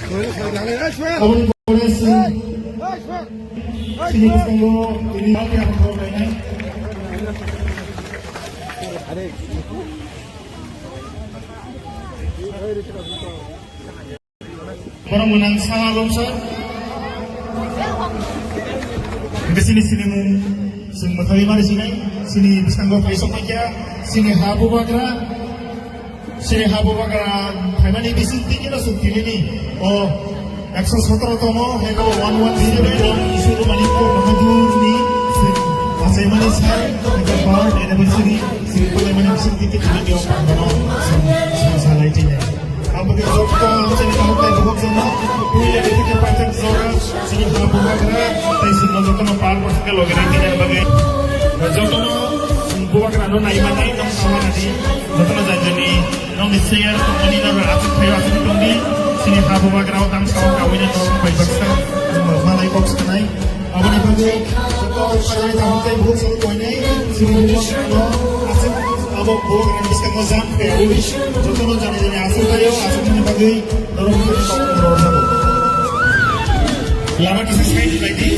Abang boleh sini tunggu ini lagi apa kau ini? Orang menang salah longsor. Di sini mu semua kali mana sini bisanggo besok aja sini habu bagra Haimani bisin tinggi lah sukti ini. Oh, 117 hego 110 dong isu maniko bahadur ni masih manis hai hego bar anniversary sini pada mana bisin tinggi juga dia orang kono salah itu ya. Apa dia jokta sini kamu tay bukan sama punya dia kita pasang zora sini habu bagra tay sini jokta no par pasang ke loge nanti dan bagai jokta no buat kerana naik mana nong sama nanti jokta no janjani nong di share company nong asal kayu asal itu ni sini habu bagra utang sama kawinnya nong baik baksa malai box kenai apa ni bagai jokta pada kamu tay bukan sama kau ini sini buat kerana asal apa buat kerana bisa ngozam kayu jokta no janjani asal kayu asal ni bagai dorong kita kau dorong satu lama kisah sekali lagi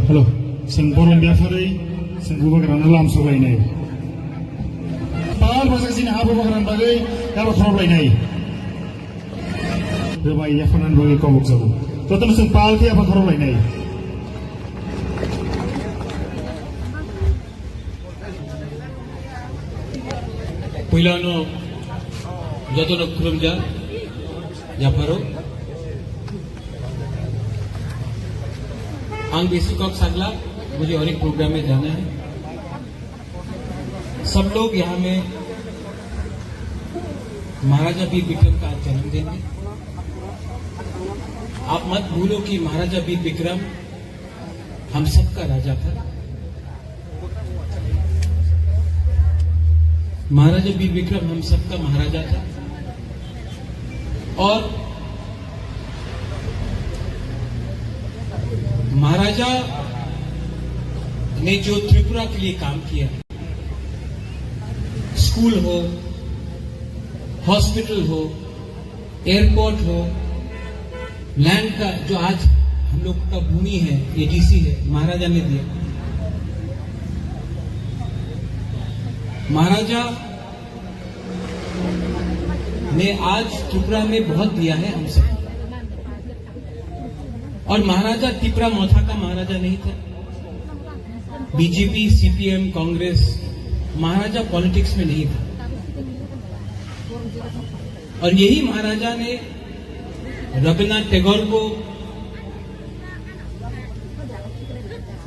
Hello. Sing borong biafari, sing bubagrana lam sobai nai. Pal bahasa sini habu bubagran bagai, kalau problem nai. Rebai ya fanan bagai komuk sabu. Total sing pal ki apa problem nai. पहिलानो जतनो खुलुमजा जाफारो आंग basic of सागला मुझे और एक programme में जाना है। सब लोग यहाँ में महाराजा वीर विक्रम का जन्मदिन है। आप मत भूलो कि महाराजा वीर विक्रम हम सबका राजा था। महाराजा वीर विक्रम हम सबका महाराजा था और महाराजा ने जो त्रिपुरा के लिए काम किया, स्कूल हो, हॉस्पिटल हो, एयरपोर्ट हो, लैंड का जो आज हम लोग का भूमि है, एडीसी है, महाराजा ने दिया। महाराजा ने आज त्रिपुरा में बहुत दिया है हम सब। और महाराजा त्रिपुरा मौथा का महाराजा नहीं था। बीजेपी, सीपीएम, कांग्रेस, महाराजा पॉलिटिक्स में नहीं था। और यही महाराजा ने रविन्द्रनाथ टैगोर को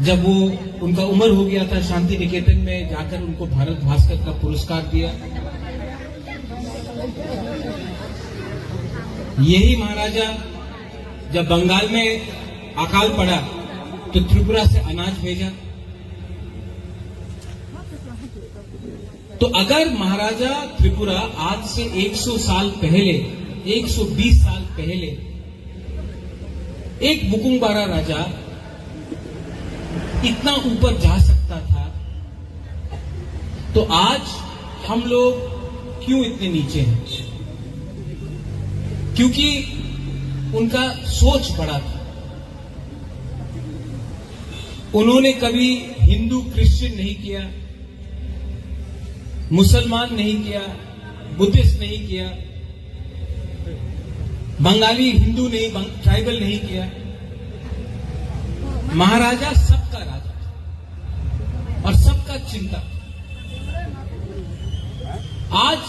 जब वो उनका उम्र हो गया था, शांति निकेतन में जाकर उनको भारत भास्कर का पुरस्कार दिया। यही महाराजा जब बंगाल में अकाल पड़ा तो त्रिपुरा से अनाज भेजा। तो अगर महाराजा त्रिपुरा आज से 100 साल पहले, 120 साल पहले एक बुकुंबारा राजा इतना ऊपर जा सकता था, तो आज हम लोग क्यों इतने नीचे हैं? क्योंकि उनका सोच बड़ा था। उन्होंने कभी हिंदू क्रिश्चियन नहीं किया, मुसलमान नहीं किया, बुद्धिस्ट नहीं किया, बंगाली हिंदू नहीं, ट्राइबल नहीं किया। महाराजा सबका राजा और सबका चिंता। आज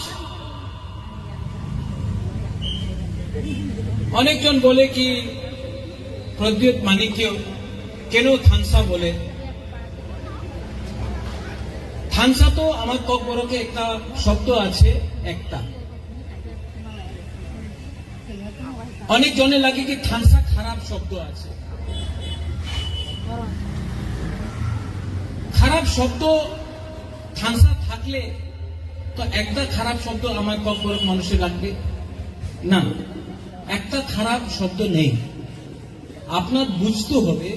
अनेक जन बोले कि प्रद्युत माणिक्य केनो थानसा बोले। थानसा तो आमार ककबरके एकटा शब्द आछे एकटा। अनेक जने लागे कि थानसा खराब शब्द आछे। खराब शब्द थानसा थाकले तो एकटा खराब शब्द आमार ककबरक मानुषेर लागबे ना। একটা খারাপ শব্দ নেই। আপনার বুঝতে হবে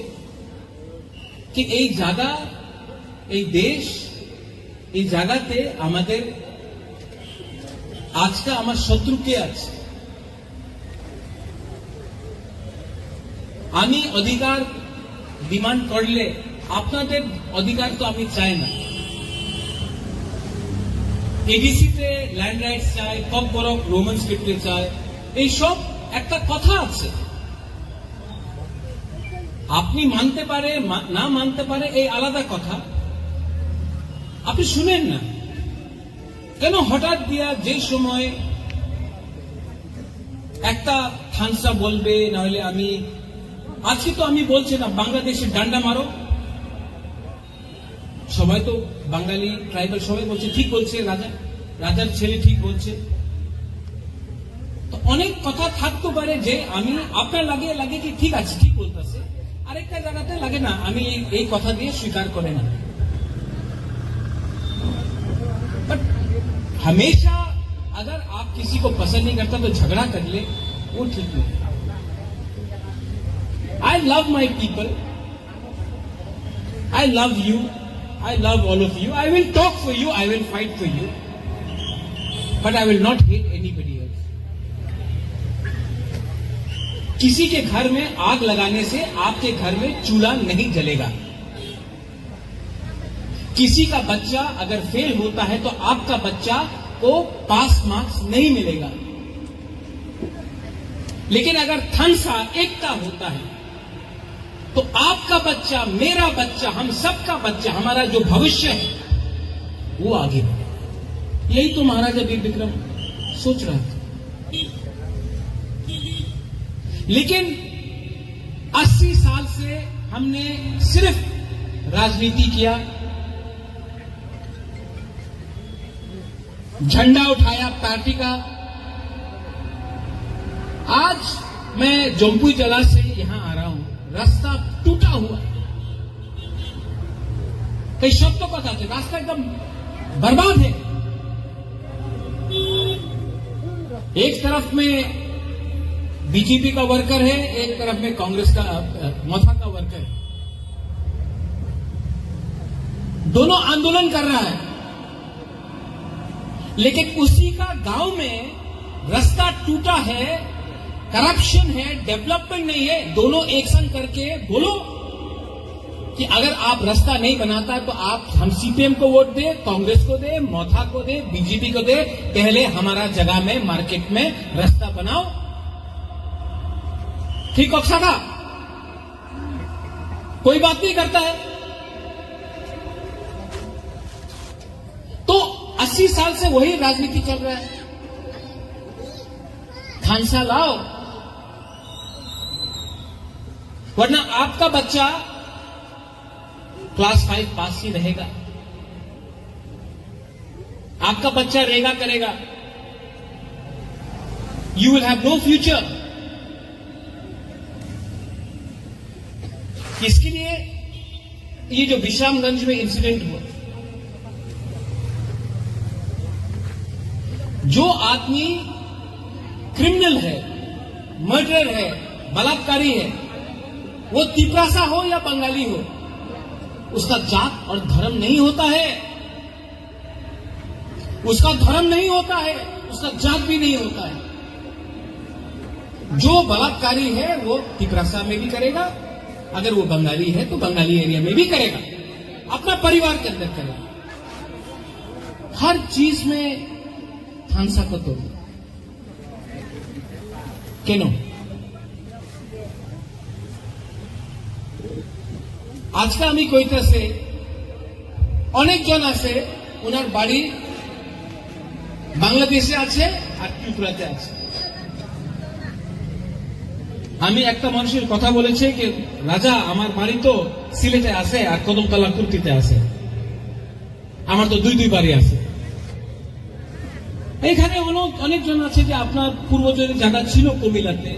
কি এই জায়গা, এই দেশ, এই জায়গাতে আমাদের আজকে আমার শত্রু কে আছে? আমি অধিকার ডিমান্ড করলে আপনাদের অধিকার তো আমি চাই না। এডিসিতে ল্যান্ড রাইটস চাই, ককবরক রোমান স্ক্রিপ্টে চাই, এই সব একটা কথা আছে। আপনি মানতে পারে না মানতে পারে এই আলাদা কথা, আপনি শুনেন না কেন? হঠাৎ দিয়া যে সময় একটা থানসা বলবে, না হলে আমি আজকে তো আমি বলছি না বাংলাদেশের ডান্ডা মারো, সবাই তো বাঙালি ট্রাইবাল সবাই বলছে ঠিক বলছে, রাজার ছেলে ঠিক বলছে। অনেক কথা থাকতে পারে যে আমি আপনার লাগে কি ঠিক আছে, ঠিক বলতেছে, আরেকটা জায়গাতে লাগে না আমি এই কথা দিয়ে স্বীকার করে না। बट हमेशा अगर आप किसी को पसंद नहीं करता तो झगड़ा कर ले, वो ठीक नहीं। I love my people, I love you, I love all of you, I will talk for you, I will fight for you, but I will not hate anybody else. किसी के घर में आग लगाने से आपके घर में चूल्हा नहीं जलेगा। किसी का बच्चा अगर फेल होता है तो आपका बच्चा को पास मार्क्स नहीं मिलेगा। लेकिन अगर थानसा एकता होता है तो आपका बच्चा, मेरा बच्चा, हम सबका बच्चा, हमारा जो भविष्य है वो आगे बढ़े। यही तो महाराजा वीर विक्रम सोच रहा था। लेकिन 80 साल से हमने सिर्फ राजनीति किया, झंडा उठाया पार्टी का। आज मैं जम्पुई जला से यहां आ रहा हूं, रास्ता टूटा हुआ, कई शब्दों का था, रास्ता एकदम बर्बाद है। एक तरफ में बीजेपी का वर्कर है, एक तरफ में कांग्रेस का मोथा का वर्कर है, दोनों आंदोलन कर रहा है। लेकिन उसी का गांव में रास्ता टूटा है, करप्शन है, डेवलपमेंट नहीं है। दोनों एक संग करके बोलो कि अगर आप रास्ता नहीं बनाता तो आप हम सीपीएम को वोट दे, कांग्रेस को दे, मोथा को दे, बीजेपी को दे, पहले हमारा जगह में मार्केट में रास्ता बनाओ। ठीक अक्सा का कोई बात नहीं करता है। तो 80 साल से वही राजनीति चल रहा है। खांसा लाओ, वरना आपका बच्चा क्लास 5 पास ही रहेगा, आपका बच्चा रेगा करेगा, you will have no future. इसके लिए ये जो विश्रामगंज में इंसिडेंट हुआ, जो आदमी क्रिमिनल है, मर्डरर है, बलात्कारी है, वो तिपरासा हो या बंगाली हो, उसका जात और धर्म नहीं होता है, उसका धर्म नहीं होता है, उसका जात भी नहीं होता है। जो बलात्कारी है वो तिपरासा में भी करेगा, अगर वो बंगाली है तो बंगाली एरिया में भी करेगा, अपना परिवार के अंदर करेगा। हर चीज में खांसा को तोड़ केनो। আজকে আমি কইতেছে অনেকজন আছে ওনার বাড়ি বাংলাদেশে আছে আর ত্রিপুরাতে আছে। আমি একটা মানুষের কথা বলেছে যে রাজা আমার বাড়ি তো সিলেটে আছে আর কদমতলা কুর্তিতে আছে, আমার তো দুই বাড়ি আছে। এখানে অনেকজন আছে যে আপনার পূর্বজনের জায়গা ছিল কুমিল্লাতে,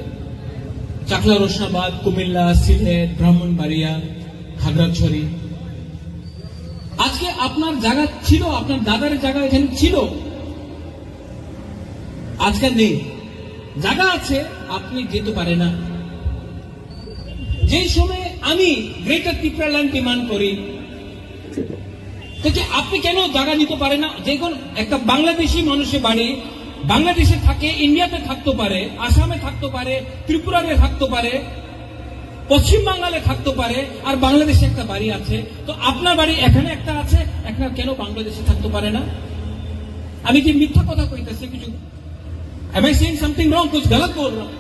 চাকলা রোশনাবাদ, কুমিল্লা, সিলেট, ব্রাহ্মণবাড়িয়া, খাগড়াছড়ি। আজকে আপনার জায়গা ছিল, আপনার দাদার জায়গা এখানে ছিল, আজকে নেই। জায়গা আছে, আপনি যেতে পারে না। যে সময় আমি গ্রেটার ত্রিপুরা ল্যান্ড ডিমান্ড করি, আপনি কেন জায়গা নিতে পারে না? যখন একটা বাংলাদেশি মানুষের বাড়ি বাংলাদেশে থাকে, ইন্ডিয়াতে থাকতে পারে, আসামে থাকতে পারে, ত্রিপুরাতে থাকতে পারে, পশ্চিম বাংলাতে থাকতে পারে, আর বাংলাদেশে একটা বাড়ি আছে, তো আপনার বাড়ি এখানে একটা আছে, একটা কেন বাংলাদেশে থাকতে পারে না? আমি কি মিথ্যা কথা কইতেছি? কিছু am I saying something wrong? कुछ गलत बोल रहा हूं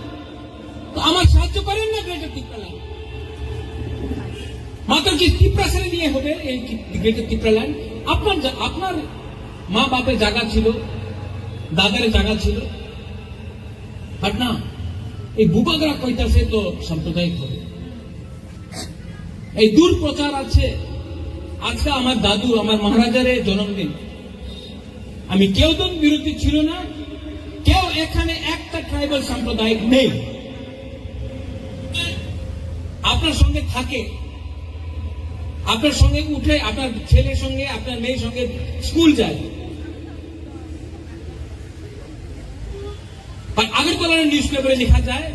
तो আমার সাহায্য করেন না। গ্রেটার ত্রিপুরা ল্যান্ড মাত্র কি ত্রিপুরা ছেড়ে নিয়ে হবে এই গ্রেটার ত্রিপুরা ল্যান্ড? আপনার মা বাপের জায়গা ছিল, দাদার জায়গা ছিল, বাট না, এই বুবাগরা কইতাছে তো সাম্প্রদায়িক হবে। এই দূর প্রচার আছে। আজকে আমার দাদু, আমার মহারাজার জন্মদিন, আমি কেউ তো বিরোধী ছিল না, কেউ এখানে একটা ট্রাইবাল সাম্প্রদায়িক নেই, আপনার সঙ্গে থাকে, আপনার সঙ্গে উঠে, আপনার ছেলের সঙ্গে, আপনার মেয়ের সঙ্গে স্কুল যায়। আগরতলা নিউজ পেপারে लिखा जाए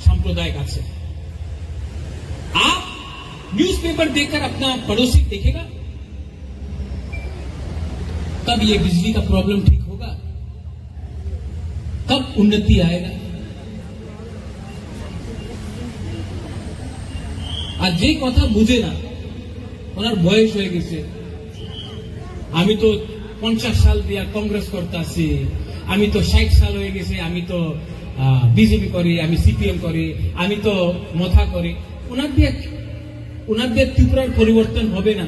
सांप्रदायिक আছে। आप न्यूज़पेपर देखकर अपना पड़ोसी देखेगा, तब ये बिजली का प्रॉब्लम ठीक होगा, तब उन्नति आएगा। আর যে কথা বুঝে না, ওনার বয়স হয়ে গেছে, আমি তো 50 সাল দিয়া কংগ্রেস করতেছি, আমি তো 60 সাল হয়ে গেছে, আমি তো বিজেপি করি, আমি সিপিএম করি, আমি তো মোথা করি। ওনার দিয়ে ত্রিপুরার পরিবর্তন হবে না।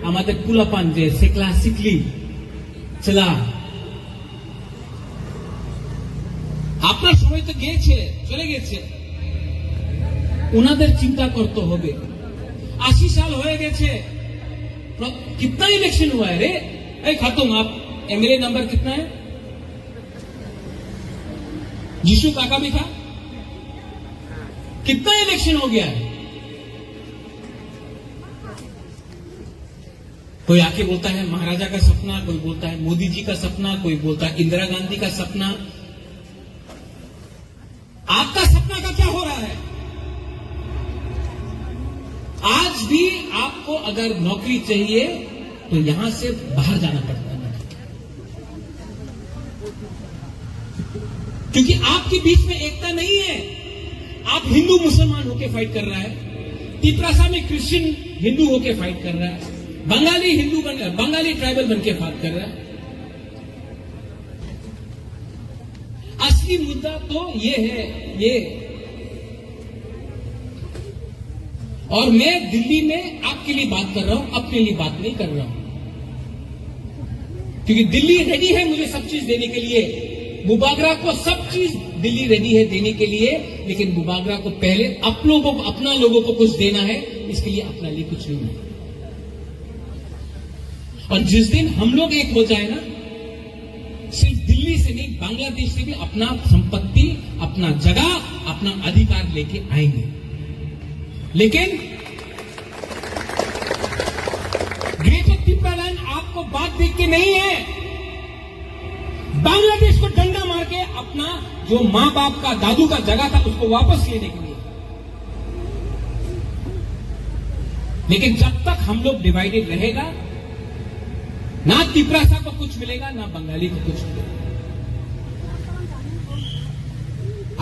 আমাদের পুলাপান যে সেকলা শিখলি চলা আপনার সময় তো গিয়েছে, চলে গেছে, ওনাদের চিন্তা করতে হবে। 80 साल হয়ে গেছে, कितना इलेक्शन हुआ है रे? ए खातूम, आप एमएलए नंबर कितना है? जिशु काका भी था, कितना इलेक्शन हो गया है? कोई आके बोलता है महाराजा का सपना, कोई बोलता है मोदी जी का सपना, कोई बोलता है इंदिरा गांधी का सपना। आपका सपना का क्या हो रहा है? आज भी आपको अगर नौकरी चाहिए तो यहां से बाहर जाना पड़ता है, क्योंकि आपके बीच में एकता नहीं है। आप हिंदू मुसलमान होके फाइट कर रहा है, तिपरासा में क्रिश्चियन हिंदू होके फाइट कर रहा है, बंगाली हिंदू बंगाली ट्राइबल बनके फाइट कर रहा है। असली मुद्दा तो ये है, ये। और मैं दिल्ली में आपके लिए बात कर रहा हूं, अपने लिए बात नहीं कर रहा हूं, क्योंकि दिल्ली रेडी है मुझे सब चीज देने के लिए। बुबागरा को सब चीज दिल्ली रेडी है देने के लिए, लेकिन बुबागरा को पहले अपना लोगों को कुछ देना है, इसके लिए अपना लिए कुछ नहीं है। और जिस दिन हम लोग एक हो जाए ना, सिर्फ दिल्ली से नहीं, बांग्लादेश से भी अपना संपत्ति, अपना जगह, अपना अधिकार लेके आएंगे। लेकिन ग्रेटर त्रिपुरालैंड आपको बात देख के नहीं है, बांग्लादेश को डंडा मार के अपना जो मां बाप का, दादू का जगह था उसको वापस लेने के लिए। लेकिन जब तक हम लोग डिवाइडेड रहेगा, ना तिपरासा को कुछ मिलेगा, ना बंगाली को कुछ मिलेगा।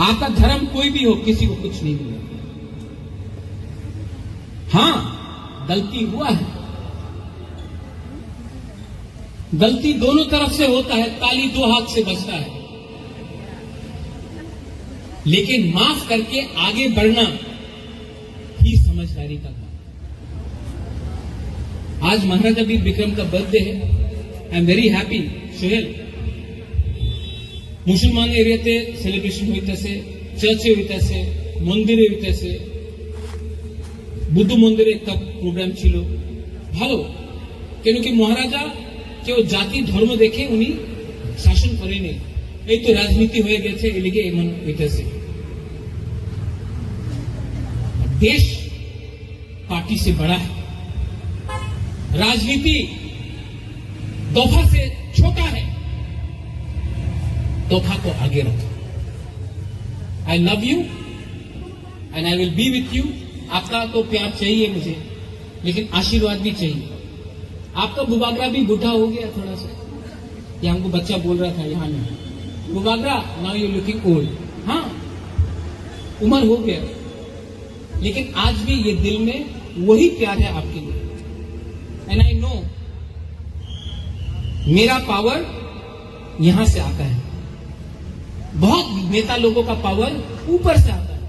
आपका धर्म कोई भी हो, किसी को कुछ नहीं मिलेगा। हां, गलती हुआ है, गलती दोनों तरफ से होता है, ताली दो हाथ से बजता है, लेकिन माफ करके आगे बढ़ना ही समझदारी का काम। आज महाराजा वीर विक्रम का बर्थडे है, I am very happy. Sohail, मुसलमान एरियाते सेलिब्रेशन হইতেছে, চার্চে হইতেছে, মন্দিরে হইতেছে, বুদ্ধ মন্দিরে একটা প্রোগ্রাম ছিল, ভালো। কেন কি মহারাজা কেউ জাতি ধর্ম দেখে উনি শাসন করেনি, এই তো রাজনীতি হয়ে গেছে, এলিগে এমন হইতেছে। देश पार्टी से बड़ा है, राजनीति तोहफा से छोटा है, तोहफा को आगे रखो। I love you and I will be with you. आपका तो प्यार चाहिए मुझे, लेकिन आशीर्वाद भी चाहिए। आपका बुबागरा भी बूढ़ा हो गया थोड़ा सा, ये हमको बच्चा बोल रहा था यहाँ में, Bubagra now you looking old. हाँ, उम्र हो गया, लेकिन आज भी ये दिल में वही प्यार है आपके लिए। एंड आई नो मेरा पावर यहां से आता है, बहुत नेता लोगों का पावर ऊपर से आता है।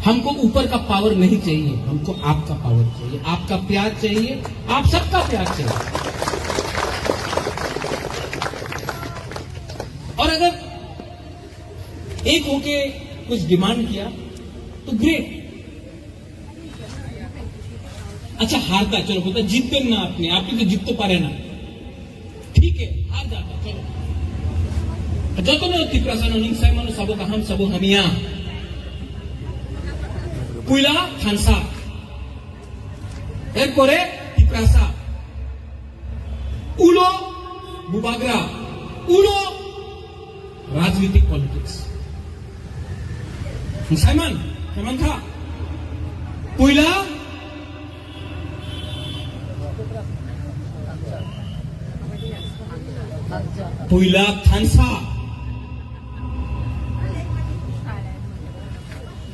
हमको ऊपर का पावर नहीं चाहिए, हमको आपका पावर चाहिए, आपका प्यार चाहिए, आप सबका प्यार चाहिए। और अगर एक होके कुछ डिमांड किया तो ग्रेट। अच्छा हारता, चलो बोलता जीतते ना, আপনি তো জিততে পারে না, ঠিক है, हार जाता, चलो যত না তিপ্রাসান হিংসায় মানুষ সব কাহাম সব হামিয়া পুইলা খানসা, এরপরে তিপ্রাসা, উলো বুবাগরা, উলো রাজনীতিক পলিটিক্স। সাইমন কেমন থা? পুইলা পুইলা খানসা।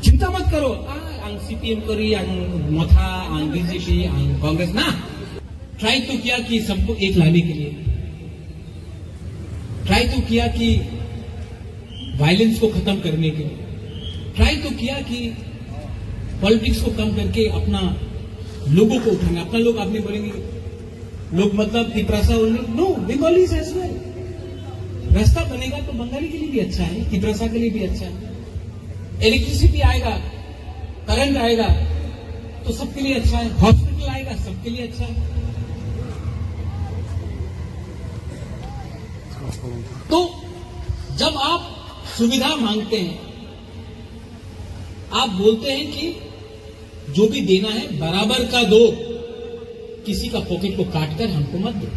चिंता मत करो, ang CPM करी, ang मोथा, ang BJP, ang कांग्रेस ना। ट्राई तो किया कि सबको एक लाने के लिए, ट्राई तो किया कि वायलेंस को खत्म करने के लिए, ट्राई तो किया कि पॉलिटिक्स को कम करके अपना लोगों को उठाना। अपना लोग आपने बोलेंगे लोग मतलब Tiprasa only, no, Bengalis as well. रास्ता बनेगा तो बंगाली के लिए भी अच्छा है, तिब्रसा के लिए भी अच्छा है। इलेक्ट्रिसिटी आएगा, करंट आएगा तो सबके लिए अच्छा है। हॉस्पिटल आएगा, सबके लिए अच्छा है। तो जब आप सुविधा मांगते हैं, आप बोलते हैं कि जो भी देना है बराबर का दो, किसी का पॉकेट को काटकर हमको मत दो।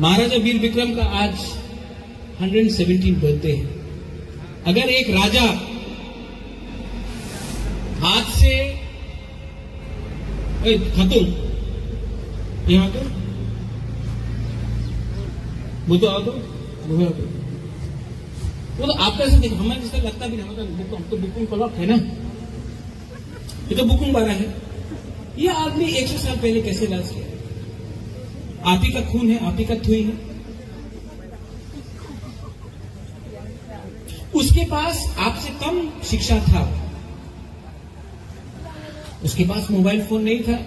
महाराजा वीर विक्रम का आज 117 बर्थडे है। अगर एक राजा हाथ से खातून यहां तो वो तो आओ तो वो तो आपका से देखो, हमारे जिसका लगता भी नहीं, हम तो बुकिंग क्लॉक है ना, ये तो बुकिंग वाला है। ये आदमी 100 साल पहले कैसे लाज किया? आप ही का खून है, आप ही का थुई है। उसके पास आपसे कम शिक्षा था, उसके पास मोबाइल फोन नहीं था,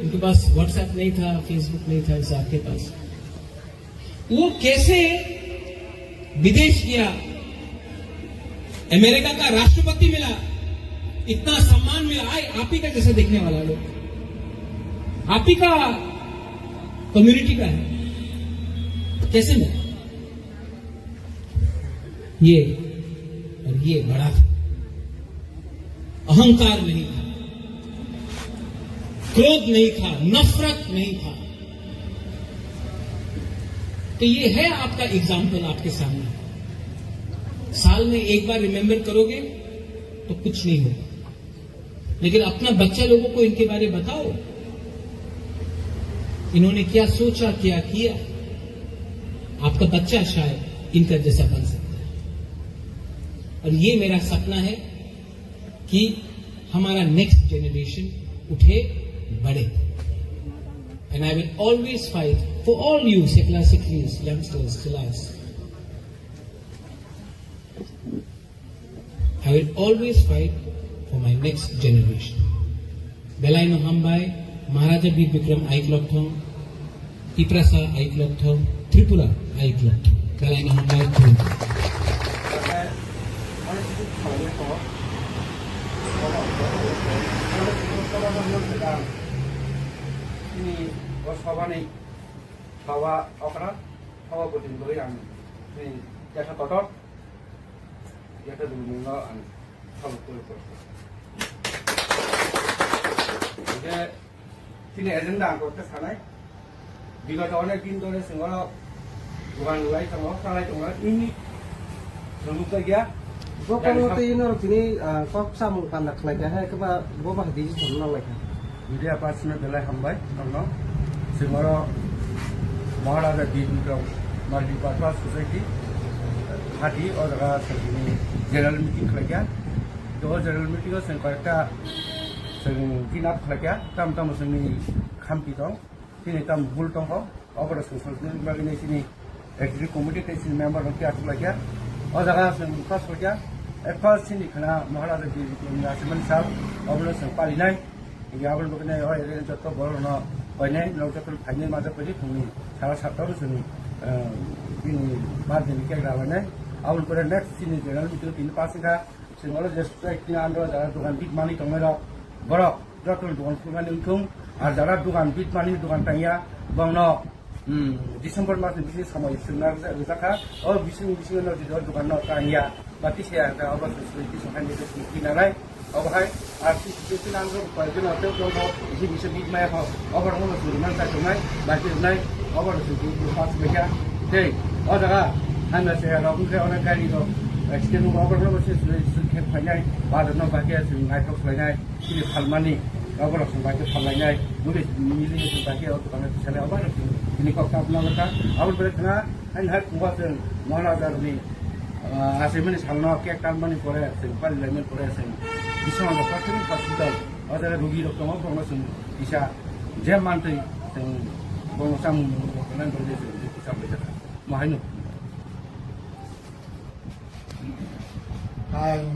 उनके पास व्हाट्सएप नहीं था, फेसबुक नहीं था, जैसे आपके पास। वो कैसे विदेश गया, अमेरिका का राष्ट्रपति मिला, इतना सम्मान मिला। आप ही का जैसे देखने वाला लोग, आप ही का कम्युनिटी का है, कैसे मिला? ये और ये बड़ा था, अहंकार नहीं था, क्रोध नहीं था, नफरत नहीं था। तो ये है आपका एग्जाम्पल आपके सामने। साल में एक बार रिमेंबर करोगे तो कुछ नहीं होगा, लेकिन अपना बच्चा लोगों को इनके बारे में बताओ, इन्होंने क्या सोचा, क्या किया। आपका बच्चा शायद इनका जैसा बन सकता है। और ये मेरा सपना है कि हमारा नेक्स्ट जनरेशन उठे, बढ़े। And I will always fight for all you secular Sikhs, youngsters, Chilais. I will always fight for my next generation. Belai no Hambai, Maharaja Veer Vikram Aiklokthong, Tiprasa Aiklokthong, Tripura Aiklokthong. Belai no Hambai. ini bos hawa nih hawa okra hawa buatin beli yang ini jasa kotor jasa dulu nggak an hawa betul jadi sini agenda angkut ke sana bila tahunnya pintu ada semua bukan mulai sama salah cuma ini sebut aja Bopang itu ini orang sini kok sama pandak lagi ya, keba bopah di sini nol lagi. Jadi apa sih belai hambai, karena semua Maharaja Veer Vikram Multipurpose Society hati orang sini general meeting lagi ya, dua general meeting itu sengketa sengkinap lagi ya, tam seni kampi tong, sini tam bul tong kau, orang seni bagi ni sini executive committee sini member nanti aku lagi ya. Orang sengkas lagi ya, first sini kena Maharaja Veer Vikram Yaseman sahab, orang sengpali nai. Ini awal bukannya orang yang jatuh bola no, banyak lalu jatuh final macam apa sih? Ini salah satu sini ini margin kayak rawan awal pada next sini jangan itu ini pasti kan semua orang just ini anda jalan dukan big money tengah borok jatuh dukan dukan untung, ada dukan big money dukan tanya bang no Desember mas bisnis sama istimewa kita oh bisnis no di dukan no tanya, berarti saya ada awal sesuatu sokan itu mungkin ada. Oke, artis itu nanti pagi nanti kalau isi bisa bid maya kau, orang mau suruh mana tak cuma, baca nai, orang suruh pas baca, deh, orang hanya saya orang orang kali itu, eksiden orang mau suruh kek banyak, baru nak baca suruh naik kau banyak, ini halmani, orang suruh baca halmani, boleh milih suruh baca atau kalau misalnya orang ini kau tak pernah baca, awal berkena, hanya buat mana ada ni, asalnya halna kek halmani korea, sempal lemon korea sen. Bisa ada praktek hospital, ada rugi dokter mau promosi bisa jam mantai, promosi mungkin berjaya bisa berjaya. Mahinu.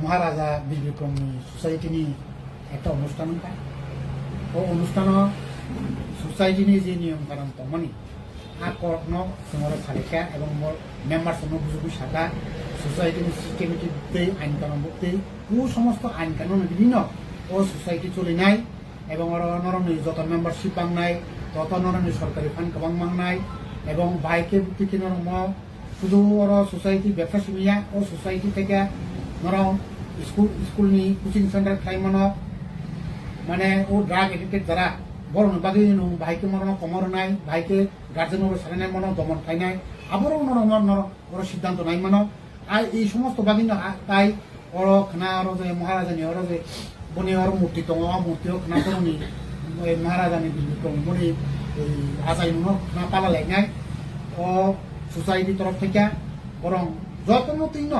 মহারাজা বীর Vikram society নি একটা অনুষ্ঠান পায় ও অনুষ্ঠান society নি যে নিয়ম কানুন তমনি korno semua salika এবং member semua buku saka society ni systematic tei ain kanon tei ku সমস্ত আইন কানুন বিভিন্ন ও সোসাইটি চলি নাই এবং নরম যত মেম্বারশিপ বাংনাই তত নরম সরকারি ফান্ড কবাং মাংনাই এবং বাইকে থেকে নরম শুধু সোসাইটি ব্যবসা সিমিয়া ও সোসাইটি থেকে নরম স্কুলনি কোচিং সেন্টার খাইমানো মানে ও ড্রাগ এডিক্টেড যারা বড় বাকি ভাইকে মরণ কমর নাই ভাইকে গার্জেন সারাই মনো দমন খাই নাই আবারও নরম নরম ওর সিদ্ধান্ত নাই মানো আর এই সমস্ত বাকি তাই ওর খানা ওর যে মহারাজানি ওর যে বনি ওর মূর্তি দङ মূর্তিও খানা দङনি মহারাজানি মনি আজাই নুনো খানা পালা লাইনাই ও সোসাইটি তরফ থেকে বরং যত মতিন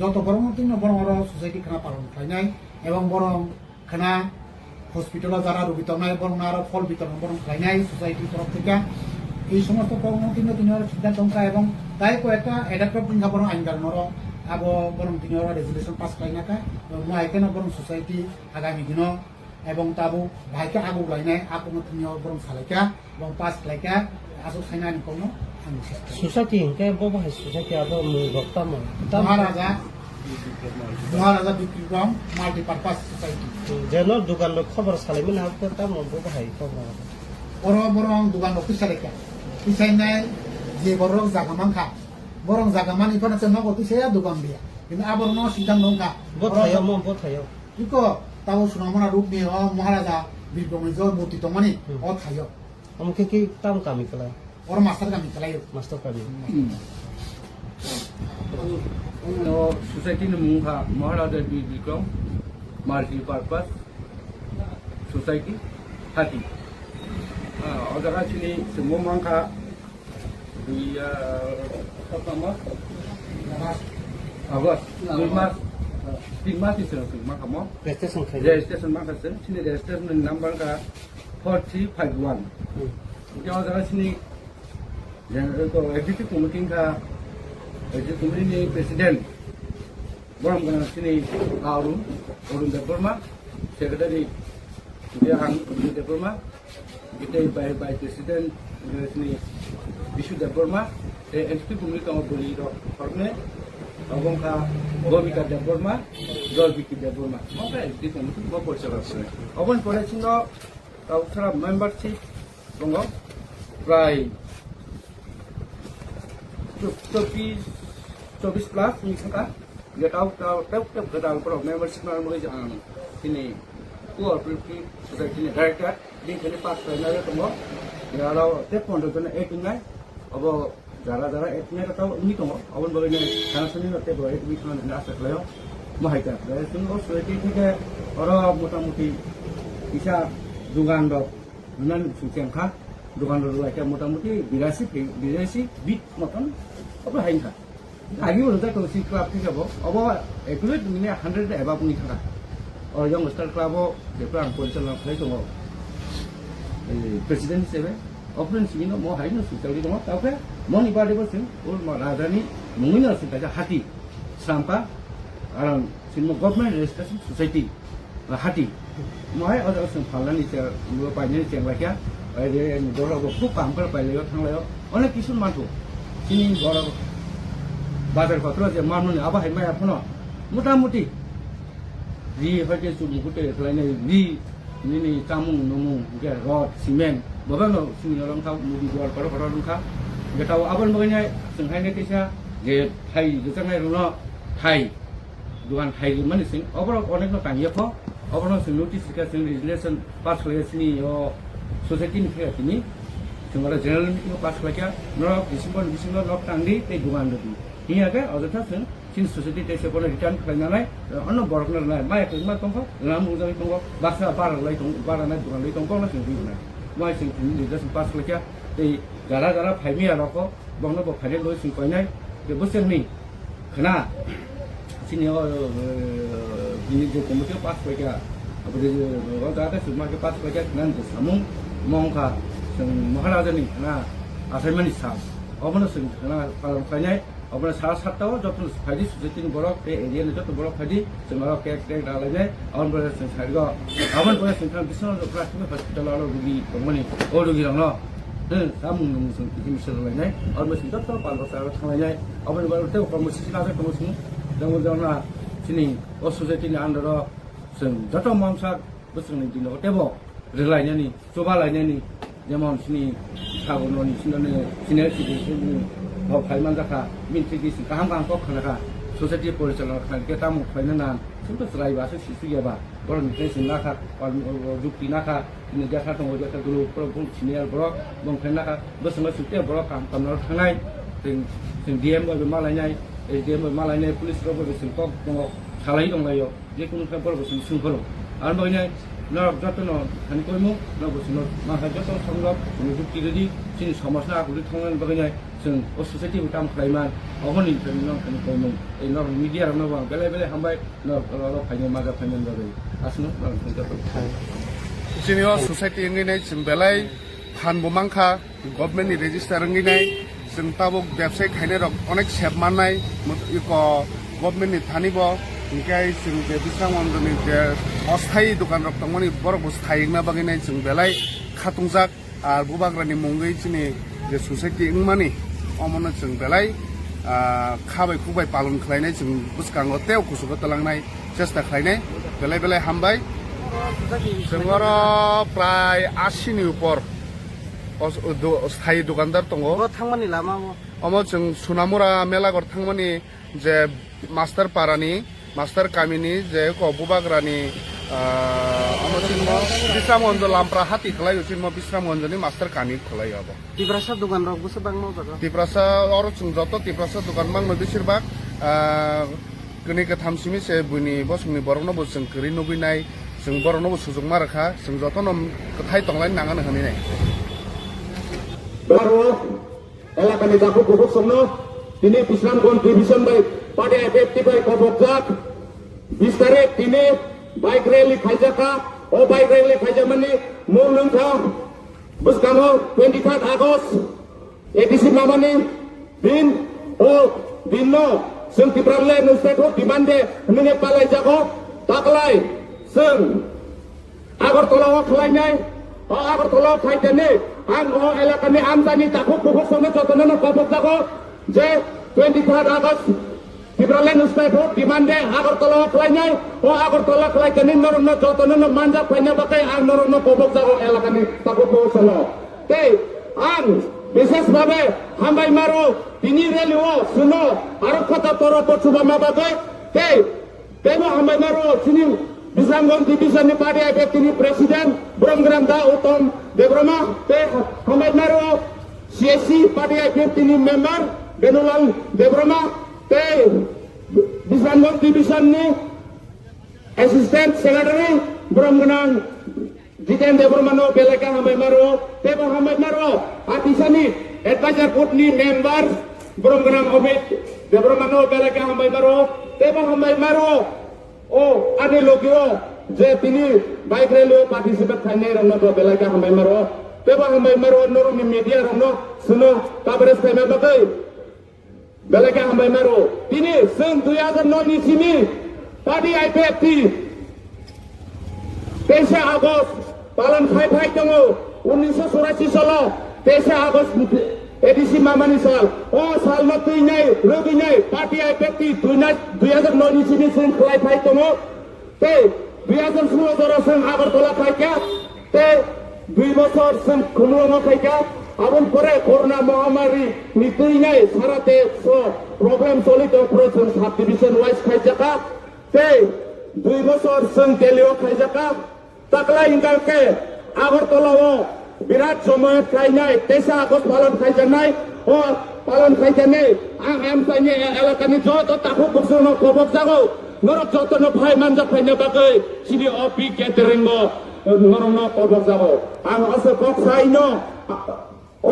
যত বড় মতিন বরং ওর সোসাইটি খানা পালন খাইনাই এবং বরং খানা হসপিটালে যারা রোগী তনায় বরং আরো ফল বিতরণ বরং খাইনাই সোসাইটির তরফ থেকে এই সমস্ত কর্মমন্ত্রী তিনি সিদ্ধান্ত এবং তাই কয়েকটা এডাপ্টার পিন্ধা বরং আইন কারণর আবো বরং তিনি রেজুলেশন পাস খাইনাকা মাইকেন বরং সোসাইটি আগামী দিন এবং তাবো ভাইকে আগু লাইনাই আপন তিনি বরং সালাইকা এবং পাস খাইকা আসো খাইনানি কোনো আমি চেষ্টা সোসাইটি ইনকে ববাহাই সোসাইটি আদো মুগতা মন মহারাজা বিক্রম মাল্টিপারপাস সোসাইটি যেন দোকান খবর সালাইমিন হাতে তাম ববাহাই খবর বরং দোকান পিছালেখা পিছাইনাই যে বরং জাগামানখা বরং জাগামান ইফানে নগদ পিছাইয়া দোকান দিয়া কিন্তু আবার সিদ্ধান্ত নঙ্কা বথায়ও মন বথায়ও ইকো তাও সুনামনা রূপ নিয়ে মহারাজা বিক্রমের জয় মূর্তি তমানি থাইও আমাকে কি তাম কামি কলা ওর মাস্টার কামি চালাইও মাস্টার কামি सोसाइटी मुंखा महाराजा बी विक्रम माल्टीपार्पस सोसाइटी 30 अजगा चिनी सुमो मांखा दुइया सप्तामा अगस्त 2 मास 3 मास इसरो माखा मो रेजिस्ट्रेशन खाइ रेजिस्ट्रेशन माखासे चिनी रेजिस्ट्रेशन नम्बर का 4351 जो अजगा चिनी तो एग्जीक्यूटिव कमिटी का Kemudi Presiden Borong Gana sini Arun Deborma Sekretari dia Hang Deborma kita by Presiden sini Bishu Deborma entity Kemudi kamu beli do Horne Abang ka Gomika Deborma Dolbiki Deborma maka entity Kemudi mau percaya sini Abang pada sini tahu cara membership Bonggo Prai 24 plus ni kata dia tahu kedal pro membership nama mulai jangan sini kuar pergi society ni director di sini pas final itu mo dia lalu telepon tu kena etnya abo jara etnya kata ini tu mo awan bagian karena sini nanti bawa itu bisa nasi kelio mahita dari sini society ni ke orang muta-muti bisa dugaan dok nan suciangka dugaan dok lagi muta-muti birasi bit makan apa hingga आगे बोलता है कोई club की क्या वो अब वो actually मैंने 100 एबा पुनी था और जो मास्टर क्लब वो देखो हम पोलिस लाइन फ्लाइट हो प्रेसिडेंट से वे ऑपरेशन सीन मो हाई न सुचली दो ताऊ के मो निपाडे बस और राजधानी मुंगई न सिता हाटी सांपा और cinema government registration society Hati मो है और सं फालानी से वो पाइने चेंगला क्या अरे दोरा वो खूब काम कर पाइले थांलायो अनेक किसुन मानतो सिनी गरा बाजार खतरा जे मानुनि आबा हायमा याफनो मोटामुटी रि हजे जुमु गुटे खलायने रि नि चामुं नमु के रड सिमेन्ट बबानो सिनि लंखा मुदि दुआर पर लंखा गेटाव आबन बगैनाय जोंहायने कैसा जे थाइ जोंहाय रुनो थाइ दुआन थाइ माने सिं अबर अनेक कांगियाफो अबर जों नोटिस का जों रेजुलेशन पास होयासिनि सोसाइटी नि फेयासिनि जोंहा जेनेरेल मिटिं पास खालाया न डिसेम्बर लक टांगि ते दुआन दि ini agak ada tu sin society desa pun return kerana lai, anu borokner lai, mai tu mai tongko, lamu jadi tongko, bahasa bar lai tongko, bar lai bukan lai tongko lah sendiri mana, mai sing ini dah sempat kerja, di gara-gara paymi ada ko, bangno bo paymi loh sing paymi, ke bosan ni, kena, sini ini je komisi pas kerja, apa dia, orang ada semua ke pas kerja, nanti samung, mongka, maharaja ni, kena, asal manis sah, apa sing kena kalau kaya अपने साथ साथ हो जब फायदे society में बड़ा के area में जब बड़ा फायदे जमारा के डाला जाए और बड़े संसार का अपन बड़े संसार किसान प्राथमिक हॉस्पिटल वालों रुगी कंपनी और रुगी रंगना सामुं नमुं बिदि सोलोंलायनाय आरो मोसौ जत पालबासा थांलायनाय अबे बारते कमसिस लासे कमसिस जों जोंना दिनै ससाइटिनि आन्दाराव जों जत मानसा बोसोरनि दिनाव टेबो रिलायनायनि जबालायनायनि जेमन सिनि सागरनि सिनने सिने सिनि फाइमान जाखा मिन्थिगिसि गाहाम गाहामखौ खानाखा ससाइटि परिचालना खानाके तामु फाइना ना सिम्पल रायबासो सिसुयाबा बरनिफ्राय सिनाखा जुक्ति नाखा दिनै देखा दङ देखा गुरु प्रभु सिनियर ब्रक बंफाय नाखा बोसोरनो सुते ब्रक काम खालामनो थांनाय जों डिएम बो मालायनाय एसडिएम बो मालायनाय पुलिस बो सिलक दङ सालाय दंलायो जेखुनु खाबरबो सुंफोर आरो बयनाय नरक जतन हानि कयमु नबसनो माखा जतन संलब जुक्ति गदि सिनि समाजना आगुरि थांनानै बगैनाय जों ससाइटि उताम खालायमान अहनि नरक हानि कयमु ए नरक मिडिया रनबा बेले बेले हामबाय नरक फाइने मागा फाइने बगै आसनो नरक संजाबाय जोंनियाव ससाइटि एंगिनाय जों बेलाय फानबो मांखा गभर्नमेन्टनि रेजिस्टार एंगिनाय जों ताबुक वेबसाइट खायनाय रक अनेक सेब माननाय इक गभर्नमेन्टनि थानिबो ओंखाय जों बे बिसां अनजनि जे अस्थायी दखान रक तंमनि बरक स्थायिना बागैनाय जों बेलाय खातुंजाक आर बुबाग्रानि मुंगै जोंनि जे ससाइटि एंमानि अमनो जों बेलाय खाबाय खुबाय पालन खालायनाय जों बुसकांग तेव कुसुबो तलांनाय चेष्टा खालायनाय बेलाय बेलाय हामबाय जोंर प्राय 80 नि ऊपर स्थायी दुकानदार दङ थांमानि लामा अम जों सुनामुरा मेलागर थांमानि जे मास्टार पारानि मास्टार कामिनि जे बुबाग्रानि बिश्रामगन्ज लामप्रा हाथि खलायो चिन्म बिश्रामगन्जनि मास्टार कामि खलायो अब तिब्रासा दखान रक बसो बांनो जागा तिब्रासा और जों जत तिब्रासा दुकान बांनो बिसोरबाग गनि गथामसिमि से बुनि बसुंनि बरनो जों करि नुबैनाय जों बरनो सुजुग मारखा जों जतन कथाय तंलाय नांगानो हनिनाय baru elakani daku kubuk somno ini Bisramgons division by pada efektif by kobokjak bistare ini bike rally khajaka o bike rally khajamani mulungka buskamo 23 Agust edisi mamani din o dinno sung tibrale nusteto dimande nune palai jago taklai sung Agartala khlainai Agartala khaitene ang elakani amdani takuk kubuk somno jotono kobok jago je 23 Agust tibrale nusteto dimande Agartala khlainai Agartala khlaitene norno jotono manja paina bakai ang norno kobok jago elakani takuk kubuk somno te ang বিশেষভাবে হামবাই মারো তিনি রেলিও শুনো আর কথা তোর পছুবা মাবাবে তে তেমো হামবাই মারো তিনি Bisramgons division pada তিনি প্রেসিডেন্ট ব্রহ্মগ্রাম দা উত্তম দেবরমা তে হামবাই মারো সিএসসি pada তিনি মেম্বার বেনুলাল দেবরমা তে Bisramgons division ni assistant secretary Brahmagram Jitan Debromano belaka hambai maro tebo hambai maro atisani advisor putni member program obit Debromano belaka hambai maro tebo hambai maro o ade logio je tini bike railway participate khane rangno belaka hambai maro tebo hambai maro noru media rangno suno coverage khame bagai belaka hambai maro tini sing 2009 ni sini tadi IPFT 23 Agust পালন খাই দङ 1984 সাল 23 August ADC মামানি সাল ও সাল ন তুইনাই রগিনাই party আইপেটি 2009 नि सिनि जों खाइ दङ ते 2016 दरा जों আগরতলা খাইকা ते 2 বছর जों খুলুনো খাইকা আবন পরে করোনা মহামারী নি তুইনাই সারা দেশ প্রবলেম চলিত প্রয়োজন সাব ডিভিশন ওয়াইজ খাইজাকা ते 2 বছর जों তেলিও খাইজাকা takla ingkalke Agartala birat সময় খাইনাই 23 আগস্ট পালন খাইজানাই ও পালন খাইজানে আং এমসানি এলাকানি যত তাকু বসনো কবক জাগো নরক যতন ভাই মানজা ফাইনা বাগৈ সিনি অপি ক্যাটারিং নরন কবক জাগো আং আছে কক সাইনো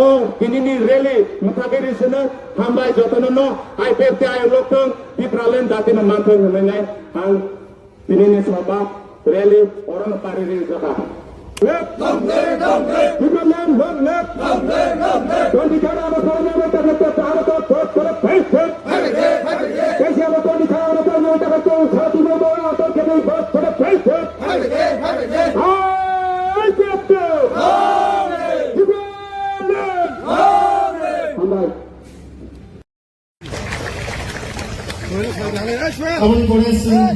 ও বিনিনি রেলি মুখাগিরি সনে হামবাই যতন ন আইপেতে আই লোকং পিপ্রালেন দাতিন মানথন হনাই আং বিনিনি সবা Rally orang pariri jaka. Left, damne. People man, one left, damne. Don't be careful about what you're doing. Don't face it. Kasi ako don't be careful about what you're doing. Hati mo mo ako kami bot for the face it. I get to. abang boleh sini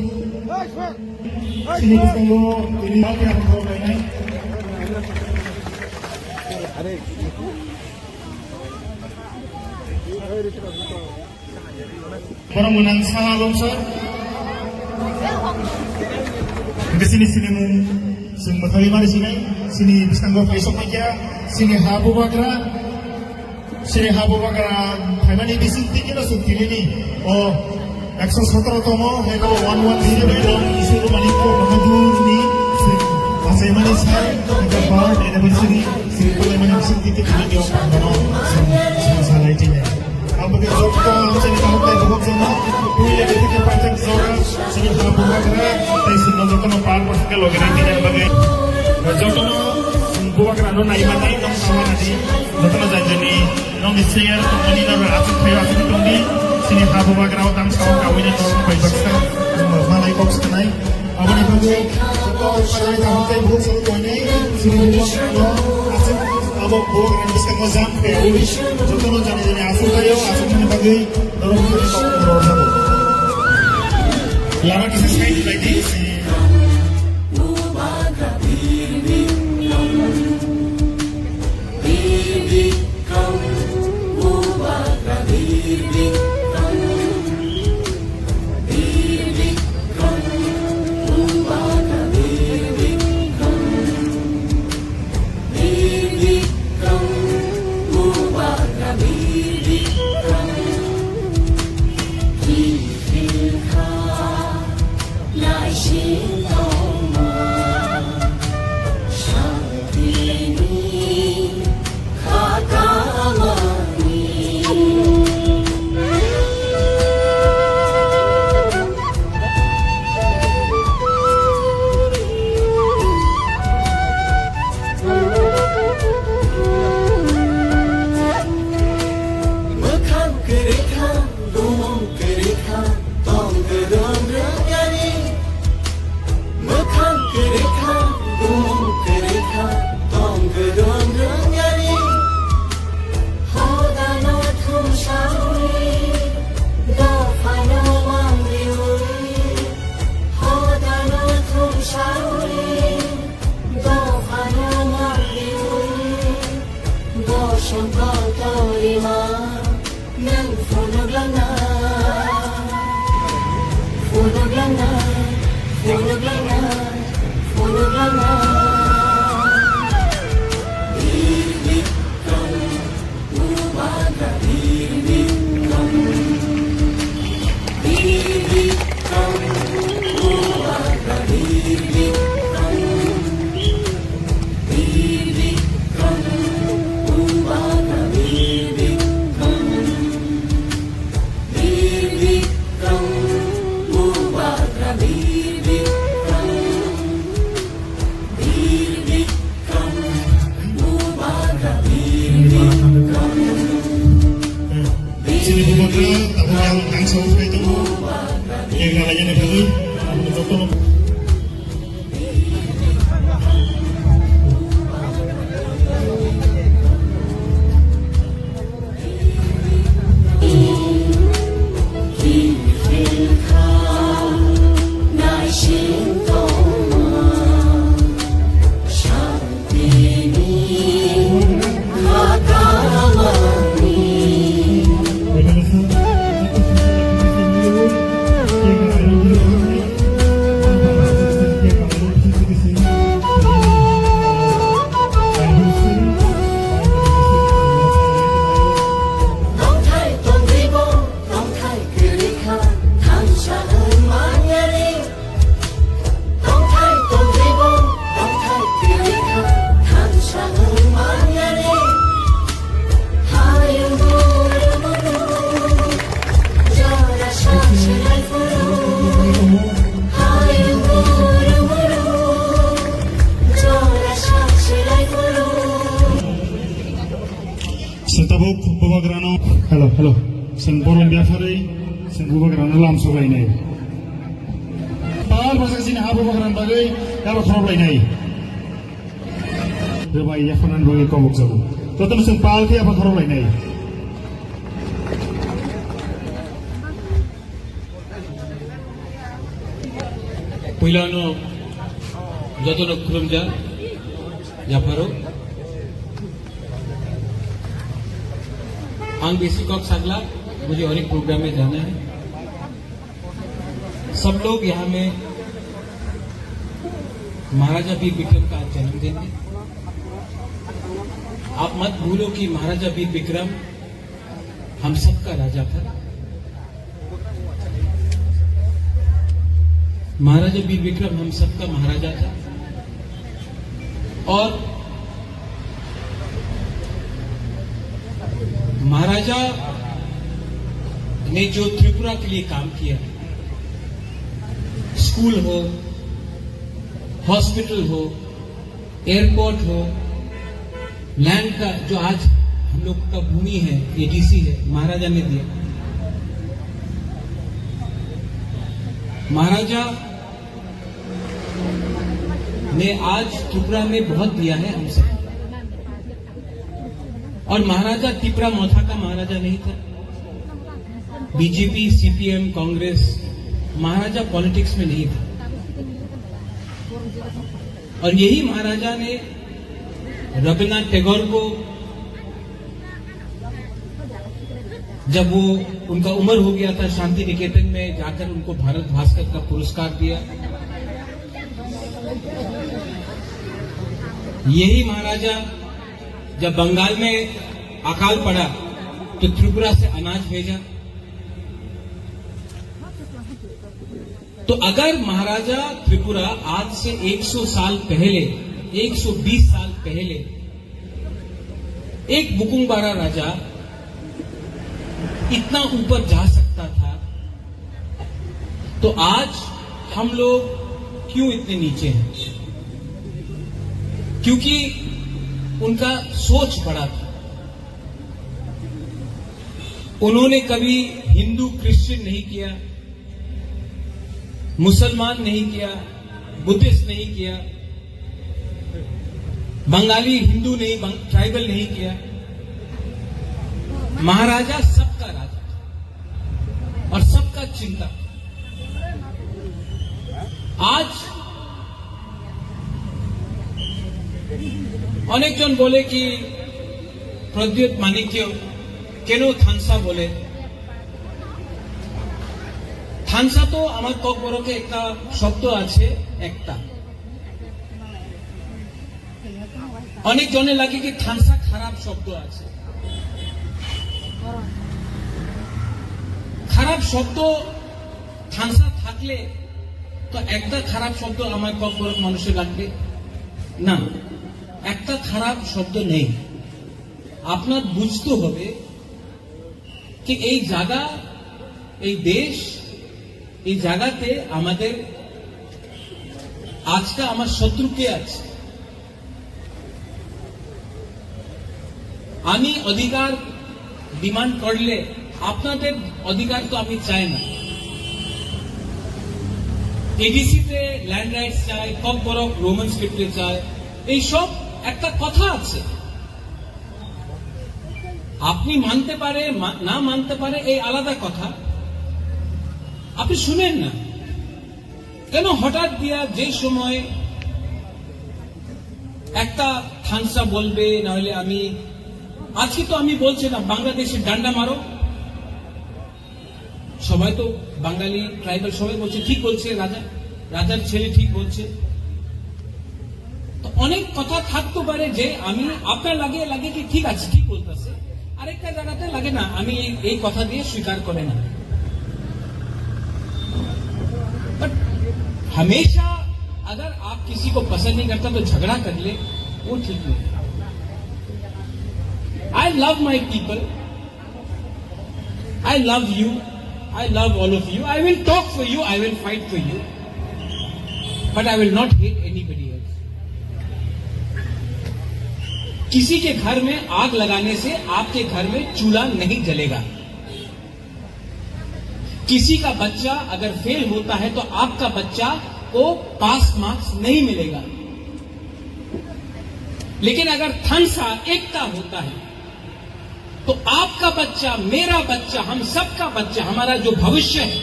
bersama ini apa yang kau lainnya. Orang menang salah longsor. Di sini mu sembahari mari sini bersanggo besok aja sini habu bagra Haimani bisin tinggi lah sukili ni. Oh, 117 hego 113 dong isu maniko bahadur ni. Haimani sai hego bar anniversary sini Haimani bisin tinggi tu dia orang kono salah itu ni. Apa dia jokta sini kamu tak buat sana. Punya dia kita panjang zora sini habu bagra. Tapi sini jokta no par pas ke logan ini dia bagai. Jokta no buat kerana naik matai dong sama nanti. Jokta no janjani. Nong share company na atuk kayo atuk tongdi sini habu bagraw tang saw kawin na tong kay baksa malay box kanay abon ni bago to paray ta hutay buhok sa ko ni sini buwak no atuk abo buwak ran biska mo jam pe uli joto no jani atuk kayo atuk ni bagay dorong ni ko ro habo lama kisi side like this Sentabuk bubagrano hello sen borong biafari sen bubagrano lam sogai nei pal basa sini ha bubagran bagai karo khorob lai nei rebai ya fanan bagai komok sabu to tan sen pal ke apa khorob lai nei पहिलानो जतन खुलुमजा जाफारो आंग basic of सागला मुझे और एक programme में जाना है। सब लोग यहाँ में महाराजा वीर विक्रम का जन्मदिन है। आप मत भूलो कि महाराजा वीर विक्रम हम सबका राजा था। महाराजा वीर विक्रम हम सबका महाराजा था और महाराजा ने जो त्रिपुरा के लिए काम किया, स्कूल हो, हॉस्पिटल हो, एयरपोर्ट हो, लैंड का जो आज हम लोग का भूमि है, एडीसी है, महाराजा ने दिया। महाराजा ने आज त्रिपुरा में बहुत दिया है हम सब। और महाराजा त्रिपुरा मौथा का महाराजा नहीं था। बीजेपी, सीपीएम, कांग्रेस, महाराजा पॉलिटिक्स में नहीं था। और यही महाराजा ने रविन्द्रनाथ टैगोर को जब वो उनका उम्र हो गया था शांति निकेतन में जाकर उनको भारत भास्कर का पुरस्कार दिया। यही महाराजा जब बंगाल में अकाल पड़ा तो त्रिपुरा से अनाज भेजा। तो अगर महाराजा त्रिपुरा आज से 100 साल पहले, 120 साल पहले एक बुकुंबारा राजा इतना ऊपर जा सकता था, तो आज हम लोग क्यों इतने नीचे हैं? क्योंकि उनका सोच बड़ा था। उन्होंने कभी हिंदू क्रिश्चियन नहीं किया, मुसलमान नहीं किया, बुद्धिस्ट नहीं किया, बंगाली हिंदू नहीं, ट्राइबल नहीं किया। महाराजा सबका राजा था और सबका चिंता। आज अनेक जन बोले कि प्रद्युत माणिक्य केनो थानसा बोले। थानसा तो आमार ककबरके एक शब्द आछे एकता। अनेक जने लागे कि थानसा खराब शब्द आछे। खराब शब्द थानसा थाकले तो एकटा खराब शब्द आमार ककबरक मानुषेर लागबे ना। একটা খারাপ শব্দ নেই। আপনার বুঝতে হবে कि এই জায়গা, এই দেশ, এই জায়গাতে আমাদের আজকে আমার শত্রু কে আছে। আমি অধিকার ডিমান্ড করলে আপনাদের অধিকার তো আমি চাই না। এডিসিতে ল্যান্ড রাইটস চাই, ককবরক রোমান স্ক্রিপ্টে চাই, এই সব একটা কথা আছে। আপনি মানতে পারে না মানতে পারে এই আলাদা কথা, আপনি শুনেন না কেন? হঠাৎ দিয়া যে সময় একটা থানসা বলবে, না হলে আমি আজকে তো আমি বলছি না বাংলাদেশে ডান্ডা মারো, সবাই তো বাঙালি ট্রাইবাল সবাই বলছে ঠিক বলছে, রাজার ছেলে ঠিক বলছে। অনেক কথা থাকতে পারে যে আমি আপনার লাগে কি ঠিক আছে, ঠিক বলতেছে, আরেকটা জায়গাতে লাগে না আমি এই কথা দিয়ে স্বীকার করে না। बट हमेशा अगर आप किसी को पसंद नहीं करता तो झगड़ा कर ले, वो ठीक नहीं। I love my people, I love you, I love all of you, I will talk for you, I will fight for you, but I will not hate anybody else. किसी के घर में आग लगाने से आपके घर में चूल्हा नहीं जलेगा। किसी का बच्चा अगर फेल होता है तो आपका बच्चा को पास मार्क्स नहीं मिलेगा। लेकिन अगर थानसा एकता होता है तो आपका बच्चा, मेरा बच्चा, हम सबका बच्चा, हमारा जो भविष्य है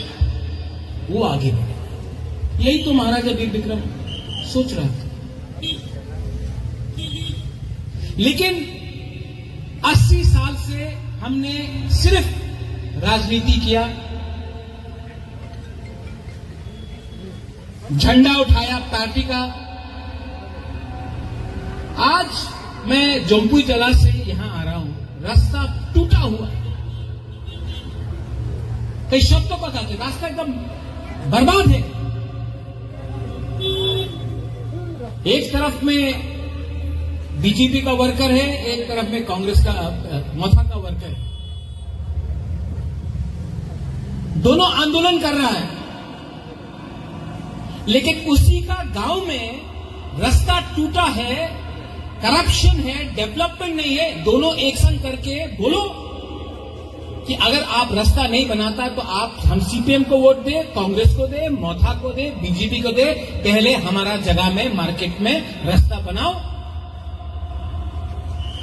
वो आगे बढ़ेगा। यही तो महाराजा वीर विक्रम सोच रहा था। लेकिन 80 साल से हमने सिर्फ राजनीति किया, झंडा उठाया पार्टी का। आज मैं जम्पुई जला से यहां आ रहा हूं, रास्ता टूटा हुआ है। कई शब्दों का था, रास्ता एकदम बर्बाद है। एक तरफ में बीजेपी का वर्कर है, एक तरफ में कांग्रेस का मोथा का वर्कर है। दोनों आंदोलन कर रहा है, लेकिन उसी का गांव में रास्ता टूटा है, करप्शन है, डेवलपमेंट नहीं है। दोनों एक संग करके बोलो कि अगर आप रास्ता नहीं बनाता तो आप हम सीपीएम को वोट दे, कांग्रेस को दे, मोथा को दे, बीजेपी को दे, पहले हमारा जगह में मार्केट में रास्ता बनाओ।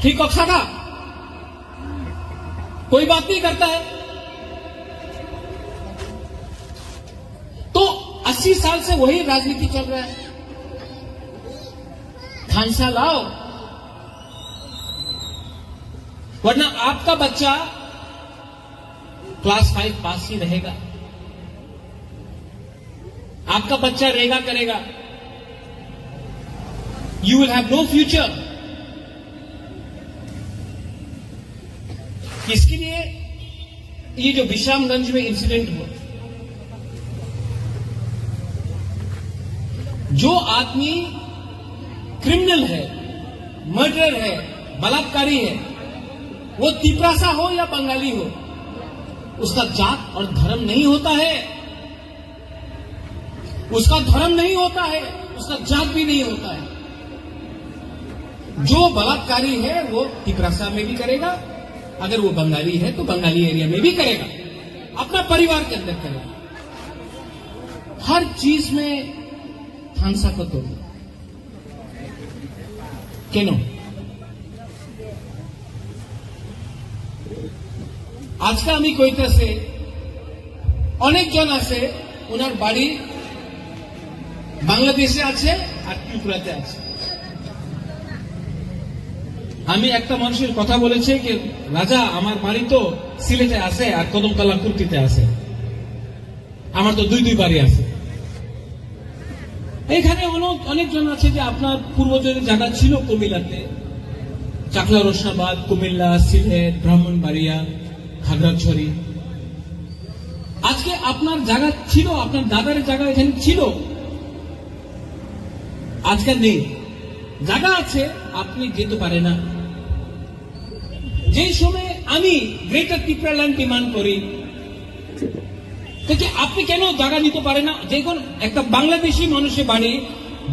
ठीक है सादा, कोई बात नहीं करता है। तो 80 साल से वही राजनीति चल रहा है। खांसा लाओ, वरना आपका बच्चा क्लास 5 पास ही रहेगा, आपका बच्चा रहेगा करेगा, you will have no future. इसके लिए ये जो विश्रामगंज में इंसिडेंट हुआ, जो आदमी क्रिमिनल है, मर्डरर है, बलात्कारी है, वो तिपरासा हो या बंगाली हो, उसका जात और धर्म नहीं होता है, उसका धर्म नहीं होता है, उसका जात भी नहीं होता है। जो बलात्कारी है वो तिपरासा में भी करेगा, अगर वो बंगाली है तो बंगाली एरिया में भी करेगा, अपना परिवार के अंदर करेगा। हर चीज में थानसा को तो কেন? আজকে আমি কইতেছে অনেকজন আছে, ওনার বাড়ি বাংলাদেশে আছে আর ত্রিপুরাতে আছে। আমি একটা মানুষের কথা বলেছে যে রাজা আমার বাড়ি তো সিলেটে আছে আর কদমতলা কুর্তিতে আছে, আমার তো দুই বাড়ি আছে। এখানে অনেকজন আছে যে আপনার পূর্বজনের জায়গা ছিল কুমিল্লাতে, চাকলা রোশনাবাদ, কুমিল্লা, সিলেট, ব্রাহ্মণবাড়িয়া, খাগড়াছড়ি। আজকে আপনার জায়গা ছিল, আপনার দাদার জায়গা এখানে ছিল, আজকে নেই। জায়গা আছে, আপনি যেতে পারে না। যে সময় আমি গ্রেটার ত্রিপুরা ল্যান্ড ডিমান্ড করি, আপনি কেন জায়গা নিতে পারে না? যে কোন একটা বাংলাদেশি মানুষের বাড়ি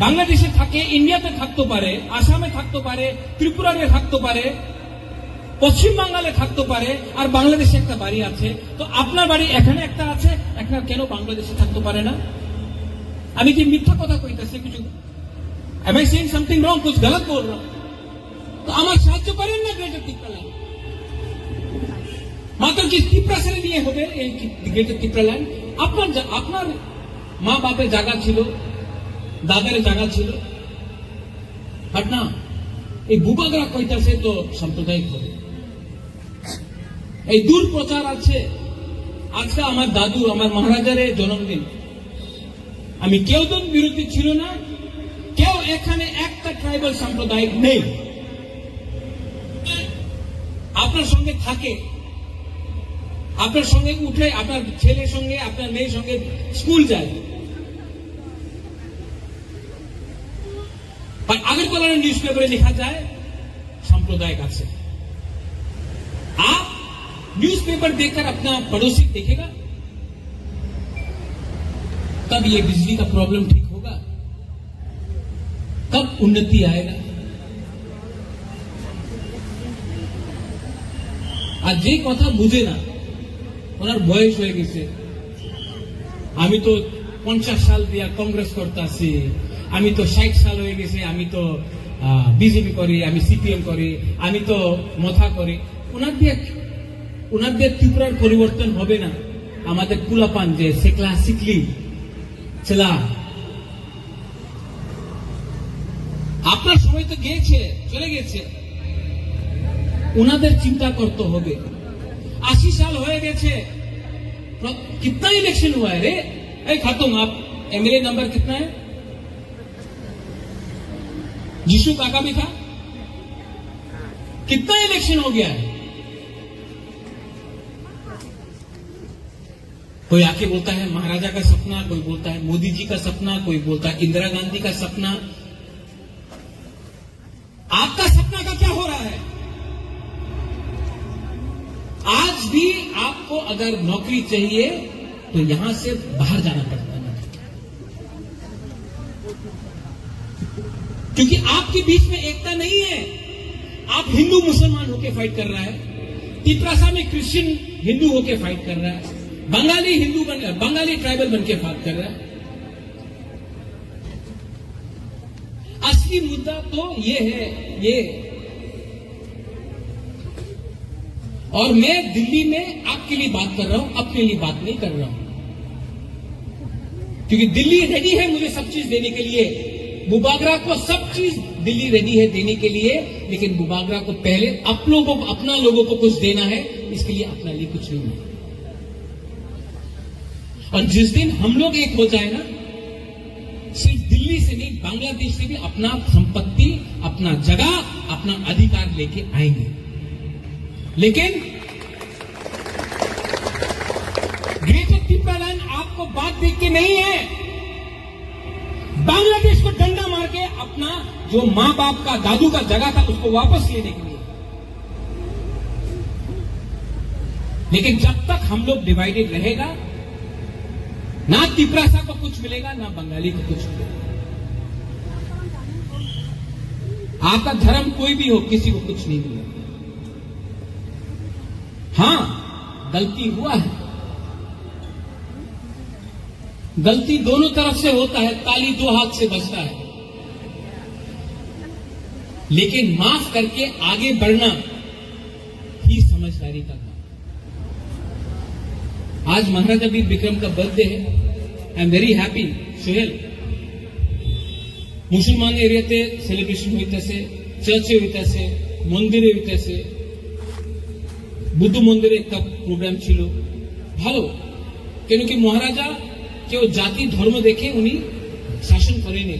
বাংলাদেশে থাকে, ইন্ডিয়াতে থাকতে পারে, আসামে থাকতে পারে, ত্রিপুরাতে থাকতে পারে, পশ্চিম বাংলাতে থাকতে পারে, আর বাংলাদেশে একটা বাড়ি আছে। তো আপনার বাড়ি এখানে একটা আছে, একটা কেন বাংলাদেশে থাকতে পারে না? আমি কি মিথ্যা কথা কইতেছি? কিছু am I saying something wrong? कुछ गलत बोल रहा हूं तो আমার সাহায্য করেন না গ্রেটার ত্রিপুরা ল্যান্ড। মাত্র কি ত্রিপুরা ছেড়ে নিয়ে হবে এই গ্রেটার ত্রিপুরা ল্যান্ড? আপনার মা বাপের জায়গা ছিল, দাদার জায়গা ছিল, বাট না, এই বুবাগরা কইতাছে তো সাম্প্রদায়িক হবে। এই দূর প্রচার আছে। আজকে আমার দাদু, আমার মহারাজার জন্মদিন, আমি কেউ তো বিরোধী ছিল না, কেউ এখানে একটা ট্রাইবাল সাম্প্রদায়িক নেই। আপনার সঙ্গে থাকে, আপনার সঙ্গে উঠে, আপনার ছেলের সঙ্গে, আপনার মেয়ের সঙ্গে স্কুল যায়। আগরতলার নিউজ পেপারে লেখা যায় सांप्रदायिक আছে। आप न्यूज़पेपर देखकर अपना पड़ोसी देखेगा, तब ये बिजली का प्रॉब्लम ठीक होगा, कब उन्नति आएगा। আর যে কথা বুঝে না, ওনার বয়স হয়ে গেছে, আমি তো 50 সাল দিয়া কংগ্রেস করতেছি, আমি তো 60 সাল হয়ে গেছে, আমি তো বিজেপি করি, আমি সিপিএম করি, আমি তো মথা করি। ওনার দিয়ে ত্রিপুরার পরিবর্তন হবে না। আমাদের কুলাপান যে সেকলা শিকলি ছেলা আপনার সময় তো গিয়েছে, চলে গেছে, उनाদের चिंता करते होगे 80 साल हो गए, कितना इलेक्शन हुआ है रे? ए खातून, आप एमएलए नंबर कितना है? जीशु काका भी था, कितना इलेक्शन हो गया है? कोई आके बोलता है महाराजा का सपना, कोई बोलता है मोदी जी का सपना, कोई बोलता है इंदिरा गांधी का सपना। आपका सपना का क्या हो रहा है? आज भी आपको अगर नौकरी चाहिए तो यहां से बाहर जाना पड़ता है, क्योंकि आपके बीच में एकता नहीं है। आप हिंदू मुसलमान होके फाइट कर रहा है, तिपरासा में क्रिश्चियन हिंदू होके फाइट कर रहा है, बंगाली ट्राइबल बन के फाइट कर रहा है। असली मुद्दा तो ये है, ये। और मैं दिल्ली में आपके लिए बात कर रहा हूं, अपने लिए बात नहीं कर रहा हूं, क्योंकि दिल्ली रेडी है मुझे सब चीज देने के लिए। बुबागरा को सब चीज दिल्ली रेडी है देने के लिए, लेकिन बुबागरा को पहले अपना लोगों को कुछ देना है, इसके लिए अपना लिए कुछ नहीं है। और जिस दिन हम लोग एक हो जाए ना, सिर्फ दिल्ली से नहीं, बांग्लादेश से भी अपना संपत्ति, अपना जगह, अपना अधिकार लेके आएंगे। लेकिन ग्रेटर त्रिपुरालैंड आपको बात देख के नहीं है, बांग्लादेश को डंडा मार के अपना जो मां बाप का, दादू का जगह था उसको वापस लेने के लिए। लेकिन जब तक हम लोग डिवाइडेड रहेगा, ना तिपरासा को कुछ मिलेगा, ना बंगाली को कुछ मिलेगा। आपका धर्म कोई भी हो, किसी को कुछ नहीं मिलेगा। हां, गलती हुआ है, गलती दोनों तरफ से होता है, ताली दो हाथ से बजता है, लेकिन माफ करके आगे बढ़ना ही समझदारी का काम। आज महाराजा वीर विक्रम का बर्थडे है, I am very happy. Sohail, मुसलमान एरियाते सेलिब्रेशन হইতেছে, চার্চে হইতেছে, মন্দিরে হইতেছে, বুদ্ধ মন্দিরে একটা প্রোগ্রাম ছিল, ভালো। কেন কি মহারাজা কেউ জাতি ধর্ম দেখে উনি শাসন করেনি,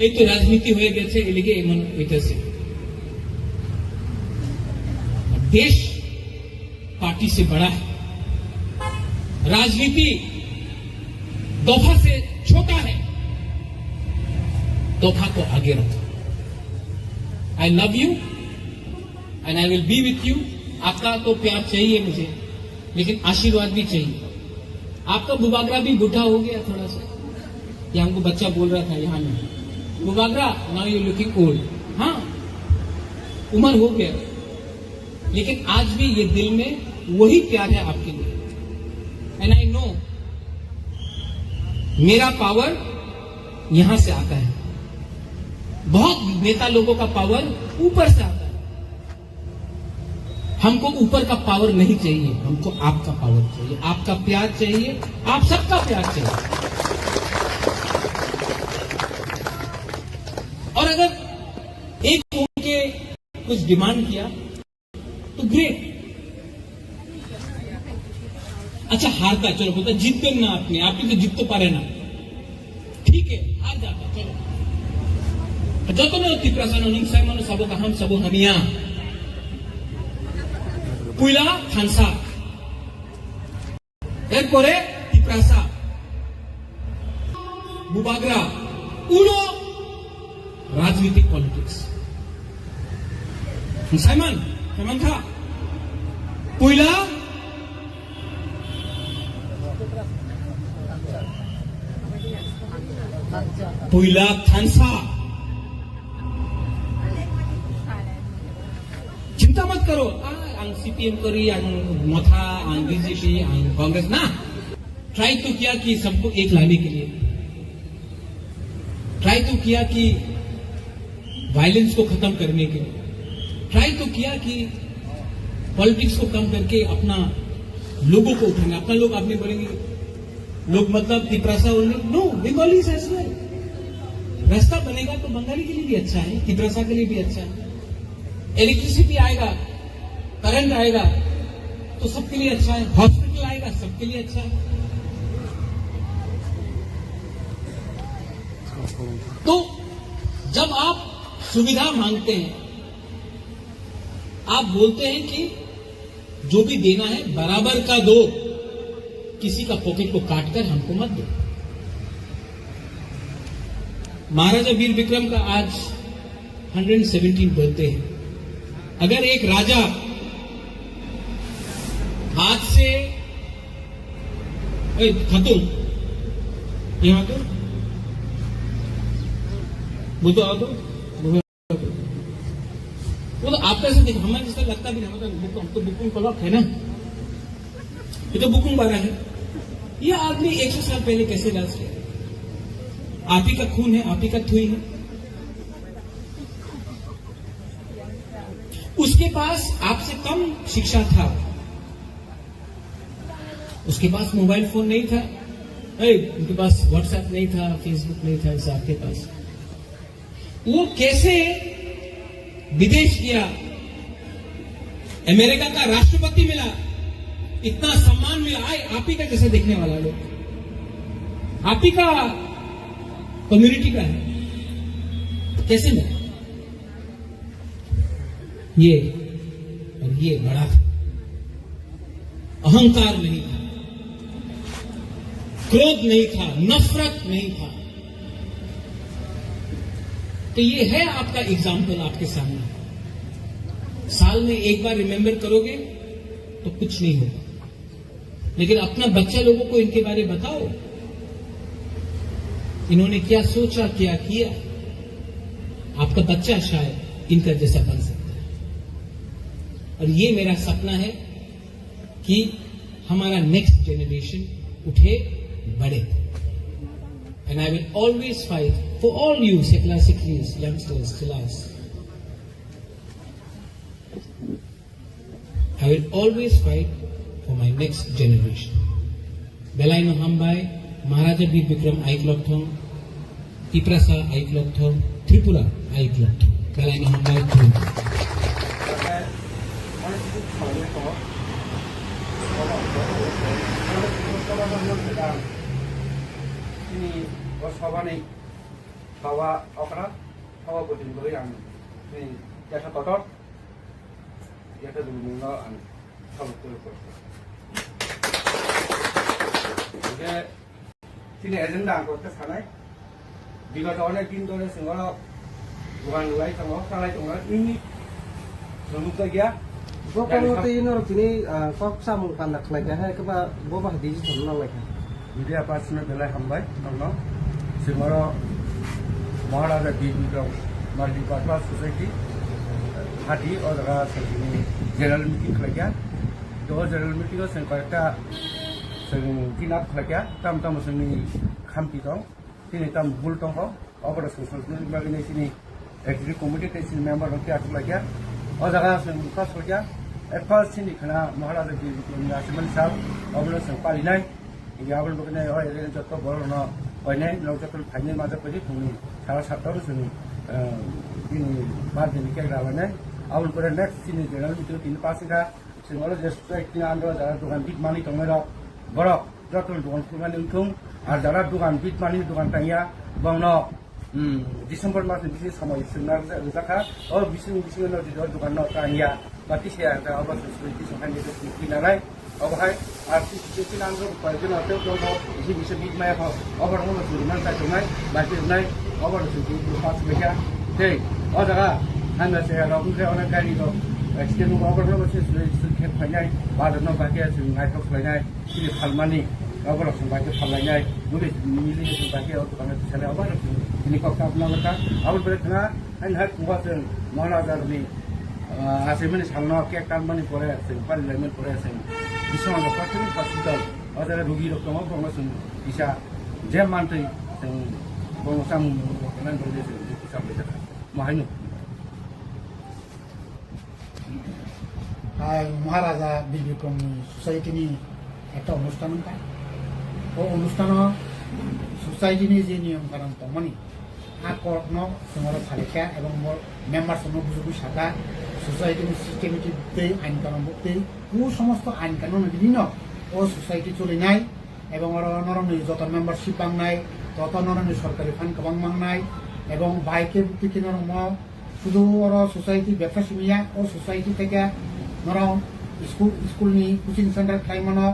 এই তো রাজনীতি হয়ে গেছে, এলিগে এমন হইতেছে। देश पार्टी से बड़ा है, राजनीति दफा से छोटा है, दफा को आगे रखो। I love you and I will be with you. आपका तो प्यार चाहिए मुझे, लेकिन आशीर्वाद भी चाहिए। आपका बुबागरा भी बूढ़ा हो गया थोड़ा सा, ये हमको बच्चा बोल रहा था यहाँ में, Bubagra now you looking old. हाँ, उम्र हो गया, लेकिन आज भी ये दिल में वही प्यार है आपके लिए। एंड आई नो मेरा पावर यहां से आता है, बहुत नेता लोगों का पावर ऊपर से आता है। हमको ऊपर का पावर नहीं चाहिए, हमको आपका पावर चाहिए, आपका प्यार चाहिए, आप सबका प्यार चाहिए। और अगर एक उनके कुछ डिमांड किया तो ग्रेट। अच्छा हारता, चलो बोलता जीतबेन ना আপনি তো জিততে পারে না, ঠিক है हार जाता, चलो যত না তিপ্রাসানো হিংসায় মানুষ সব কাহাম সব হামিয়া পুইলা খানসা, এরপরে তিপ্রাসা, বুবাগরা, উনো রাজনীতিক পলিটিক্স। সাইমন কেমন থা? পুইলা पुइला थानसा। चिंता मत करो, ang CPM करी, ang मथा, ang BJP, ang कांग्रेस ना। ट्राई तो किया कि सबको एक लाने के लिए, ट्राई तो किया कि वायलेंस को खत्म करने के लिए, ट्राई तो किया कि पॉलिटिक्स को कम करके अपना लोगों को उठाना। अपना लोग आपने बोलेंगे लोग मतलब Tiprasa, no Bengalis as well, रास्ता बनेगा तो बंगाली के लिए भी अच्छा है, तिब्रसा के लिए भी अच्छा है। इलेक्ट्रिसिटी आएगा, करंट आएगा तो सबके लिए अच्छा है। हॉस्पिटल आएगा सबके लिए अच्छा है। तो जब आप सुविधा मांगते हैं, आप बोलते हैं कि जो भी देना है बराबर का दो, किसी का पॉकेट को काटकर हमको मत दो। महाराजा वीर विक्रम का आज 117 बर्थडे है। अगर एक राजा हाथ से खतुन यहां तो वो तो आओ तो वो तो आप कैसे देखो, हमें जैसा लगता भी नहीं, हम तो बुकिंग क्लॉक है ना, ये तो बुकिंग वाला है। ये आदमी 100 साल पहले कैसे राज किया? आप ही का खून है, आप ही का थुई है। उसके पास आपसे कम शिक्षा था, उसके पास मोबाइल फोन नहीं था, उनके पास व्हाट्सएप नहीं था, फेसबुक नहीं था, ऐसा आपके पास। वो कैसे विदेश गया, अमेरिका का राष्ट्रपति मिला, इतना सम्मान मिला। आप ही का कैसे देखने वाला लोग, आप ही का कम्युनिटी का है, कैसे मिला? ये और ये बड़ा था, अहंकार नहीं था, क्रोध नहीं था, नफरत नहीं था। तो ये है आपका एग्जाम्पल आपके सामने। साल में एक बार रिमेंबर करोगे तो कुछ नहीं होगा, लेकिन अपना बच्चा लोगों को इनके बारे में बताओ, इन्होंने क्या सोचा, क्या किया। आपका बच्चा शायद इनका जैसा बन सकता है। और ये मेरा सपना है कि हमारा नेक्स्ट जनरेशन उठे, बढ़े। And I will always fight for all you secular Sikhs, youngsters, Chilas. I will always fight for my next generation. Belaino Hambai, Maharaja Veer Vikram Aiklothong, Tiprasa Aiklothong, Tripura Aiklothong. Belaino Hambai Tripura. Ini wasawa nih bawa okra, bawa buatin beli yang ini jasa kotor, jasa dulu nggak kalau tuh. Jadi sini agenda aku ke sana. Jika tahunnya pintu ada semua bukan lagi sama orang lain orang ini belum kerja. Bố con nó tin nó thì này có xăm pan đặc lại hay các bạn bố bà đi chấm nó lại. Jadi apa sih belai hambai, nongno, semua Maharaja Veer Vikram Multi-Purpose Society hati orang segini general meeting kerja, dua general meeting itu sengketa sengkinap kerja, tam seni kampi tong, sini tam bul tong ho, apa social bagian sini executive committee sini member orang tiap kerja, orang sengkas kerja, apa sini kena Maharaja Veer Vikram National Sab, orang sengpalinai. Ini awal bukannya oh ini contoh baru no, oh ini lo contoh hanya masa pergi pun salah satu sini ini baru ini kaya rawannya awal bukan next sini general itu ini pasti dah semua just ini anda jalan dukan big money tengah borok jatuh dukan kuman untung ada dukan big money dukan tanya bang no Desember mas bisnis sama sebenarnya usaha oh bisnis no di dukan no tanya berarti saya ada apa sesuatu soalnya itu kinalai अब है आर्थिक स्थिति नाम प्रयोजन होते तो इसी विषय बीच में अबर होना सुरमान का चुनाव बाकी नहीं अबर सुधी पास में क्या थे और जगह हम ऐसे लोगों से उन्हें गाड़ी तो एक्सटेंड अबर होना से खेत फैलाए बाद में बाकी ऐसे नाइट टॉक्स फैलाए कि फलमानी अबर से बाकी फैलाए मुझे मिली से बाकी और तो चले अबर ini kok अपना बता अब बरखना इन हर कुआ से महाराजा ने आसेमन सालना के काम बनी पड़े से पर लेमन पड़े से Bisa orang pakai hospital, ada rugi dokter mau pengasun bisa jam mantai yang pengasam dengan berjasa bisa betul. Mahinu. মহারাজা বীর বিক্রম সোসাইটি নিয়ে একটা অনুষ্ঠান হয় ও অনুষ্ঠান সোসাইটি নিয়ে যে নিয়ম কানুন মানে korno sumara phalika ebong mor member sono bujugu saka society ni systematic te ain kanon bukti ku somosto ain kanon bibino o society chole nai ebong oro noroni jot membership bangnai তত নরনি সরকারি fund কবাং মাংনাই এবং বাইকে বুদ্ধি কিনার শুধু ওর society ব্যবসা সিমিয়া ও society থেকে নরম স্কুলনি কোচিং সেন্টার খাইমানো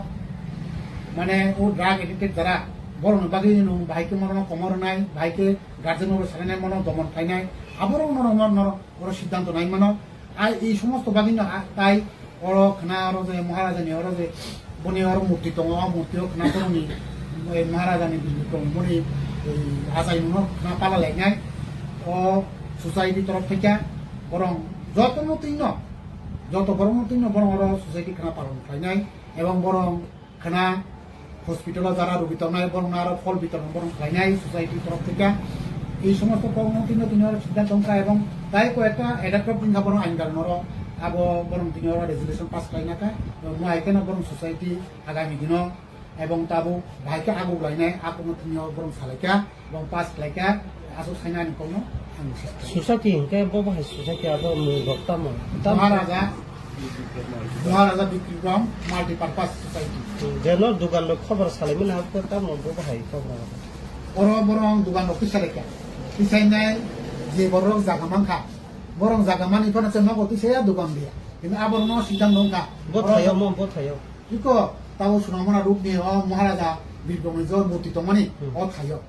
মানে ও ড্রাগ এডিক্টেড যারা বড় বাকি ভাইকে মরণ কমর নাই ভাইকে গার্জেন সারাই মনো দমন খাইনাই আবারও নরম ওর সিদ্ধান্ত নাই মানো আর এই সমস্ত বাকি তাই ওর খানা ওর যে মহারাজানি ওর যে বনি ওর মূর্তি দङ মূর্তিও খানা করনি মহারাজানি মনি রাজাই খানা পালা লাইনাই ও সোসাইটি তরফ থেকে বরং যত বড় মতই বরং ওর সোসাইটি খানা পালন খাইনাই এবং বরং খানা হসপিটালে যারা রোগী তরনাই বরং আরো ফল বিতরণ বরং খাইনাই সোসাইটির তরফ থেকে এই সমস্ত কর্মমন্ত্রী তিনি সিদ্ধান্ত এবং তাই কয়েকটা এডাপ্টর চিন্তা বরং আইন কারণর আবো বরং তিনি রেজুলেশন পাস খাইনাকা মাইকেন বরং সোসাইটি আগামী দিন এবং তাবো ভাইকে আগু লাইনাই আগু তিনি বরং সালাইকা এবং পাস খাইকা আসো সাইনানি কোনো society ke bo ba society ado mu dokta mo Maharaja Bikram multipurpose society jeno dugan lo khobar salai min ha ko ta mo bo ba hai khobar বরং দোকান অফিসারেকা পিছাইনাই যে বরং জাগামানখা বরং জাগামানি কোন আছে নগতি সেয়া দোকান দিয়া কিন্তু আবার ন সিদ্ধান্ত নঙ্কা bo thayo ইকো তাও সুনামনা রূপ নিয়ে মহারাজা বিক্রমের জল মূর্তি তো মানে থাইও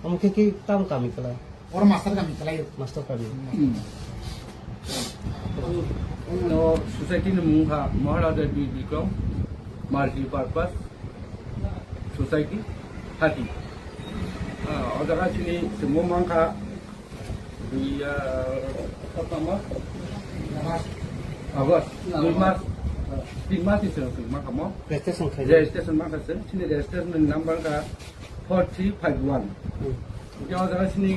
amke ki tam kami kala ওর মাস্টার কামি চালাই master kami सोसाइटी मुंखा महाराजा बी विक्रम मल्टीपार्पस सोसाइटी हाटी अदरा चिनी मुंखा अगस्त 3 मास इसे माखामो registration khai रेजिस्ट्रेशन माखासे चिनी रेजिस्ट्रेशन नंबर का 4351 जो अदरा चिनी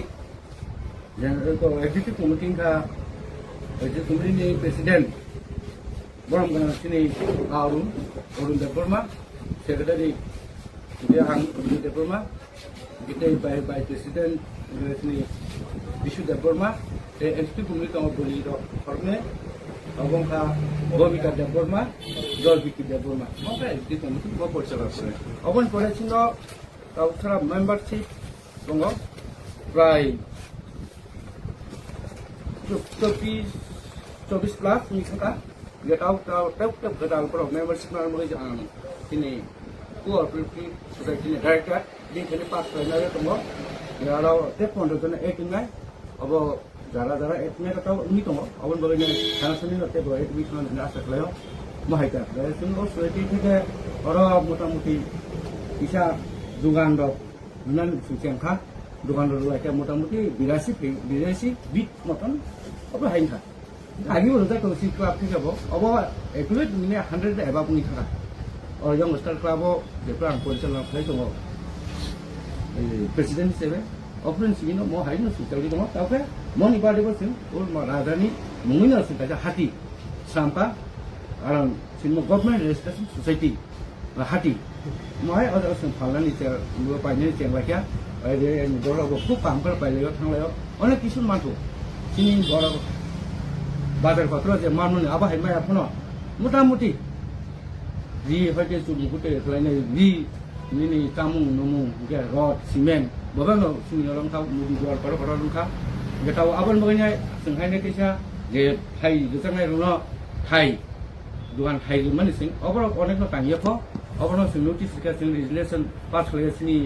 एग्जीक्यूटिव कमिटी का कमिटी प्रेसिडेंट बरम सिनी अरुण देवबर्मा सेक्रेटारी देवबर्मा गिटे बाय प्रेसिडेंट सिनी विशु देवबर्मा एग्जीक्यूटिव कमिटी बोली हरने अबंका भूमिका देवबर्मा जलबिकी देवबर्मा एग्जीक्यूटिव कमिटी परिचालन करे अबन परेसिनो काउथरा मेंबरशिप दङ प्राय 24 plus मिसका गेटाव गेटाव पर मेंबरशिप नार मगे जान तिनी कोऑपरेटिव सोसाइटी ने डायरेक्टर दिन खेले पास करनाय दङ याराव ते 15 जन 89 अब जारा एटने ताव नि दङ अबन बगैने थानासनि नते बय एडमिशन ने आसा खालायो माहायता जों सोसाइटी থেকে अर मोटामुटी इसा दुगान द नुनान सुचेंखा दुकान लाइक मोटामुटी 82 बिट मतन अब हाइनखा आगे बोलता तो सी क्लब के अब एक्चुअली मिने 100 एबा बुनि थाका और यंग स्टार क्लब जेफ्रा आं परिचालन खालाय दङ प्रेसिडेंट हिसाबै अफरेन सिगिनो म हाइनो सुचालि दङ ताके मनि बादेबो सिं और राजानि मुंगिनो सिं का हाटी सामपा आरो सिन गभर्नमेंट रेजिस्ट्रेशन सोसाइटी हाटी महाय अदर सिं फालानि से पाइने चेंगलाखिया अरे गरब खूब काम कर पाइले थांलायो अनेक किसु माथो सिनि गरब बाजार पत्र जे मानुने आबा हाय माया फनो मोटामुटी रि हटे सुनि गुटे खलायने रि निनि तामु नमु के रड सिमेन्ट बगानो सिनि रंखा मुदि जर पर रंखा गेटाव आबन बगैने जोंहायने कैसा जे थाइ जोंनाय रनो थाइ दुकान थाइ माने सिं अबर अनेक न तांगियाखो अबर न नोटिफिकेशन रेजुलेशन पास खालायसिनि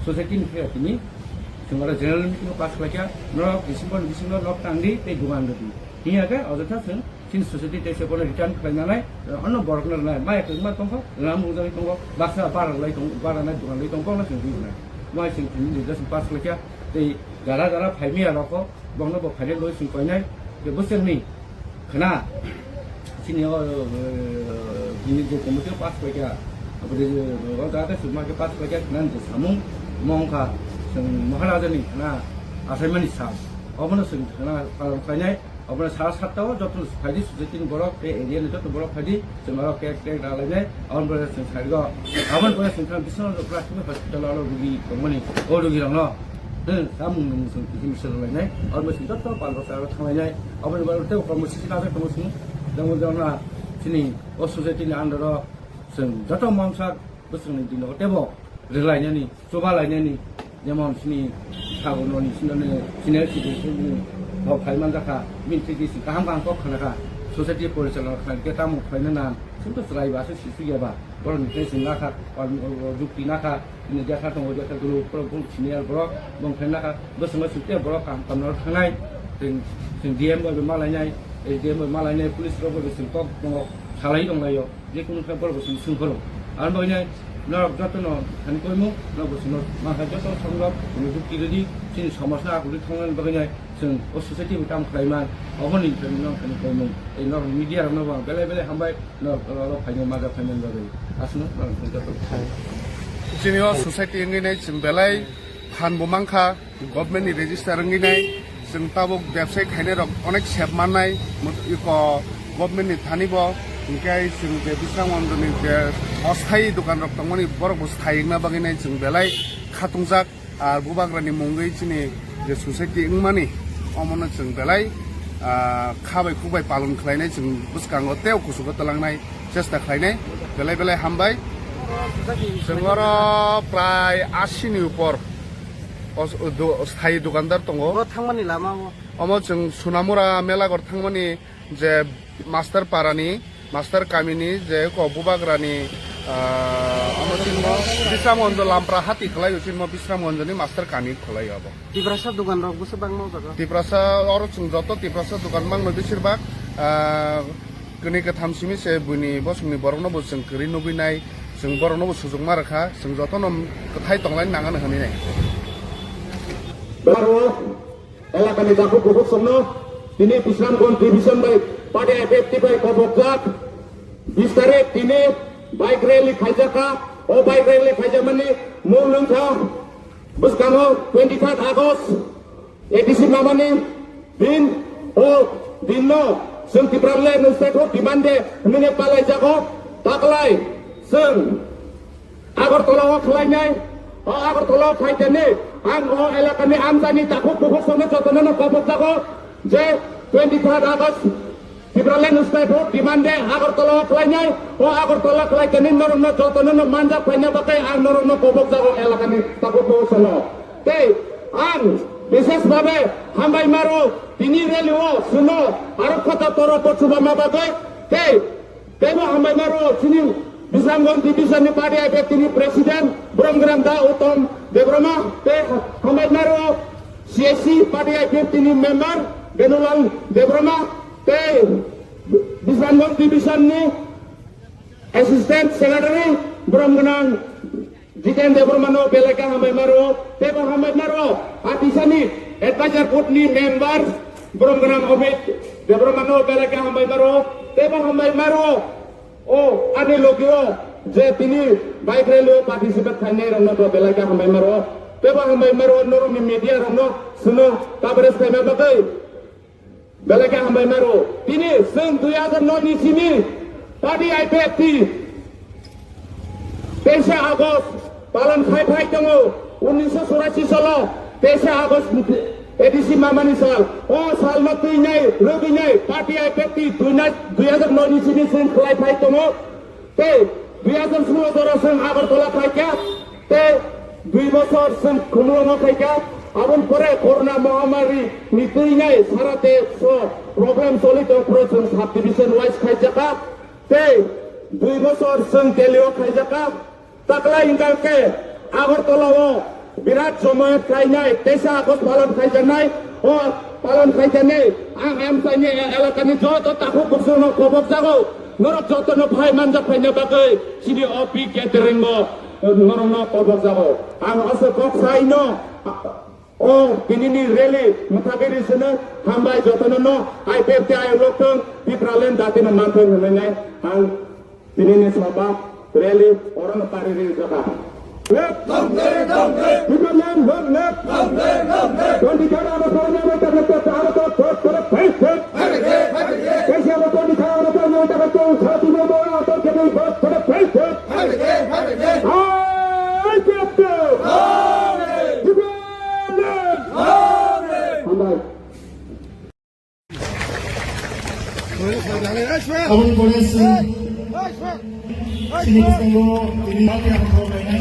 सोसाइटी नि जोंरा जनरल मिटिंग पास खालाया न डिसेम्बर लक टांगि ते दुकान दि हिया के अजथा जों सिन सोसाइटी तेसे को रिटर्न खालायनानै अन्न बरकन लाय माय मा दंखो लाम उजानि दंखो बासा बारा लाय दं बारा ना दुकान लाय दंखो ना जों दिना माय सिन रेजुलेशन पास खालाया ते गारा फाइमिया रको बंगनो ब फाइले लय सिन कयनाय के बोसोरनि खना सिनि दिनि जे कमिटि पास खालाया अब जे जाते सुमा के पास खालाया नन जे सामुं मौका जों महाराजानि ना आसायमानि सा अबनो जों ना खालायनाय अबनो सा सातटाव जत फाइदि सोसाइटिनि बरक बे एरियानि जत बरक फाइदि जों केक दालायनाय अबन बरे जों साइडगा अबन बरे जों बिसोर प्राथमिक हस्पिटाल आरो रुगि दंमोनि ओ रुगि दङ सामुं जों बिदिनो सोलोंलायनाय आरो मोनसे जत बालबासायाव थांलायनाय अबेनि बारते मोनसे सिनाजों थांगासिनो जों जोंना दिनै अ ससाइटिनि आन्दाराव जों जत मानसा बोसोरनि दिनाव टेबो रोलायनायनि जौगालायनायनि जेमन सिनि सागरनि सिनानो सिनाय सिनि भाव फाइमान जाखा मिन्थिगिसि गाहाम गाहामखौ खानाखा ससाइटि परिचालना खालामनो तामु खालामनो ना जोंथ' रायबासो सिसु गैयाबा बर'निफ्राय जोंनाखा जुक्ति नाखा दिनै देखा दङ देखा दङ बुंथिनाया बर' बुंफेरनाखा बोसोर सुक्तिया बर' खालामनायाव थांनाय जों डिएमबो मालायनाय एसडिएमबो मालायनाय पुलिसफ्राबो जों टप दङ सालाय दंलायो जिखुनुफ्रा बर'बो जों सोंफोरो आरो बयनाय नरक जतन थानिकयमु नबसुन माखा जत संगब जुक्ति रेडि जों समाजना आगुरि थांनानै बगायनाय जों अ ससाइटि उताम खालायमान अहनि जों थानिकयमु ए नर मिडिया नबा बेले बेले हामबाय नर फाइनो मागा फाइनो बागै आसनो जत जोंनिया ससाइटि एंगेनाय जों बेलाय फान बमांखा गभर्नमेन्टनि रेजिस्टार एंगेनाय जों ताबुक व्यवसाय खायनाय रक अनेक सेब माननाय इक गभर्नमेन्टनि थानिबो ओंखाय जों बे बिस्रामन्दनि बे अस्थायी दखान रक तंमनि बरक स्थायिना बागैनाय जों बेलाय खातुंजाक आरो बुबाग्रानि मुंगै जोंनि जे ससाइटि इंमानि अमनो जों बेलाय खाबाय खुबाय पालन खालायनाय जों बुसकांगो तेव कुसुगो तलांनाय चेष्टा खालायनाय बेलाय बेलाय हामबाय जों प्राय 80 नि ऊपर स्थायी दुकानदार दङ थांमानि लामा अम जों सुनामुरा मेलागर थांमानि जे मास्टार पारानि मास्टार कामिनि जे बुबाग्रानि बिश्रामगन्ज लामप्रा हाथि खलायो सिनमा बिश्रामगन्जनि मास्टार कामि खलायो अब तिब्रासा दखान रक बसो बांनो जागा तिब्रासा और जों जत तिब्रासा दखान बांनो बिसोरबा गनि गथामसिमि से बुनि बसुंनि बरनबो जों करि नुबैनाय जों बरनबो सुजुग मारखा जों जतन कथाय तंलाय नागानो होनाय Baru elakan daku gubuk somno ini Bisramgons division by pada FFT by Kobokjak bistare tini bike rally khajaka o bike rally khajamani mulung tha buskamo 23 Agust edisi mamani din o dinno sung tibrale nusteto dimande nune palai jago taklai sung agar tolong khlainai o agar tolong khaitene ang o elakani amdani takuk bukuk somno jotono kobok jago je 23 Agust Tibralen Ustadho dimande Agartala khlainai o Agartala khlaikani norno jotono manja khaina bakai ang norno kobok jago elakani takuk bukuk somno te ang বিশেষ ভাবে হামবাই মারো তিনি রেলিও শুনো আর কথা তোর পছুবা মা বাগে তে তেমো হামবাই মারো তিনি Bisramgons division ni Padi IPF তিনি প্রেসিডেন্ট ব্রহ্মগ্রাম দা উত্তম দেবরমা তে হামবাই মারো CSC Padi IPF তিনি মেম্বার বেনুলাল দেবরমা তে Bisramgons division ni assistant secretary Brahmagram Jiten Debromano belaka hamai maro tebo hamai maro atisani advisor putni member Bromgram Omid Debromano belaka hamai maro tebo hamai maro o ane logio je tini bike rally participate khane ramno belaka hamai maro tebo hamai maro noro media ramno suno coverage khame bagai belaka hamai maro tini sing 2009 ni sini Padi IPF 23 Agust পালন খাই খাই দङ 1984 সাল 23 August ADC মামানি সাল ও সাল মতই নাই রবি নাই party আইপেটি 2009 নিসিনি Sen খাই খাই দङ তে 2016 সেন আগরতলা খাইকা তে 2 বছর সেন খুলুয়া খাইকা আবন পরে করোনা মহামারী নিতই নাই সারা দেশ প্রবলেম চলিত প্রয়োজন সাব ডিভিশন ওয়াইজ খাইজাকা তে 2 বছর Sen তেলিও খাইজাকা Takla ingkal ke Agartala o birat somayat khainai 23 Agust palon khaijanai o palon khaijanai ang amsani elakani joto takuk busuno kobok jago norok joto no bhai manja khaina bagai sini opi gathering mo norokno kobok jago ang ase kok saino o kinini rally mutabiri sene hambai joto no IPF ti ayo lokong Tibralen datino manthon menai ang kinini sabab Rally orang pariri jaga. Left, left. People land, left. Don't be careful. I'm going to make a mistake. I'm going to face it. कैसे वो तो दिखाया वो तो नहीं तब तो साथी में बोला तो कभी बस थोड़ा face it. I get to. হামবাই Abang boleh sini bersama ini lagi apa kau ini?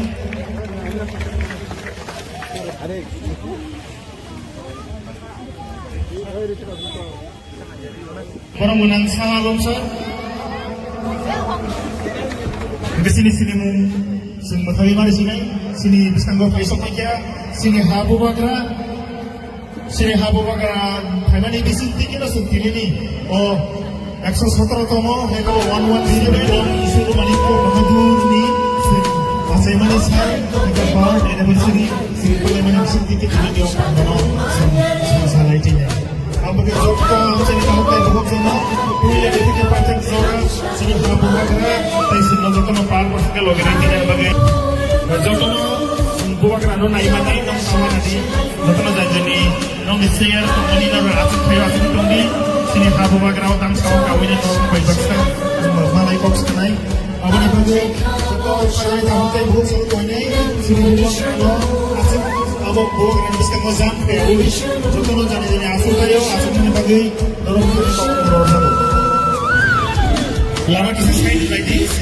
Orang menang sama lomsa. Ke sini mu semua kali mari sini bersama besok aja sini habu bagra finally বেশি থেকে না সুতিলিনি ও 117তম হেগো 1100 ইসুরু মানিক বাহাদুরনি আসাইমানি সাই হেগো birth anniversary simple মানে সিন্তিতে video পানো সালাইটিনে আমাকে জবটা আমি কাউকে বলছিলাম পুইলে দেখতে পাচ্ছেন জোরা সিনি হাবু বাগরা তাই সিনো যখন পার করতে লগেন দিনে লাগে যখন buwagrano na imanay ng kawan natin dito na dyan nung nisayar kung kanina na ating kayo ating itong di siniha buwagrano tang sa kawin ito by Baxter malay box ka na ako na bago ito parang tawag tayo buhok sa ito na sinibuwagrano ating abog buwagrano bis kang mazam kaya uli dito na dyan asal tayo asal na bagay dorong ko ito ang dorong na po lama kasi sa ito like this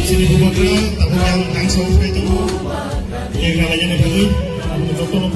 Sini bubagra, tahu yang langsung itu yang namanya nih betul.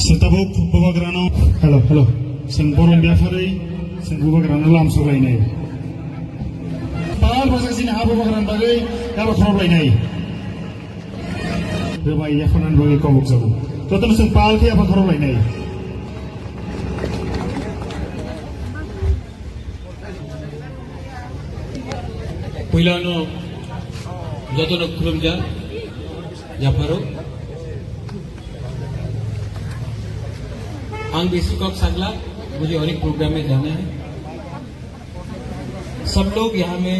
Setabuk bubagrano, hello, sing borong biafari, sing bubagrano lam surai nai. Pal bahasa sini habu bubagran bagai, kalau problem nai. Rebai ya konan bagai komuk sabu. Total sing pal ki apa problem nai. पहिलानो जतनो खुलुमजा जाफारो आंग बेसिकॉक सागला मुझे और एक programme में जाना है। सब लोग यहाँ में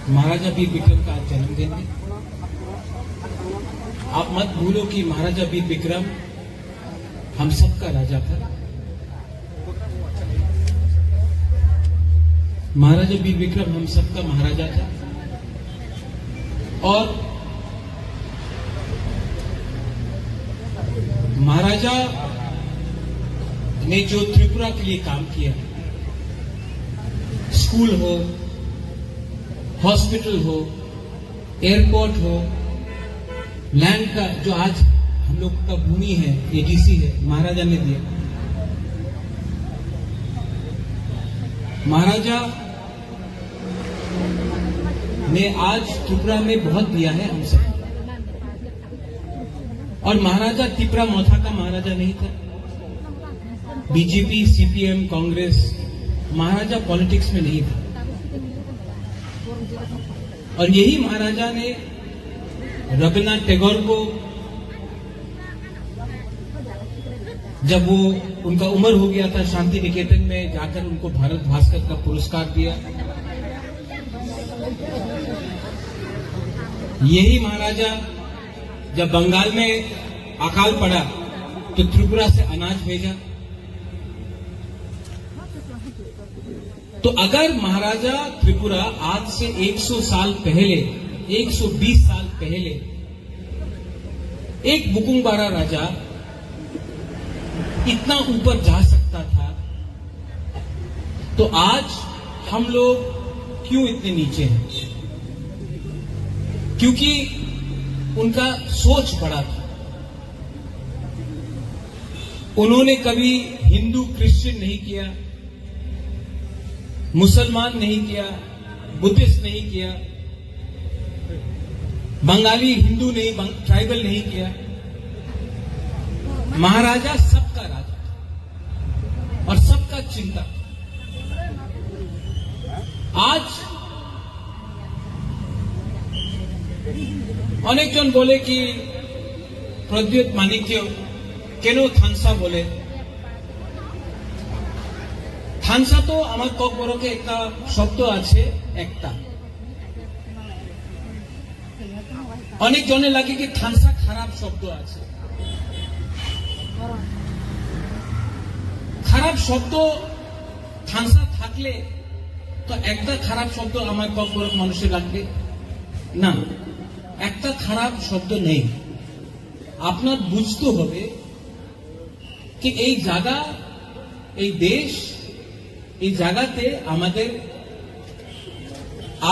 महाराजा वीर विक्रम का आज जन्मदिन है। आप मत भूलो कि महाराजा वीर विक्रम हम सबका राजा था। महाराजा वीर विक्रम हम सबका महाराजा था और महाराजा ने जो त्रिपुरा के लिए काम किया, स्कूल हो, हॉस्पिटल हो, एयरपोर्ट हो, लैंड का जो आज हम लोग का भूमि है, एडीसी है, महाराजा ने दिया। महाराजा ने आज त्रिपुरा में बहुत दिया है हम सब। और महाराजा त्रिपुरा मौथा का महाराजा नहीं था। बीजेपी, सीपीएम, कांग्रेस, महाराजा पॉलिटिक्स में नहीं था। और यही महाराजा ने रविन्द्रनाथ टैगोर को जब वो उनका उम्र हो गया था, शांति निकेतन में जाकर उनको भारत भास्कर का पुरस्कार दिया। यही महाराजा जब बंगाल में अकाल पड़ा तो त्रिपुरा से अनाज भेजा। तो अगर महाराजा त्रिपुरा आज से 100 साल पहले, 120 साल पहले एक बुकुंबारा राजा इतना ऊपर जा सकता था, तो आज हम लोग क्यों इतने नीचे हैं? क्योंकि उनका सोच बड़ा था। उन्होंने कभी हिंदू क्रिश्चियन नहीं किया, मुसलमान नहीं किया, बुद्धिस्ट नहीं किया, बंगाली हिंदू नहीं, ट्राइबल नहीं किया। महाराजा सबका राजा और सबका चिंता। आज अनेक जन बोले कि प्रद्युत माणिक्य केनो थानसा बोले। थानसा तो आमार ककबरके एकटा शब्द आछे एकता। अनेक जने लागे कि थानसा खराब शब्द आछे। খারাপ শব্দ থানসা থাকলে তো একটা খারাপ শব্দ আমার ককবরক মানুষের লাগবে না, একটা খারাপ শব্দ নেই। আপনার বুঝতে হবে কি এই জায়গা, এই দেশ, এই জায়গাতে আমাদের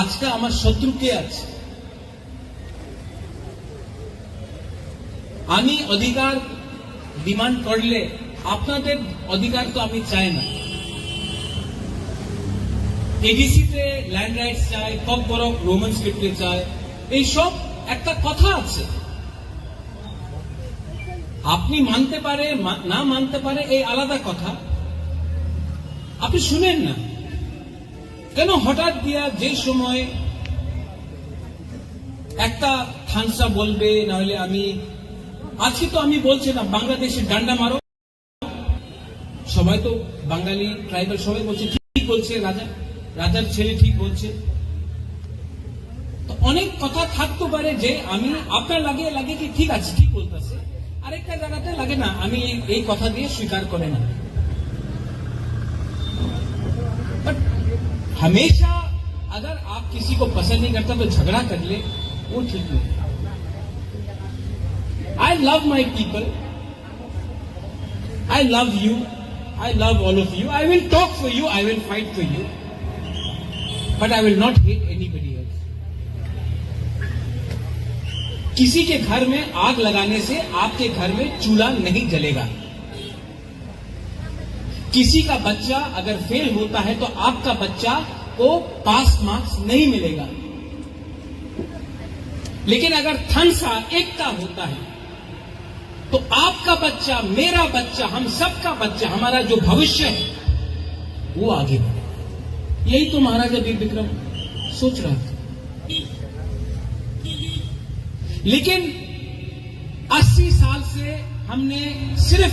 আজকে আমার শত্রু কে আছে। আমি অধিকার ডিমান্ড করলে আপনাদের অধিকার তো আমি চাই না। এডিসিতে ল্যান্ড রাইটস চাই, ককবরক রোমান স্ক্রিপ্টে চাই, এই সব একটা কথা আছে। আপনি মানতে পারে না মানতে পারে এই আলাদা কথা, আপনি শুনেন না কেন? হঠাৎ দিয়া যে সময় একটা থানসা বলবে, না হলে আমি আজকে তো আমি বলছি না বাংলাদেশের ডান্ডা মারো, সবাই তো বাঙালি ট্রাইবাল সবাই বলছে ঠিক বলছে, রাজার ছেলে ঠিক বলছে। তো অনেক কথা থাকতে পারে যে আমি আপনার লাগে কি ঠিক আছে, ঠিক বলতেছে, আরেকটা জায়গাতে লাগে না, আমি এই কথা দিয়ে স্বীকার করে না। बट हमेशा अगर आप किसी को पसंद नहीं करता तो झगड़ा कर ले, वो ठीक नहीं। I love my people, I love you, I love all of you, I will talk for you, I will fight for you, but I will not hate anybody else. किसी के घर में आग लगाने से आपके घर में चूल्हा नहीं जलेगा। किसी का बच्चा अगर फेल होता है तो आपका बच्चा को पास मार्क्स नहीं मिलेगा। लेकिन अगर थानसा एकता होता है तो आपका बच्चा, मेरा बच्चा, हम सबका बच्चा, हमारा जो भविष्य है वो आगे बढ़ेगा। यही तो महाराजा वीर विक्रम सोच रहा था। लेकिन 80 साल से हमने सिर्फ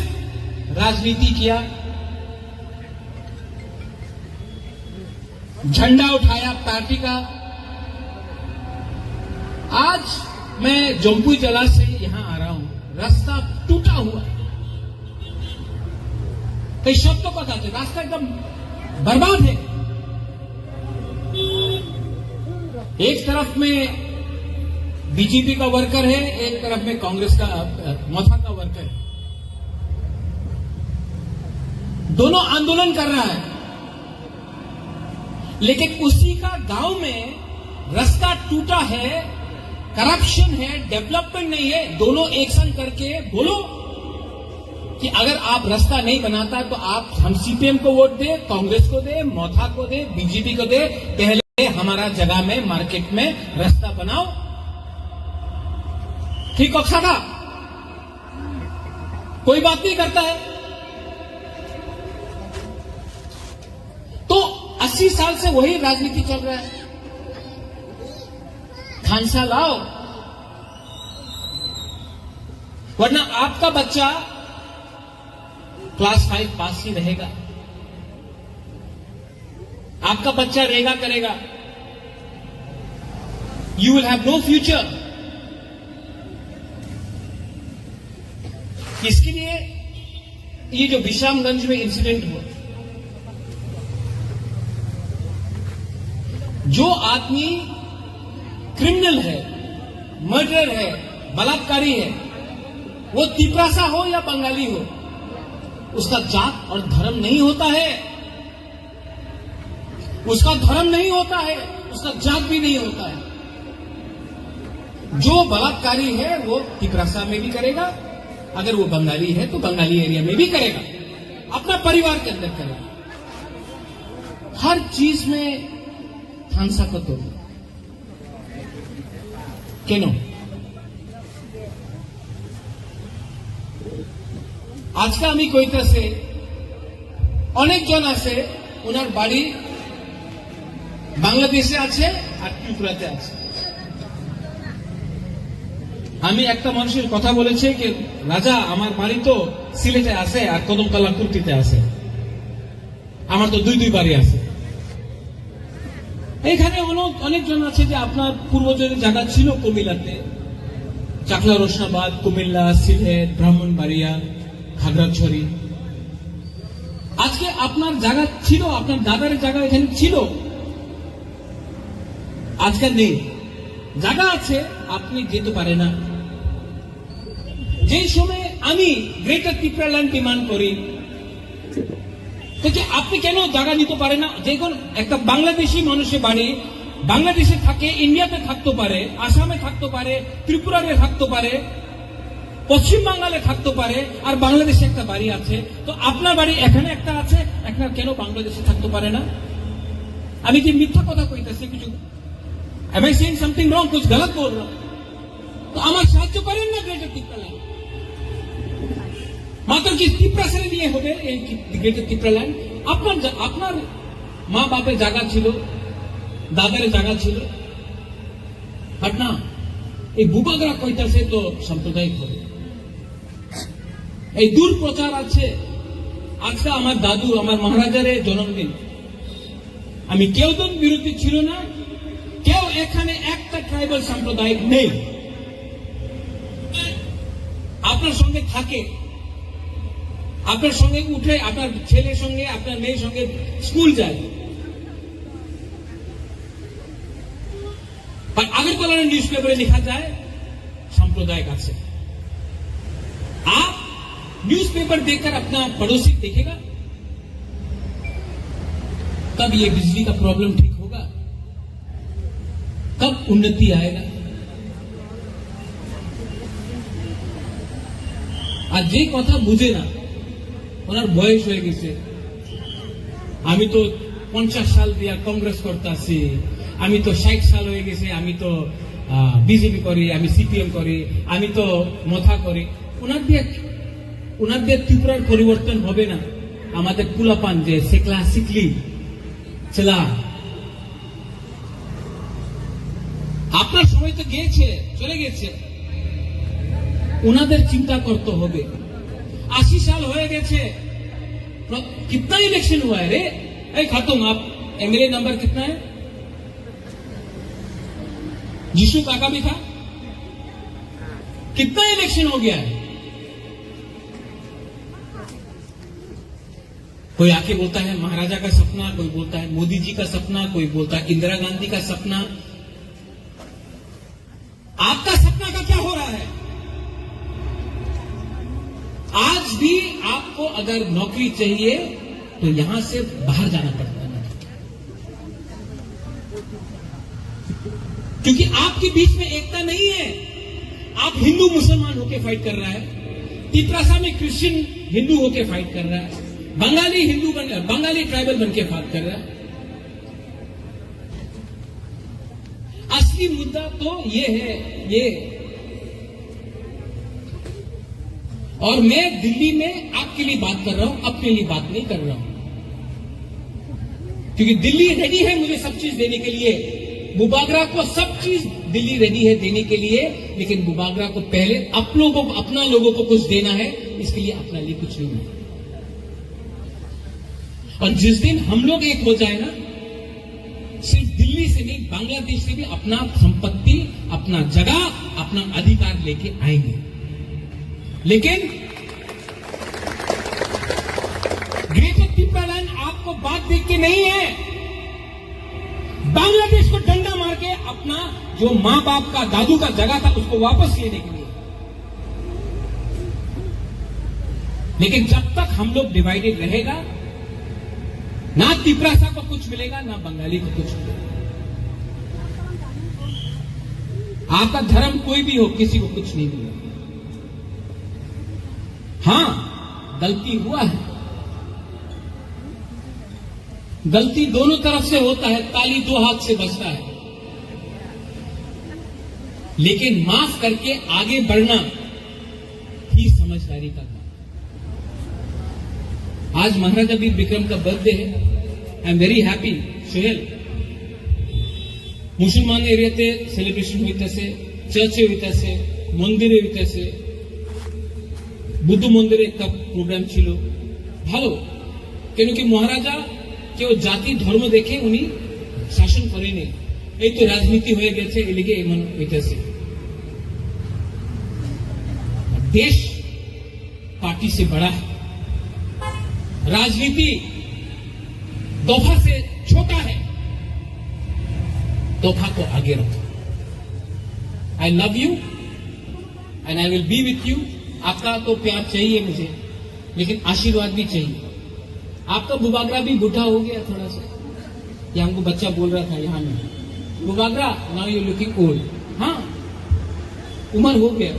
राजनीति किया, झंडा उठाया पार्टी का। आज मैं जम्पुई जिला से यहां आ रहा हूं, रास्ता टूटा हुआ है। कई शब्दों का कहते, रास्ता एकदम बर्बाद है। एक तरफ में बीजेपी का वर्कर है, एक तरफ में कांग्रेस का मोथा का वर्कर है। दोनों आंदोलन कर रहा है, लेकिन उसी का गांव में रास्ता टूटा है, करप्शन है, डेवलपमेंट नहीं है। दोनों एक संग करके बोलो कि अगर आप रास्ता नहीं बनाता तो आप हम सीपीएम को वोट दे, कांग्रेस को दे, मोथा को दे, बीजेपी को दे, पहले हमारा जगह में मार्केट में रास्ता बनाओ। ठीक अच्छा था, कोई बात नहीं करता है। तो 80 साल से वही राजनीति चल रहा है। खानसा लाओ, वरना आपका बच्चा क्लास 5 पास ही रहेगा, आपका बच्चा रहेगा करेगा, you will have no future. इसके लिए ये जो विश्रामगंज में इंसिडेंट हुआ, जो आदमी क्रिमिनल है, मर्डर है, बलात्कारी है, वो तिपरासा हो या बंगाली हो, उसका जात और धर्म नहीं होता है, उसका धर्म नहीं होता है, उसका जात भी नहीं होता है। जो बलात्कारी है वो तिपरासा में भी करेगा, अगर वो बंगाली है तो बंगाली एरिया में भी करेगा, अपना परिवार के अंदर करेगा। हर चीज में थानसा को तो केनो আজকে আমি কইতেছে অনেকজন আছে ওনার বাড়ি বাংলাদেশে আছে আর ত্রিপুরাতে আছে। আমি একটা মানুষের কথা বলেছে যে রাজা আমার বাড়ি তো সিলেটে আছে আর কদমতলা কুর্তিতে আছে, আমার তো দুই বাড়ি আছে। এখানে অনেকজন আছে যে আপনার পূর্বজের জায়গা ছিল কুমিল্লাতে, চাকলা রোশনাবাদ, কুমিল্লা, সিলেট, ব্রাহ্মণবাড়িয়া, খাগড়াছড়ি। আজকে আপনার জায়গা ছিল, আপনার দাদার জায়গা এখানে ছিল, আজকে নেই। জায়গা আছে, আপনি যেতে পারে না। যে সময় আমি গ্রেটার ত্রিপুরা ল্যান্ড ডিমান্ড করি, আপনি কেন জায়গা নিতে পারে না? যে কোন একটা বাংলাদেশি মানুষের বাড়ি বাংলাদেশে থাকে, ইন্ডিয়াতে থাকতে পারে, আসামে থাকতে পারে, ত্রিপুরাতে থাকতে পারে, পশ্চিম বাংলাতে থাকতে পারে, আর বাংলাদেশে একটা বাড়ি আছে। তো আপনার বাড়ি এখানে একটা আছে, একটা কেন বাংলাদেশে থাকতে পারে না? আমি কি মিথ্যা কথা কইতেছি? কিছু am I saying something wrong? कुछ गलत बोल रहा हूं तो আমার সাহায্য করেন না গ্রেটার ত্রিপুরা ল্যান্ড। মাত্র কি ত্রিপুরা ছেড়ে দিয়ে হবে এই গ্রেটার ত্রিপুরা ল্যান্ড? আপনার মা বাপের জায়গা ছিল, দাদার জায়গা ছিল, বাট না, এই বুবাগরা কইতাছে তো সাম্প্রদায়িক হবে। এই দূর প্রচার আছে। আজকে আমার দাদু, আমার মহারাজার জন্মদিন, আমি কেউ তো বিরোধী ছিল না, কেউ এখানে একটা ট্রাইবাল সাম্প্রদায়িক নেই। আপনার সঙ্গে থাকে, আপনার সঙ্গে উঠে, আপনার ছেলের সঙ্গে, আপনার মেয়ের সঙ্গে স্কুল যায়। আগরতলার न्यूज पेपर लिखा जाए सांप्रदायिक আছে। आप न्यूज पेपर देखकर अपना पड़ोसी देखेगा, कब ये बिजली का प्रॉब्लम ठीक होगा, कब उन्नति आएगा? আর যে কথা বুঝে না, ওনার বয়স হয়ে গেছে। আমি তো 50 সাল দিয়ে কংগ্রেস করতেছি, আমি তো 60 সাল হয়ে গেছে, আমি তো বিজেপি করি, আমি সিপিএম করি, আমি তো মথা করি। ওনার দিয়ে ত্রিপুরার পরিবর্তন হবে না। আমাদের পুলাপান যে সেকলা শিখলি চলা আপনার সময় তো গিয়েছে, চলে গেছে, ওনাদের চিন্তা করতে হবে। 80 साल হয়ে গেছে, कितना इलेक्शन हुआ है रे? ए खातून, आप एमएलए नंबर कितना है? जिशु काका भी था, कितना इलेक्शन हो गया है? कोई आके बोलता है महाराजा का सपना, कोई बोलता है मोदी जी का सपना, कोई बोलता है इंदिरा गांधी का सपना। आपका सपना का क्या हो रहा है? आज भी आपको अगर नौकरी चाहिए तो यहां से बाहर जाना पड़ता है, क्योंकि आपके बीच में एकता नहीं है। आप हिंदू मुसलमान होके फाइट कर रहा है, तिपरासा में क्रिश्चियन हिंदू होके फाइट कर रहा है, बंगाली हिंदू बंगाली ट्राइबल बन के फाइट कर रहा है। असली मुद्दा तो ये है, ये। और मैं दिल्ली में आपके लिए बात कर रहा हूं, अपने लिए बात नहीं कर रहा हूं, क्योंकि दिल्ली रेडी है मुझे सब चीज देने के लिए। बुबागरा को सब चीज दिल्ली रेडी है देने के लिए, लेकिन बुबागरा को पहले अपना लोगों को कुछ देना है, इसके लिए अपना लिए कुछ नहीं है। और जिस दिन हम लोग एक हो जाए ना, सिर्फ दिल्ली से नहीं, बांग्लादेश से भी अपना संपत्ति, अपना जगह, अपना अधिकार लेके आएंगे। लेकिन ग्रेटर तिप्रालैंड आपको बात देख के नहीं है, बांग्लादेश को डंडा मार के अपना जो मां बाप का, दादू का जगह था उसको वापस लेने के लिए। लेकिन जब तक हम लोग डिवाइडेड रहेगा, ना तिपरासा को कुछ मिलेगा, ना बंगाली को कुछ मिलेगा। आपका धर्म कोई भी हो, किसी को कुछ नहीं मिलेगा। हां, गलती हुआ है, गलती दोनों तरफ से होता है, ताली दो हाथ से बजता है, लेकिन माफ करके आगे बढ़ना ही समझदारी का काम। आज महाराजा वीर विक्रम का बर्थडे है, I am very happy. Sohail, मुसलमान एरियाते सेलिब्रेशन হইতেছে, চার্চে হইতেছে, মন্দিরে হইতেছে, বুদ্ধ মন্দিরে একটা প্রোগ্রাম ছিল, ভালো। কেন কি মহারাজা কেউ জাতি ধর্ম দেখে উনি শাসন করেনি, এই তো রাজনীতি হয়ে গেছে, এলিগে এমন হইতেছে। देश पार्टी से बड़ा है, राजनीति तोहफा से छोटा है, तोहफा को आगे रखो। I love you and I will be with you. आपका तो प्यार चाहिए मुझे, लेकिन आशीर्वाद भी चाहिए। आपका बुबागरा भी बूढ़ा हो गया थोड़ा सा, ये हमको बच्चा बोल रहा था यहां में, Bubagra now you looking old. हाँ, उम्र हो गया,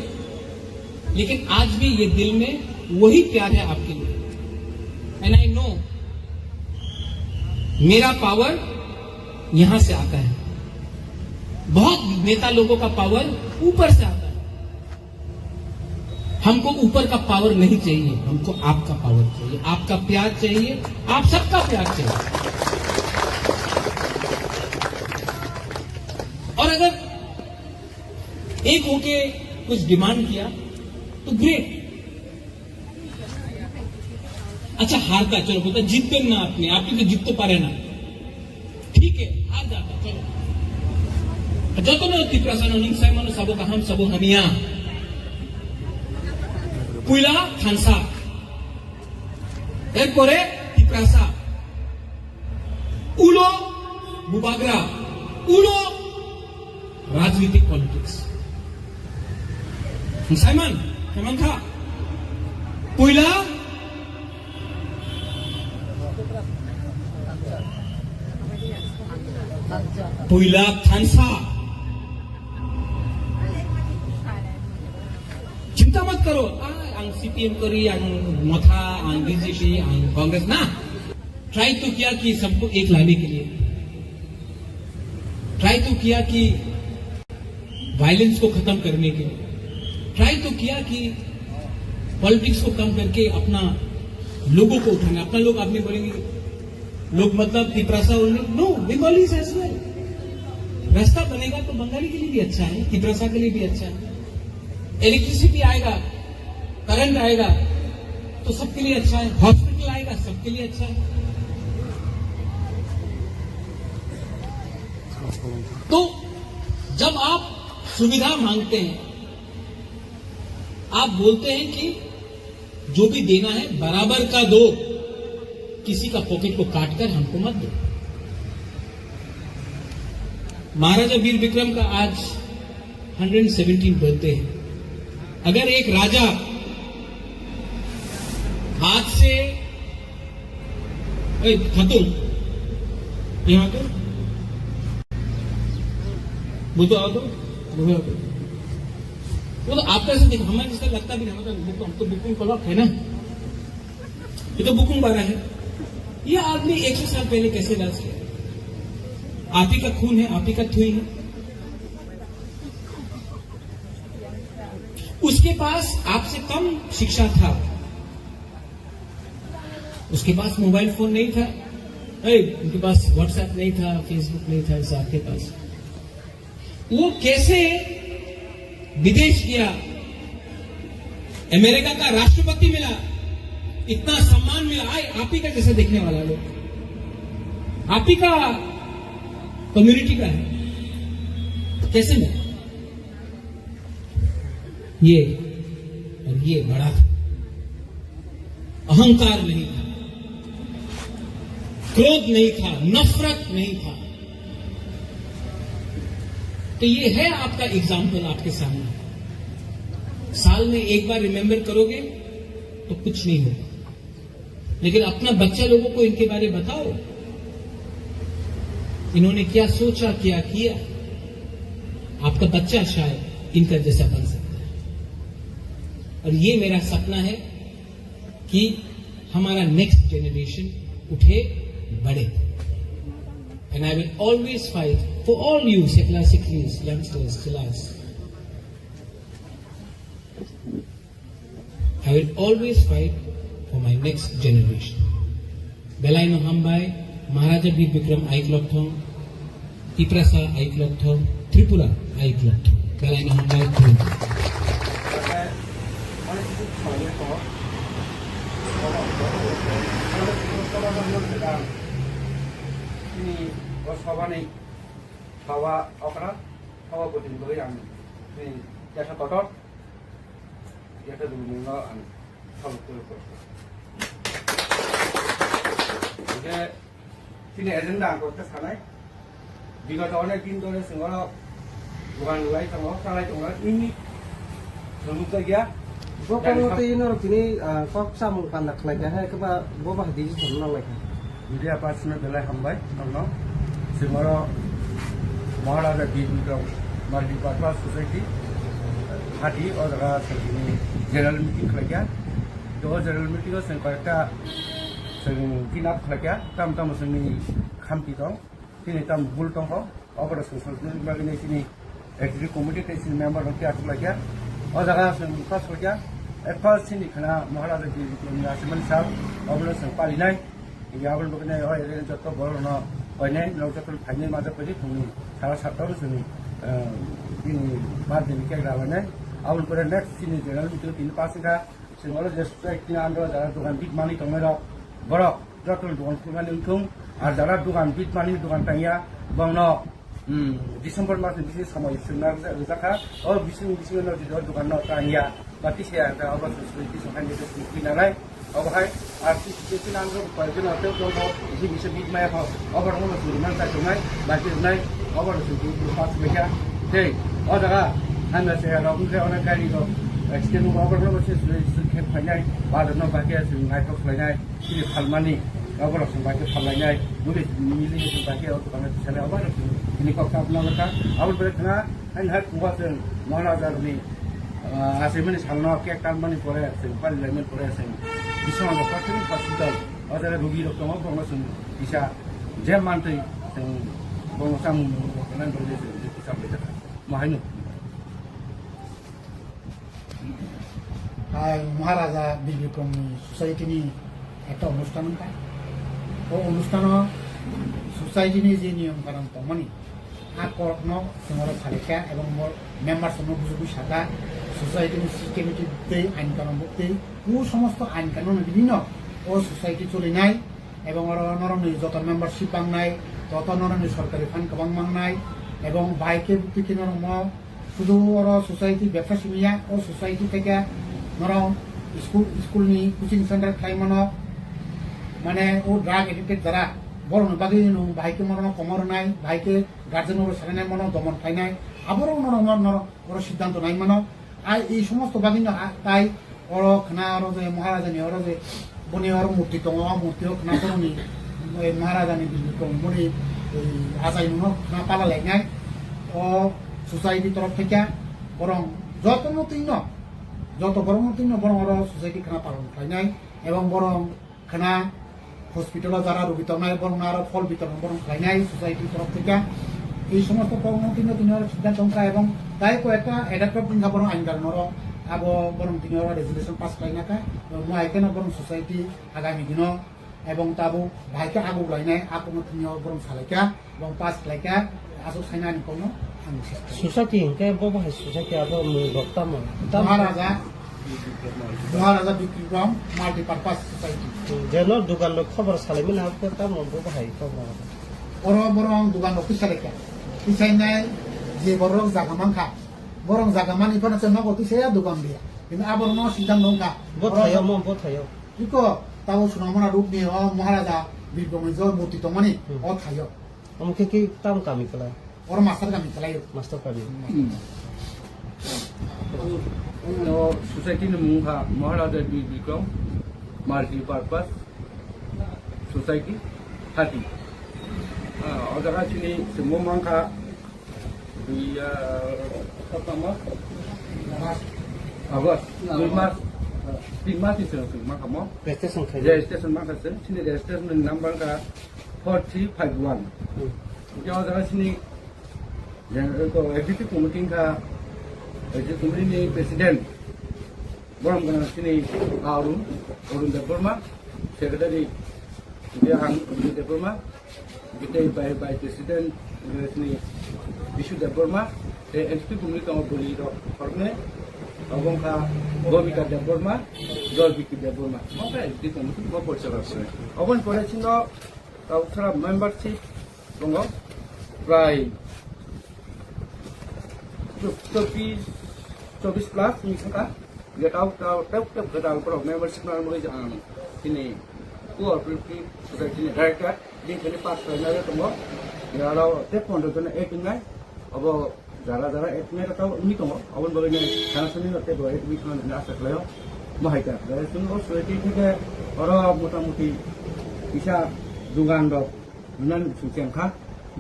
लेकिन आज भी ये दिल में वही प्यार है आपके लिए। एंड आई नो मेरा पावर यहां से आता है, बहुत नेता लोगों का पावर ऊपर से आता है। हमको ऊपर का पावर नहीं चाहिए, हमको आपका पावर चाहिए, आपका प्यार चाहिए, आप सबका प्यार चाहिए। और अगर एक होके कुछ डिमांड किया तो ग्रेट। अच्छा हारता, चलो बोलता जीतते ना, आपने तो जीत तो पारे ना, ठीक है, हार जाता, चलो जो तो तिप्रासा हिंसा मानो सबो का हम सबो हमिया पुइला थानसा एरपरे तिप्रासा उलो बुबागरा उलो राजनीतिक पॉलिटिक्स साइमन केमन था पुइला पुइला थानसा। चिंता मत करो, आंग सीपीएम करी, आंग मथा, आंग बीजेपी, आंग कांग्रेस ना। ट्राई तो किया कि सबको एक लाने के लिए, ट्राई तो किया कि वायलेंस को खत्म करने के लिए, ट्राई तो किया कि पॉलिटिक्स को कम करके अपना लोगों को उठाना। अपना लोग आपने बोलेंगे लोग मतलब Tiprasa no Bengalis as well. रास्ता बनेगा तो बंगाली के लिए भी अच्छा है, तिपरासा के लिए भी अच्छा है। इलेक्ट्रिसिटी आएगा, करंट आएगा तो सबके लिए अच्छा है। हॉस्पिटल आएगा सबके लिए अच्छा है। तो जब आप सुविधा मांगते हैं, आप बोलते हैं कि जो भी देना है बराबर का दो, किसी का पॉकेट को काटकर हमको मत दो। महाराजा वीर विक्रम का आज 117 बर्थडे है। अगर एक राजा हाथ से खतुम यहां तो वो तो आओ तो वो तो आपका ऐसे देखो, हमें जिसका लगता भी नहीं, मतलब हम तो बुकिंग क्लॉक है ना, ये तो बुकिंग बारह है। ये आदमी 100 साल पहले कैसे राज किया? आप ही का खून है, आप ही का थुई है। उसके पास आपसे कम शिक्षा था, उसके पास मोबाइल फोन नहीं था, उनके पास व्हाट्सएप नहीं था, फेसबुक नहीं था, ऐसा आपके पास। वो कैसे विदेश गया, अमेरिका का राष्ट्रपति मिला, इतना सम्मान मिला, आप ही का जैसे देखने वाला लोग, आप ही का कम्युनिटी का है, कैसे मिला? ये और ये बड़ा था, अहंकार नहीं था, क्रोध नहीं था, नफरत नहीं था। तो ये है आपका एग्जाम्पल आपके सामने। साल में एक बार रिमेंबर करोगे तो कुछ नहीं होगा, लेकिन अपना बच्चा लोगों को इनके बारे में बताओ, इन्होंने क्या सोचा, क्या किया। आपका बच्चा शायद इनका जैसा बन सकता है। और ये मेरा सपना है कि हमारा नेक्स्ट जनरेशन उठे, बढ़े। And I will always fight for all you secular Sikhs, youngsters, Chillas. I will always fight for my next generation. Belai no Hambai, Maharaja Veer Vikram Aiklokthong, Tiprasa Aiklokthong, Tripura Aiklokthong. Belai no Hambai, Tripura. Ini sawa nih, sawa okra, sawa buatin beli yang ini jasa kotor, jasa dulu nggak an, sawa kotor. Oke, sini agenda angkut ke sana. Jika tahunnya pintu ni semua bukan mulai sama salah cuma ini sebelum saja. Bo kalau tu ini orang ini kok sama pandak lagi है कि वो बाहर दीजिए थोड़ा लगा Jadi apa sebenarnya belai hambai, nono, semua Maharaja Veer Vikram Multipurpose Society hati orang segini general meeting kerja, dua general meeting itu sengkata sengkinap kerja, tam seni khampi tong, sini tam bul tong ho, apa seni bagi sini executive committee sini member nanti aku kerja, orang sengkas kerja, first sini kena Maharaja Veer Vikram National Sal, orang sengpalinai. Ya abang bukannya oh ini jatuh baru no, oh ini lalu jatuh final macam apa sih? Salah satu sini ini bahan ini kayak rawannya. Abang pada next sini jalan itu ini pasti kan semua orang just ini anda jalan tukang big money tongero, baru jatuh tukang tukang untung, ada tukang big money tukang tanya, bang no, Desember masih bisnis sama sebenarnya usaha, oh bisnis no jual tukang no tanya, berarti saya ada abang sesuatu sokan itu mungkin alai. अब है आर्थिक स्थिति नाम को पर्यटन होते तो इसी विषय बीच में हो अब हम लोग सुरमान का चुनाव बाकी नहीं अब सुरक्षित पास में क्या थे और जगह हम ऐसे लोगों के उन्हें कहीं तो एक्सटेंड हुआ अब लोग से सुरक्षित फैलाए बाद में बाकी ऐसे नाइट ऑफ फैलाए कि फलमानी अब लोग से बाकी फैलाए बुरी मिली के बाकी और तो हमें चले अब ini kok kapna leka अब बेतना हम हर कुआ से महाराजा ने आसे में सालना के काम बनी पड़े ऐसे पर लेमन पड़े ऐसे Isang lokasi hospital, ada rugi dokter mau pengusaha bisa jam mantai, pengusaha mungkin boleh bisa betul. Mahinu. Maharaja Veer Vikram Society ni একটা অনুষ্ঠান হয় অনুষ্ঠানৰ ছ'চাইটিनि যি নিয়ম কানুন দংমনি आकर्तनो जोङो फालिखा এবং मोर मेम्बार सनो बुजुगु सादा सोसाइटी सिस्टेमेटिक दै आइन कानुन दै उ समस्त आइन कानुन बिदिनो ও सोसाइटी चलिनाय এবং নরনি যত মেম্বারশিপ বাংনাय তত নরনি সরকারি ফান্ড কবাং মাংনাय এবং বাইকে বুদ্ধি নরম শুধু ওর সোসাইটি ব্যবসা সিমিয়া ও সোসাইটি থেকে নরম স্কুলনি কোচিং সেন্টার খাইমানো মানে ও ড্রাগ এডিক্টেড যারা বড় বাকি ভাইকে মরণ কমর নাই ভাইকে গার্জেন সারাই মনো দমন খাই নাই আবারও ওর সিদ্ধান্ত নাই মানো আর এই সমস্ত বাকি তাই ওর খানা ওর যে মহারাজানি ওর যে বনি ওর মূর্তি দङ মূর্তিও খানা করনি মহারাজানি মনি আজাই নুনো খানা পালা লাইনাই ও সোসাইটি তরফ থেকে বরং যত মতই যত বড় মতই বরং ওর সোসাইটি খানা পালন খাইনাই এবং বরং খানা হসপিটালে যারা রোগী তরনায় বরং আরো ফল বিতরণ বরং খাইনাই সোসাইটির তরফ থেকে এই সমস্ত কর্মটি তিনি সিদ্ধান্ত এবং তাই কয়েকটা এডাপ্টার পিন্ধা বরং আইন কারণ আবো বরং তিনি রেজুলেশন পাস খাইনাকা মুখাইকেন বরং সোসাইটি আগামী দিন এবং তাবো ভাইকে আগু লাইনাই আকনো তিনি বরং সালাইকা এবং পাস খাইকা আসো খাইনানি কোনো सोसाइटी हिंके बबाहाय सोसाइटी आबो मुगताम महाराजा बिक्रम माल्टीपार्पास सोसाइटी जेनो दुकान लो खबर सालायमोन हाबो ताम बबाहाय खबर बरं दुकान पिसालेका पिसाइनाय जे बरं जागामांखा बरं जागामान इफोरनो नगो पिसाया दुकान दिया কিন্তু আবার ন সিদ্ধান্ত নঙ্কা বথায় ইকো তাও সুনামনা রূপ নিয়ে মহারাজা বিক্রমের জয় মূর্তি তো মানে ও থাইও আমাকে কি তাম কামি কলা ওর মাস্টার কামি চালাইও মাস্টার কামি सोसाइटी मुंखा महाराजा बिक्रम माल्टीपार्पास सोसाइटी 30 अजगा चिनी मोमांखा August 3 March itu makamo registration khai registration makase sini registration number ka 4351 jauh dari sini yang itu executive committee ka executive committee ni presiden borong kana sini Arun Deparma secretary dia hang Deparma kita by presiden sini isu Deparma executive committee ka boli ro orne Abang ka Gomika Deborma, Jolbiki Deborma. Maka itu komunikasi mau percaya sih. Abang pada cina tahu cara membership, tunggu, pray. 24 plus misalnya, dia tahu kalau membership nama mulai jangan. Ini, gua pergi sudah ini director, dia kini pas kerana tunggu. Dia kalau telepon tu na 8 ngai, abang যারা এতমের তাও উনি তো অবন বলে যে সারাসনি করতে গো এক week মানে আসা কলায় মহাইতা শুনবো সোসাইটি থেকে ওরা মোটামুটি পিসা দোকান নুনান সুচেংখা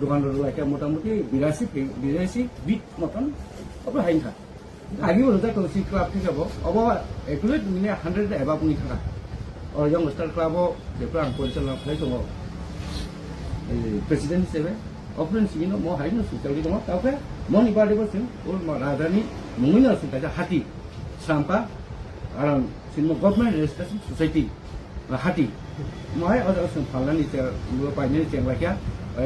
দোকান লাইকা মোটামুটি 82 বিট মতন অবো হাইনখা আগে বলতে তো সি ক্লাব থেকে যাব অবো একুরেট মানে 100 এবাব নি থাকা আর ইয়ং স্টার ক্লাবও যেপ্রা পরিচালনা করে তো প্রেসিডেন্ট হিসেবে অফরেন সিনো মো হাইনো সুচালি দङ তাওকে মন ইবাদেবো সিন ওর রাজধানী মুমিনা সুতাজা হাতি সাম্পা আর সিনো গভর্নমেন্ট রেজিস্ট্রেশন সোসাইটি হাতি মহাই অজসন ফালানি তে মুলো পাইনে চেংলাকিয়া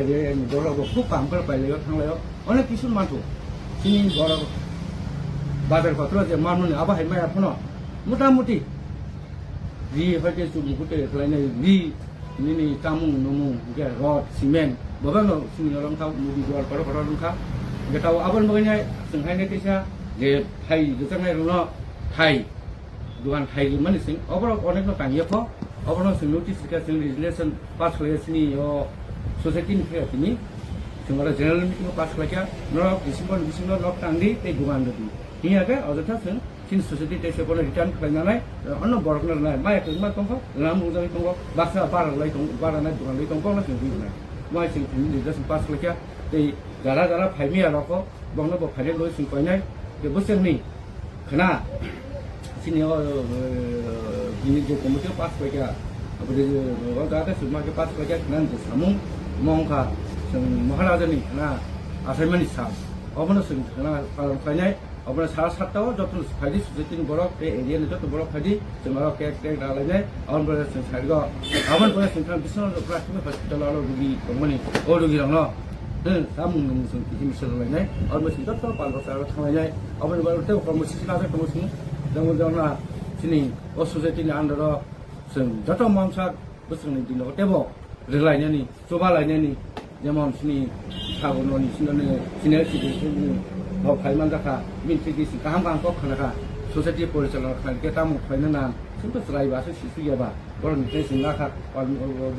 যে দরগো খুব কাম করে পাইলেও থাংলায়ও অনেক কিছু মানতো সিনি বড় বাজার পত্র যে মানুনে আবা হাইমাই আপনো মোটামুটি রি হইতে চুমুকুতে লাইনে রি নিনি কামু নমু গে rod cement Babano sini orang tahu mau dijual pada orang kah? Dia tahu apa namanya? Sengai ni kisah dia Thai, dia sengai rumah Thai, duan Thai di mana sih? Apa orang nak tanya apa? Apa orang sih notification legislation pass oleh sini yo society ni kira sini. Semua general meeting pass lagi. Nol Disember nol tangdi te duan tu. Ini agak ada tu sini society te sekolah return kerana nai, anu borok nai. Mai tu mai tongko, lamu tu tongko, baksa bar lagi tongko, bar nai duan lagi tongko nak sini nai. Mai sing ini dah sempat lagi ya. Di gara-gara family orang ko, bangla bo family lo sing kau ni, dia bosan ni. Kena sini ini je komite pas lagi ya. Apa dia orang kata semua ke pas lagi nanti samung mongka sing maharaja ni kena assignment sah. Apa nak sing kena kalau kau ni अबे सारा सातटाव जत फाइदि सुजेतिनि बरक बे एरियानि जत बरक फाइदि जों माबा cake cake दालायनाय अबन बरे जों साइडगा अबन बरे जों बिसोर प्राथमिक हस्पिटालाव रुगि दंमोन अ रुगि दङ सामुं जों किति मिसल लायनाय अबन मोनसे जत पालबासाव थांनाय अबन बरे ते प्रमोसन लाबे प्रमोसन जों जोंना सिनि अ सुजेतिनि आन्दाराव जों जत मानसा बोसोरनि दिनाव टेबो रेलायनायनि जबा लायनायनि जेमन सिनि सागननि सिने सिनि भाव फाइमान जाखा मिन्थिगिसि गाहाम गाहाम कक खानाखा ससाइटि परिचालना खानाखे तामु फाइना ना सिम्पल रायबासो सिसुयाबा बरनिफ्राय सिंनाखा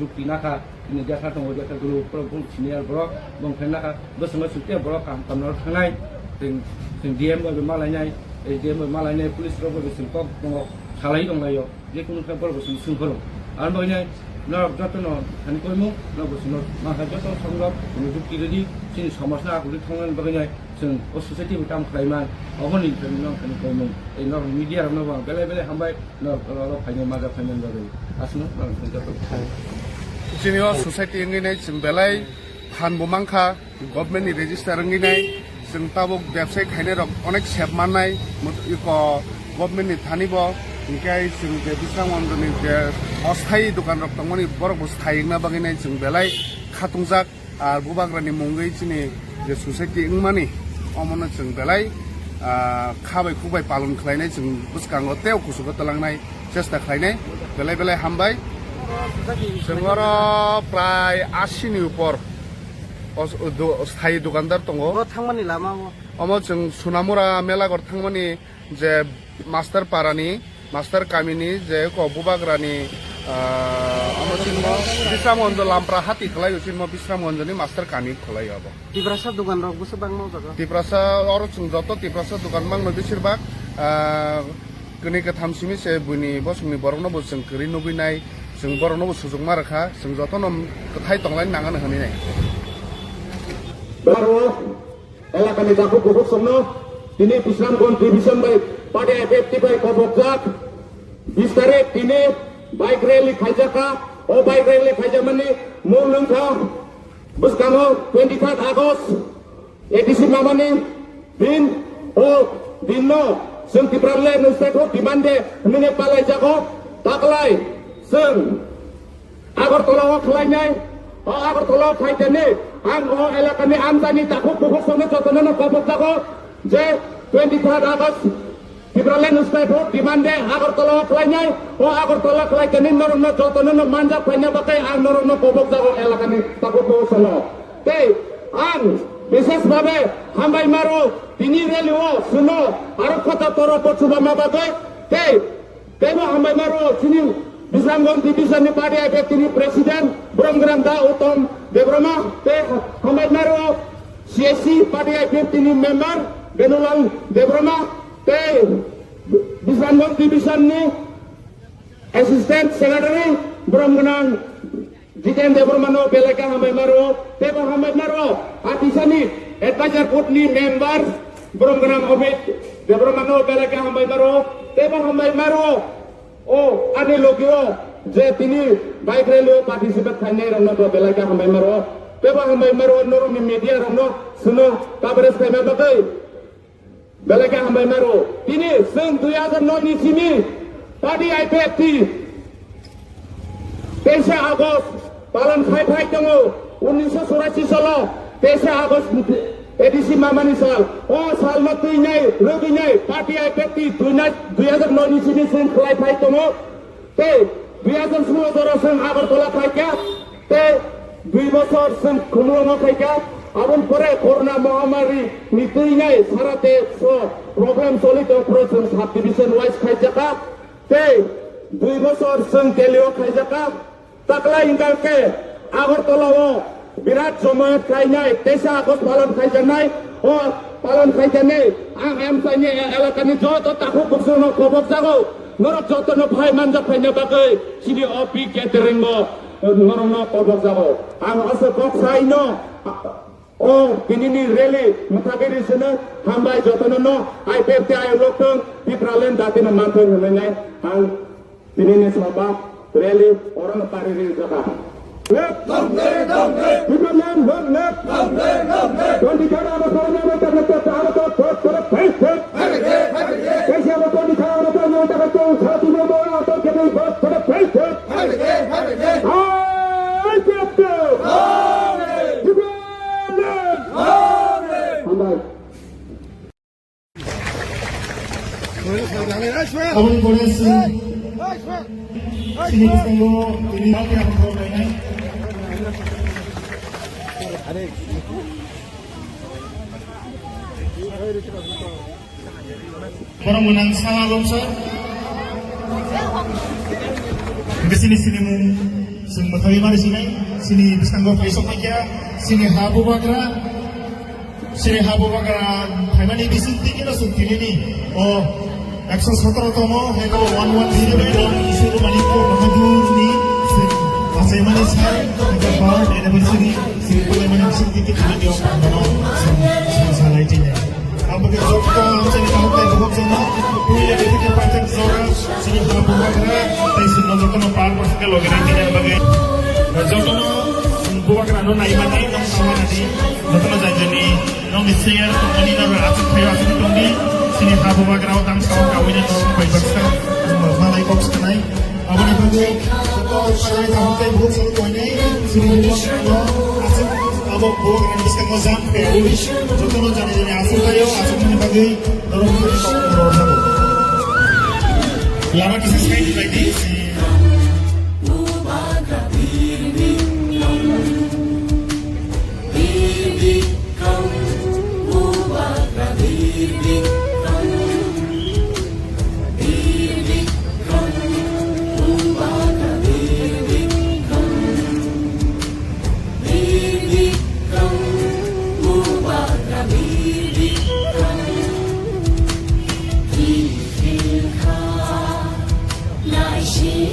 जुक्ति नाखा दिनै जाखा दङ जाखा गुरु प्रभु सिनियर ब्रक बंफायनाखा बोसोमा सुते ब्रक काम खामनाव थांनाय जों डिएम बो मालायनाय डिएम बो मालायनाय पुलिस रबो सिम कक दङ सालाय दंलायो जेखुनु खाय बरबो सिंफोर आरो बयनाय नरक जतन हानि कयमु नबसनो माखा जत संगब जुक्ति रेदि सिनि समाजना आगुरि थांनानै बगैनाय जों अ ससाइटि बिटाम खालायमान अबनि जों खानि कयमु ए नर मिडिया रनो बा बेले बेले हामबाय नर फाइनो माजा फाइनो बगै आसनो नर जत जोंनि ससाइटि इंगिनाय जों बेलाय फान बमांखा गभर्नमेन्टनि रेजिस्टार इंगिनाय जों ताबुक व्यवसाय खायनाय रक अनेक सेब माननाय इक गभर्नमेन्टनि थानिब इनकाय जों बे बिस्रां मन्दनि जे अस्थायी दखान रक दंमोन बरक स्थायीना बागैनाय जों बेलाय खातुंजाक आर बुबाग्रानि मुंगै जोंनि जे ससाइटि इंमानि अमनो जों बेलाय खाबाय खुबाय पालन खालायनाय जों बुसकांग तेव कुसुग तलांनाय चेष्टा खालायनाय बेलाय बेलाय हामबाय जों आरो प्राय 80 नि ऊपर स्थायी दुकानदार दङ थांमानि लामा अमो जों सुनामुरा मेलागर थांमानि जे मास्टार पारानि मास्टार कामिनि जे बुबाग्रानि बिश्राम गन्ज लामप्रा हाती खलायो सिनमा बिश्राम गन्जनि मास्टार कामि खलायो अब दिब्रासा दखान रकबोसो बां मावजागो दिब्रासा अर जों जत दिब्रासा दखान बांनो बिसोरबा गनि गथामसिमि से बुनि बसुंनि बरनबो जों करि नुबैनाय जों बरनबो सुजुग मारखा जों जतनम थाय तंलाय नांगानो हनिनाय baru elakan ditapu kubuk semno ini Islam contribution by pada efektif by kobokjak bistare ini baik rally khajaka o baik rally khajamani mulung kha buskamo 23 Agust edisi mamani din o dinno sing diprale nustek dimande mine palai jago taklai sing agar tolong khlainai agar tolong khaitene ang o elakani amdani takuk kubuk semno jotono kobok jago je 23 Agust Ibrahim Ustadz dimande agar tolak lainnya, agar tolak lainnya norno jotono manja banyak pakai ang norno kobok jago elakani takut kau selo. Teh ang bisnis babe hambai maru ini reliwo suno aru kota toro pocuba mababe teh mau hambai maru sini bisa ngonti bisa nih pada efek ini presiden Brom Granda Utom Debroma teh hambai maru CSC pada efek ini member Benulang Debroma teh bisa ngonti bisa nih asisten secretary Brom Genang Jiken Debroma no belaka hambai maru teh hambai maru hati sani advisor putni member Brom Genang Obit Debroma no belaka hambai maru teh hambai maru oh ane logio je tini baik relo participate khane rano to belaka hambai maru teh hambai maru noro media rano suno kabres kame bagai belaka hambai maru tini sing 2009 ni sini tadi IPFT 3 Agust palan khai tengok 1984 salah 3 Agust edisi mamani sal sal mati nyai rugi nyai parti IPFT 2009 ni sini sing khai tengok 2010 orang sing agar tolak khai 2 বছর sing khumulong khai abon pore corona mahamari nitui nyai sarate so program solid operation subdivision wise khai jaka 2 বছর sing telio khai jaka takla ingkal ke agar tolak বিরাট জমায়েত খাই নাই 3 August পালন খাই জানাই পালন খাই জানে আম সাইনে এলাকানি যত তাকু বসনো কবক জাগো নর যত ন ভাই মানজা ফাইনা বাকে সিনি অপি ক্যাটারিং নর ন কবক জাগো আম আছে কক সাইনো বিনিনি রেলি মুখাগিরি সনে হামবাই যত ন আইপিএফটি আই লোকং পিপ্রালেন দাতিন মানথন হলে নাই আং বিনিনি সভা রেলি অরন পারিরি জাগা Left. Superman, one left. 23rd out of 49, out of face. Casey out of 23rd out of 49, South India ball out of getting first for the face. I kept it. Superman. Abang boleh sini tengok ini apa yang kau main. Orang menang salah longsor. Di sini mu semua kali mana sini bisa kau besok aja sini habu bagra Haimani di sini kita suntik ini. Oh 117তম হেগো 1109 ইসুরু মানিকো বাহাদুরনি আসাইমানি সাই হেগো birth anniversary সিম্পলে মানে Siddiqui video পাবনো সালাইটিনে আবগে জবতো আমসানি কাউকে বহুজনা পুইলে বেদিকে পাতেন জরা সিনি বাবুবাগরা তাই সিনো জতনো পার পরসকে লগেনে দিনে বাগে জতনো বুবাগরা নো নাইমা নাই নং সামানাদি জতনো জাইজনি নং সিয়ার কোম্পানি না আতু থাই আতু টন্ডি sini habu bagrao tam sawo kawin ito kay baksa malay box kanay abo ni bago ito palay tahu kay buhok sa lutoy na sini buwag ano asok abo buwag na nabis kang mazam kaya uwi so ito no jani asok kayo asok na ni bagay dorong ko ito dorong na po lama kasi sa kayo like this She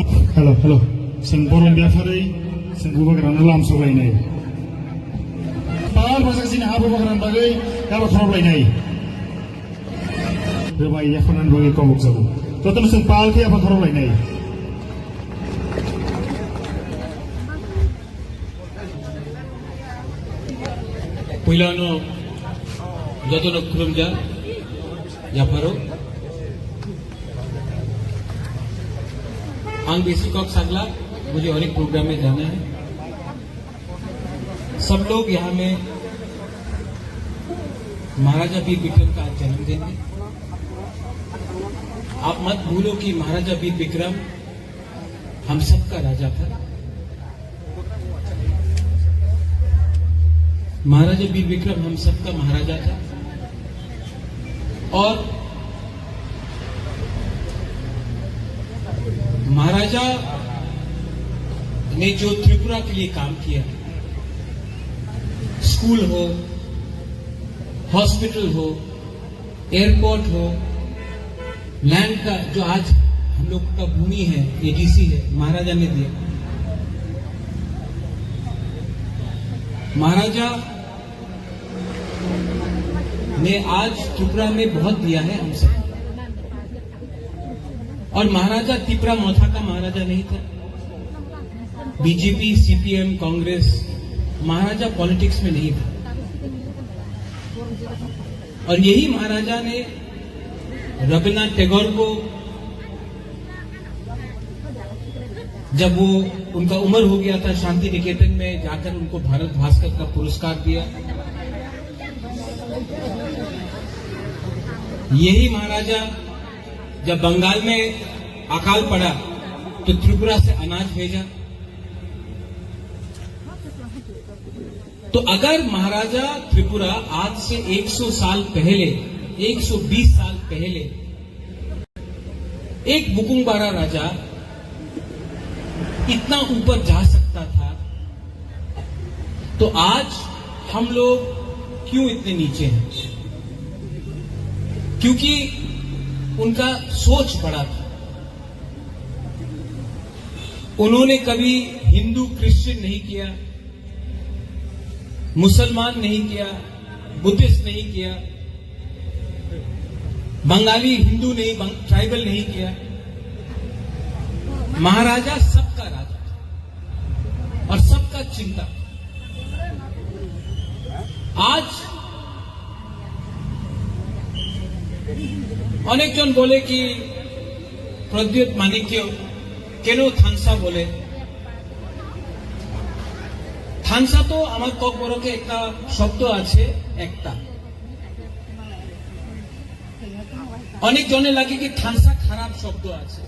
hello hello जों बर' बेफारै जों बुबाग्रानो लाम सलायनाय पाल भाषा जोंनि हा बुबाग्रानि बागै गाबा खराबलायनाय बेबाय याफानान बागै कबक जाबो ततन जों पालखै आफा खराबलायनाय पहिलानो जतन खुरुमजा याफारो आंग बेसिक ऑफ सागला मुझे और एक प्रोग्राम में जाना है। सब लोग यहाँ में महाराजा वीर विक्रम का आज जन्मदिन है। आप मत भूलो कि महाराजा वीर विक्रम हम सबका राजा था। महाराजा वीर विक्रम हम सबका महाराजा था और महाराजा ने जो त्रिपुरा के लिए काम किया, स्कूल हो, हॉस्पिटल हो, एयरपोर्ट हो, लैंड का जो आज हम लोग का भूमि है, एडीसी है, महाराजा ने दिया। महाराजा ने आज त्रिपुरा में बहुत दिया है हम सब। और महाराजा तिपरा मोथा का महाराजा नहीं था। बीजेपी, सीपीएम, कांग्रेस, महाराजा पॉलिटिक्स में नहीं था। और यही महाराजा ने रविन्द्रनाथ टैगोर को जब वो उनका उम्र हो गया था, शांति निकेतन में जाकर उनको भारत भास्कर का पुरस्कार दिया। यही महाराजा जब बंगाल में अकाल पड़ा तो त्रिपुरा से अनाज भेजा। तो अगर महाराजा त्रिपुरा आज से 100 साल पहले, 120 साल पहले एक बुकुंबारा राजा इतना ऊपर जा सकता था, तो आज हम लोग क्यों इतने नीचे हैं? क्योंकि उनका सोच बड़ा था। उन्होंने कभी हिंदू क्रिश्चियन नहीं किया, मुसलमान नहीं किया, बुद्धिस्ट नहीं किया, बंगाली हिंदू नहीं, ट्राइबल नहीं किया। महाराजा सबका राजा था और सबका चिंता। आज अनेक जन बोले कि प्रद्युत माणिक्य কেন থানসা বলে। থানসা তো আমার ককবরকে একটা শব্দ আছে একটা। অনেক জনে লাগে কি থানসা খারাপ শব্দ আছে।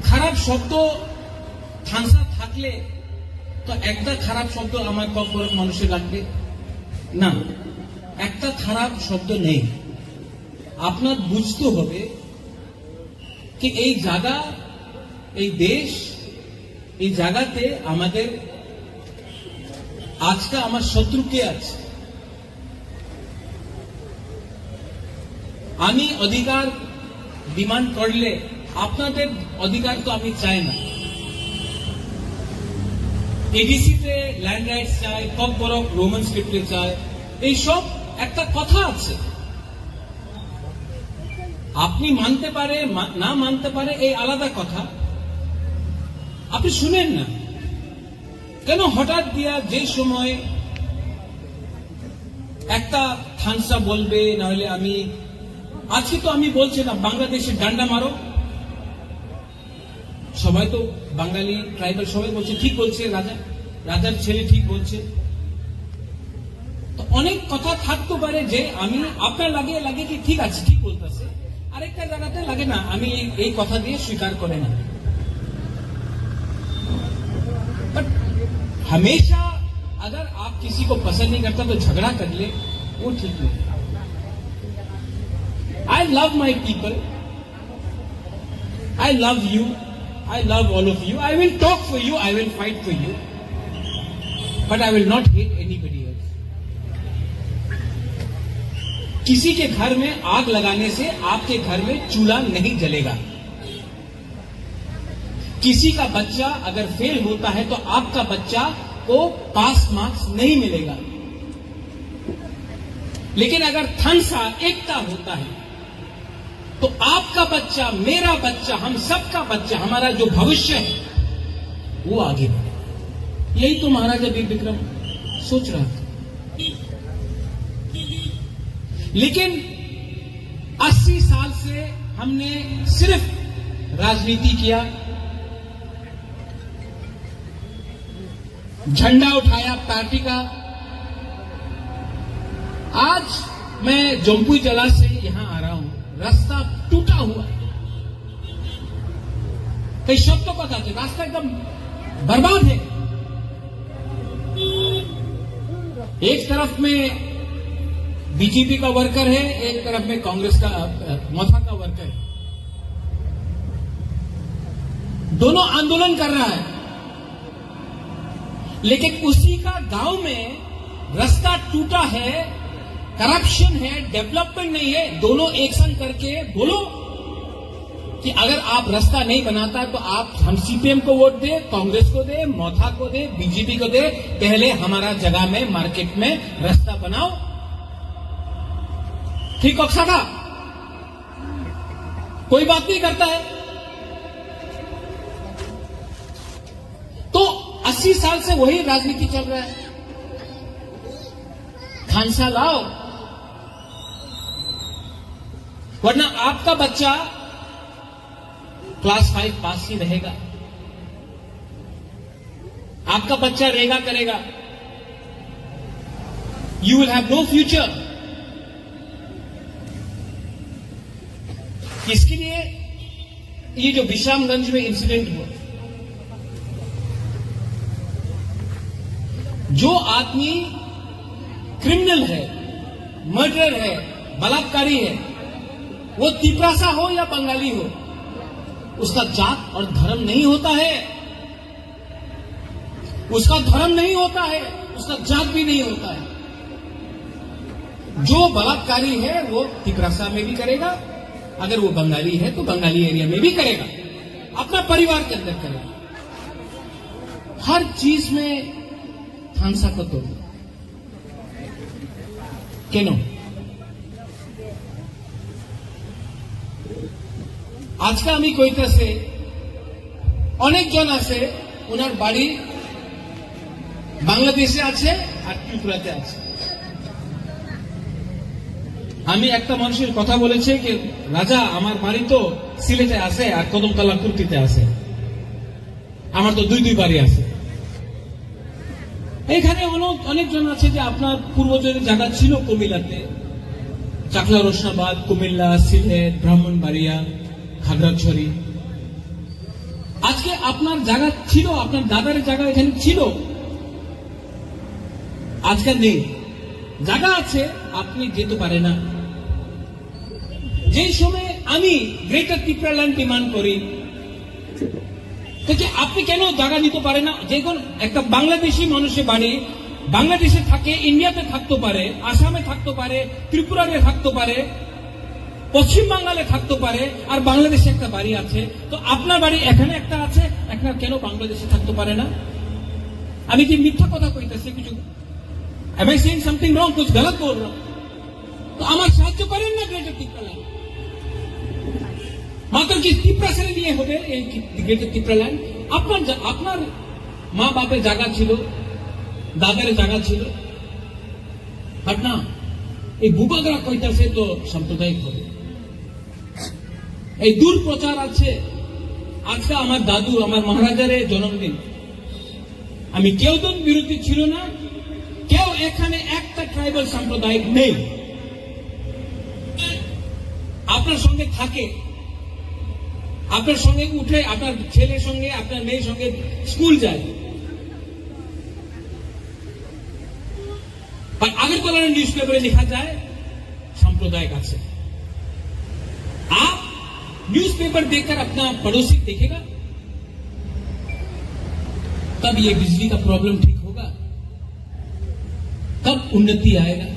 খারাপ শব্দ থানসা থাকলে তো একটা খারাপ শব্দ আমার ককবরক মানুষের লাগবে না। একটা খারাপ শব্দ নেই। আপনার বুঝতে হবে कि এই জায়গা, এই দেশ, এই জায়গাতে আমাদের আজকে আমার শত্রু কে আছে। আমি অধিকার ডিমান্ড করলে আপনাদের অধিকার তো আমি চাই না। এডিসিতে ল্যান্ড রাইটস চাই, ককবরক রোমান স্ক্রিপ্টে চাই, এই সব একটা কথা আছে। আপনি মানতে পারে না মানতে পারে এই আলাদা কথা, আপনি শুনেন না কেন? হঠাৎ দিয়া যে সময় একটা থানসা বলবে, না হলে আমি আজকে তো আমি বলছি না বাংলাদেশে ডান্ডা মারো, সবাই তো বাঙালি ট্রাইবাল সবাই বলছে ঠিক বলছে, রাজার ছেলে ঠিক বলছে। তো অনেক কথা থাকতে পারে যে আমি আপনার লাগে কি ঠিক আছে, ঠিক বলতেছে, আরেকটা জায়গাতে লাগে না আমি এই কথা দিয়ে স্বীকার করে না। बट हमेशा अगर आप किसी को पसंद नहीं करता तो झगड़ा कर ले, वो ठीक नहीं। I love my people, I love you, I love all of you, I will talk for you, I will fight for you, but I will not hate anybody else. किसी के घर में आग लगाने से आपके घर में चूल्हा नहीं जलेगा। किसी का बच्चा अगर फेल होता है तो आपका बच्चा को पास मार्क्स नहीं मिलेगा। लेकिन अगर थनसा एकता होता है तो आपका बच्चा, मेरा बच्चा, हम सबका बच्चा, हमारा जो भविष्य है वो आगे बढ़े। यही तो महाराजा वीर विक्रम सोच रहा था। लेकिन 80 साल से हमने सिर्फ राजनीति किया, झंडा उठाया पार्टी का। आज मैं जम्पुई जला से यहां आ रहा हूं, रास्ता टूटा हुआ है। कई शब्दों का था, रास्ता एकदम बर्बाद है। एक तरफ में बीजेपी का वर्कर है, एक तरफ में कांग्रेस का मोथा का वर्कर है। दोनों आंदोलन कर रहा है, लेकिन उसी का गांव में रास्ता टूटा है, करप्शन है, डेवलपमेंट नहीं है। दोनों एक संग करके बोलो कि अगर आप रास्ता नहीं बनाता तो आप हम सीपीएम को वोट दे, कांग्रेस को दे, मोथा को दे, बीजेपी को दे, पहले हमारा जगह में मार्केट में रास्ता बनाओ। ठीक हो सका? कोई बात नहीं करता है। तो 80 साल से वही राजनीति चल रहा है। खानसा लाओ, वरना आपका बच्चा क्लास 5 पास ही रहेगा। आपका बच्चा रेगा करेगा। You will have no future. इसके लिए ये जो विश्रामगंज में इंसिडेंट हुआ, जो आदमी क्रिमिनल है, मर्डरर है, बलात्कारी है, वो तिपरासा हो या बंगाली हो, उसका जात और धर्म नहीं होता है। उसका धर्म नहीं होता है, उसका जात भी नहीं होता है। जो बलात्कारी है वो तिपरासा में भी करेगा, अगर वो बंगाली है तो बंगाली एरिया में भी करेगा, अपना परिवार के अंदर करेगा। हर चीज में थानसा को तोड़ কেন? আজকে আমি কইতেছে অনেকজন আছে, ওনার বাড়ি বাংলাদেশে আছে আর ত্রিপুরাতে আছে। আমি একটা মানুষের কথা বলেছে যে রাজা আমার বাড়ি তো সিলেটে আছে আর কদমতলা কুর্তিতে আছে, আমার তো দুই বাড়ি আছে। এখানে অনেকজন আছে যে আপনার পূর্বজনের জায়গা ছিল কুমিল্লাতে, চাকলা রোশনাবাদ, কুমিল্লা, সিলেট, ব্রাহ্মণবাড়িয়া, খাগড়াছড়ি। আজকে আপনার জায়গা ছিল, আপনার দাদার জায়গা এখানে ছিল, আজকে নেই। জায়গা আছে, আপনি যেতে পারে না। যে সময় আমি গ্রেটার ত্রিপুরা ল্যান্ড ডিমান্ড করি, আপনি কেন জায়গা নিতে পারে না? যে কোন একটা বাংলাদেশি মানুষের বাড়ি বাংলাদেশে থাকে, ইন্ডিয়াতে থাকতে পারে, আসামে থাকতে পারে, ত্রিপুরাতে থাকতে পারে, পশ্চিম বাংলাতে থাকতে পারে, আর বাংলাদেশে একটা বাড়ি আছে। তো আপনার বাড়ি এখানে একটা আছে, একটা কেন বাংলাদেশে থাকতে পারে না? আমি কি মিথ্যা কথা কইতেছি? কিছু am I saying something wrong? कुछ गलत बोल रहा हूं तो আমার সাহায্য করেন না গ্রেটার ত্রিপুরা ল্যান্ড। মাত্র কি ত্রিপুরা ছেড়ে দিয়ে হবে এই গ্রেটার ত্রিপুরা ল্যান্ড? আপনার মা বাপের জায়গা ছিল, দাদার জায়গা ছিল, বাট না, এই ভূভাগরা কইতাছে তো সাম্প্রদায়িক হবে। এই দূর প্রচার আছে। আজকে আমার দাদু, আমার মহারাজার জন্মদিন, আমি কেউ তো বিরোধী ছিল না, কেউ এখানে একটা ট্রাইবাল সাম্প্রদায়িক নেই। আপনার সঙ্গে থাকে, আপনার সঙ্গে উঠে, আপনার ছেলের সঙ্গে, আপনার মেয়ের সঙ্গে স্কুল যায়। আগরতলার নিউজ পেপারে লেখা যায় सांप्रदायिक আছে। आप न्यूज़पेपर देखकर अपना पड़ोसी देखेगा, तब ये बिजली का प्रॉब्लम ठीक होगा, तब उन्नति आएगा।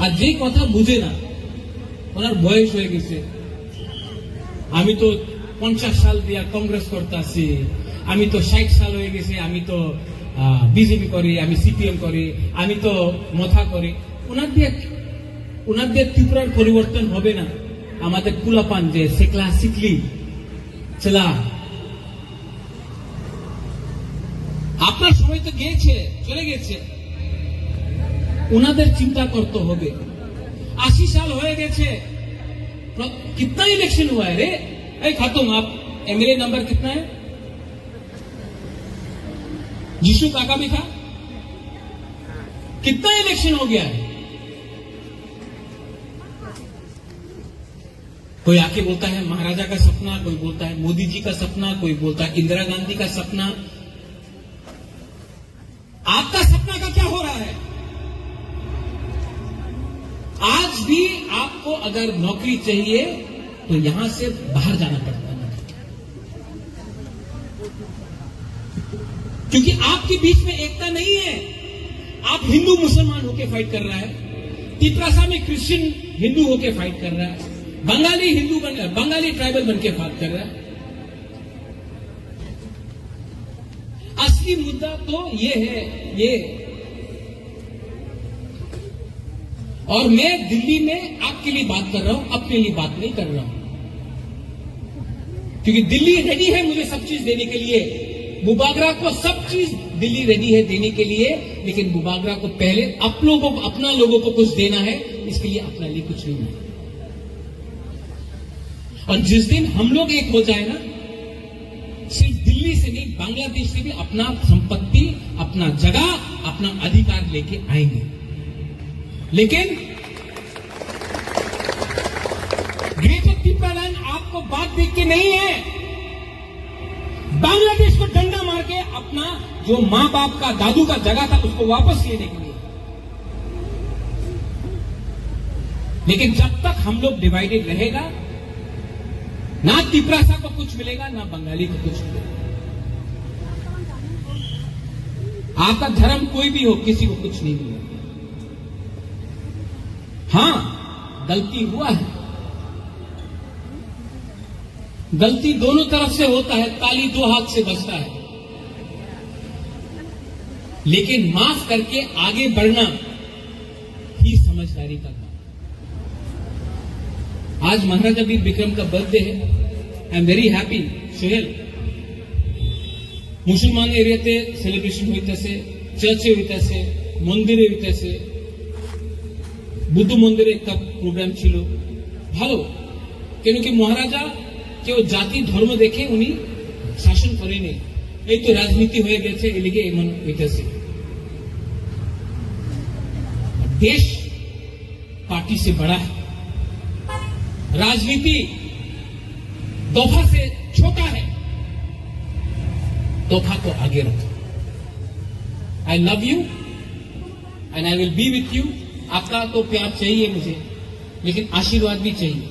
আর যে কথা বুঝে না, ওনার বয়স হয়ে গেছে, আমি তো 50 সাল দিয়া কংগ্রেস করতে আসি, আমি তো 60 সাল হয়ে গেছে, আমি তো বিজেপি করি, আমি সিপিএম করি, আমি তো মথা করি। ওনার দিয়ে ত্রিপুরার পরিবর্তন হবে না। আমাদের কুলাপান যে সেকলা শিখলি চলা, আপনার সময় তো গিয়েছে, চলে গেছে, ওনাদের চিন্তা করতে হবে। 80 साल हो गए, कितना इलेक्शन हुआ है रे? अरे खातूम, आप एमएलए नंबर कितना है? जीशु काका भी था, कितना इलेक्शन हो गया है? कोई आके बोलता है महाराजा का सपना, कोई बोलता है मोदी जी का सपना, कोई बोलता है इंदिरा गांधी का सपना। आपका सपना का क्या हो रहा है? आज भी आपको अगर नौकरी चाहिए तो यहां से बाहर जाना पड़ता है, क्योंकि आपके बीच में एकता नहीं है। आप हिंदू मुसलमान होके फाइट कर रहा है, तिपरासा में क्रिश्चियन हिंदू होके फाइट कर रहा है, बंगाली ट्राइबल बन के फाइट कर रहा है। असली मुद्दा तो ये है, ये। और मैं दिल्ली में आपके लिए बात कर रहा हूं, अपने लिए बात नहीं कर रहा हूं, क्योंकि दिल्ली रेडी है मुझे सब चीज देने के लिए। बुबागरा को सब चीज दिल्ली रेडी है देने के लिए, लेकिन बुबागरा को पहले अपना लोगों को कुछ देना है, इसके लिए अपने लिए कुछ नहीं है। और जिस दिन हम लोग एक हो जाए ना, सिर्फ दिल्ली से नहीं, बांग्लादेश से भी अपना संपत्ति, अपना जगह, अपना अधिकार लेके आएंगे। लेकिन ग्रेटर त्रिपुरालैंड आपको बात देख के नहीं है, बांग्लादेश को डंडा मार के अपना जो मां बाप का, दादू का जगह था उसको वापस लेने के लिए। लेकिन जब तक हम लोग डिवाइडेड रहेगा, ना तिपरासा को कुछ मिलेगा, ना बंगाली को कुछ मिलेगा। आपका धर्म कोई भी हो, किसी को कुछ नहीं मिलेगा। हां, गलती हुआ है, गलती दोनों तरफ से होता है, ताली दो हाथ से बजता है, लेकिन माफ करके आगे बढ़ना ही समझदारी का काम। आज महाराजा वीर विक्रम का बर्थडे है, I am very happy. Sohail, मुसलमान एरियाते सेलिब्रेशन হইতেছে, চার্চে হইতেছে, মন্দিরে হইতেছে, বুদ্ধ মন্দিরে একটা প্রোগ্রাম ছিল, ভালো। কেন কি মহারাজা কেউ জাতি ধর্ম দেখে উনি শাসন করেনি, এই তো রাজনীতি হয়ে গেছে, এলিগে এমন হইতেছে। देश पार्टी से बड़ा है, राजनीति दफा से छोटा है, दफा को आगे रखो। I love you and I will be with you. आपका तो प्यार चाहिए मुझे, लेकिन आशीर्वाद भी चाहिए।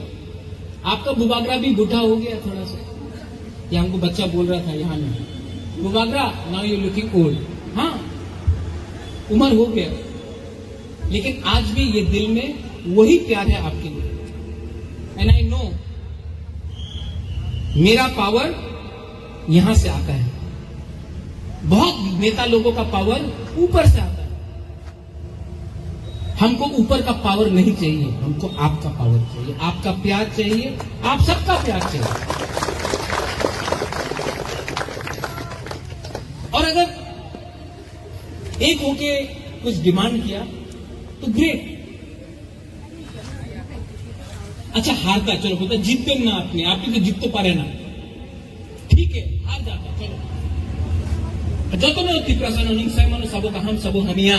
आपका बुबागरा भी बूढ़ा हो गया थोड़ा सा, ये हमको बच्चा बोल रहा था यहाँ में, Bubagra now you looking old. हाँ, उम्र हो गया, लेकिन आज भी ये दिल में वही प्यार है आपके लिए। एंड आई नो मेरा पावर यहां से आता है, बहुत नेता लोगों का पावर ऊपर से आता है। हमको ऊपर का पावर नहीं चाहिए, हमको आपका पावर चाहिए, आपका प्यार चाहिए, आप सबका प्यार चाहिए। और अगर एक होके कुछ डिमांड किया तो ग्रेट। अच्छा हारता, चलो बोलता जीतবেন না আপনি, আপনি তো জিততে পারে না, ঠিক है, हार जाता, चलो যতন তিপ্রাসানো নিংসাইমানো সাবো কাহাম সাবো হামিয়া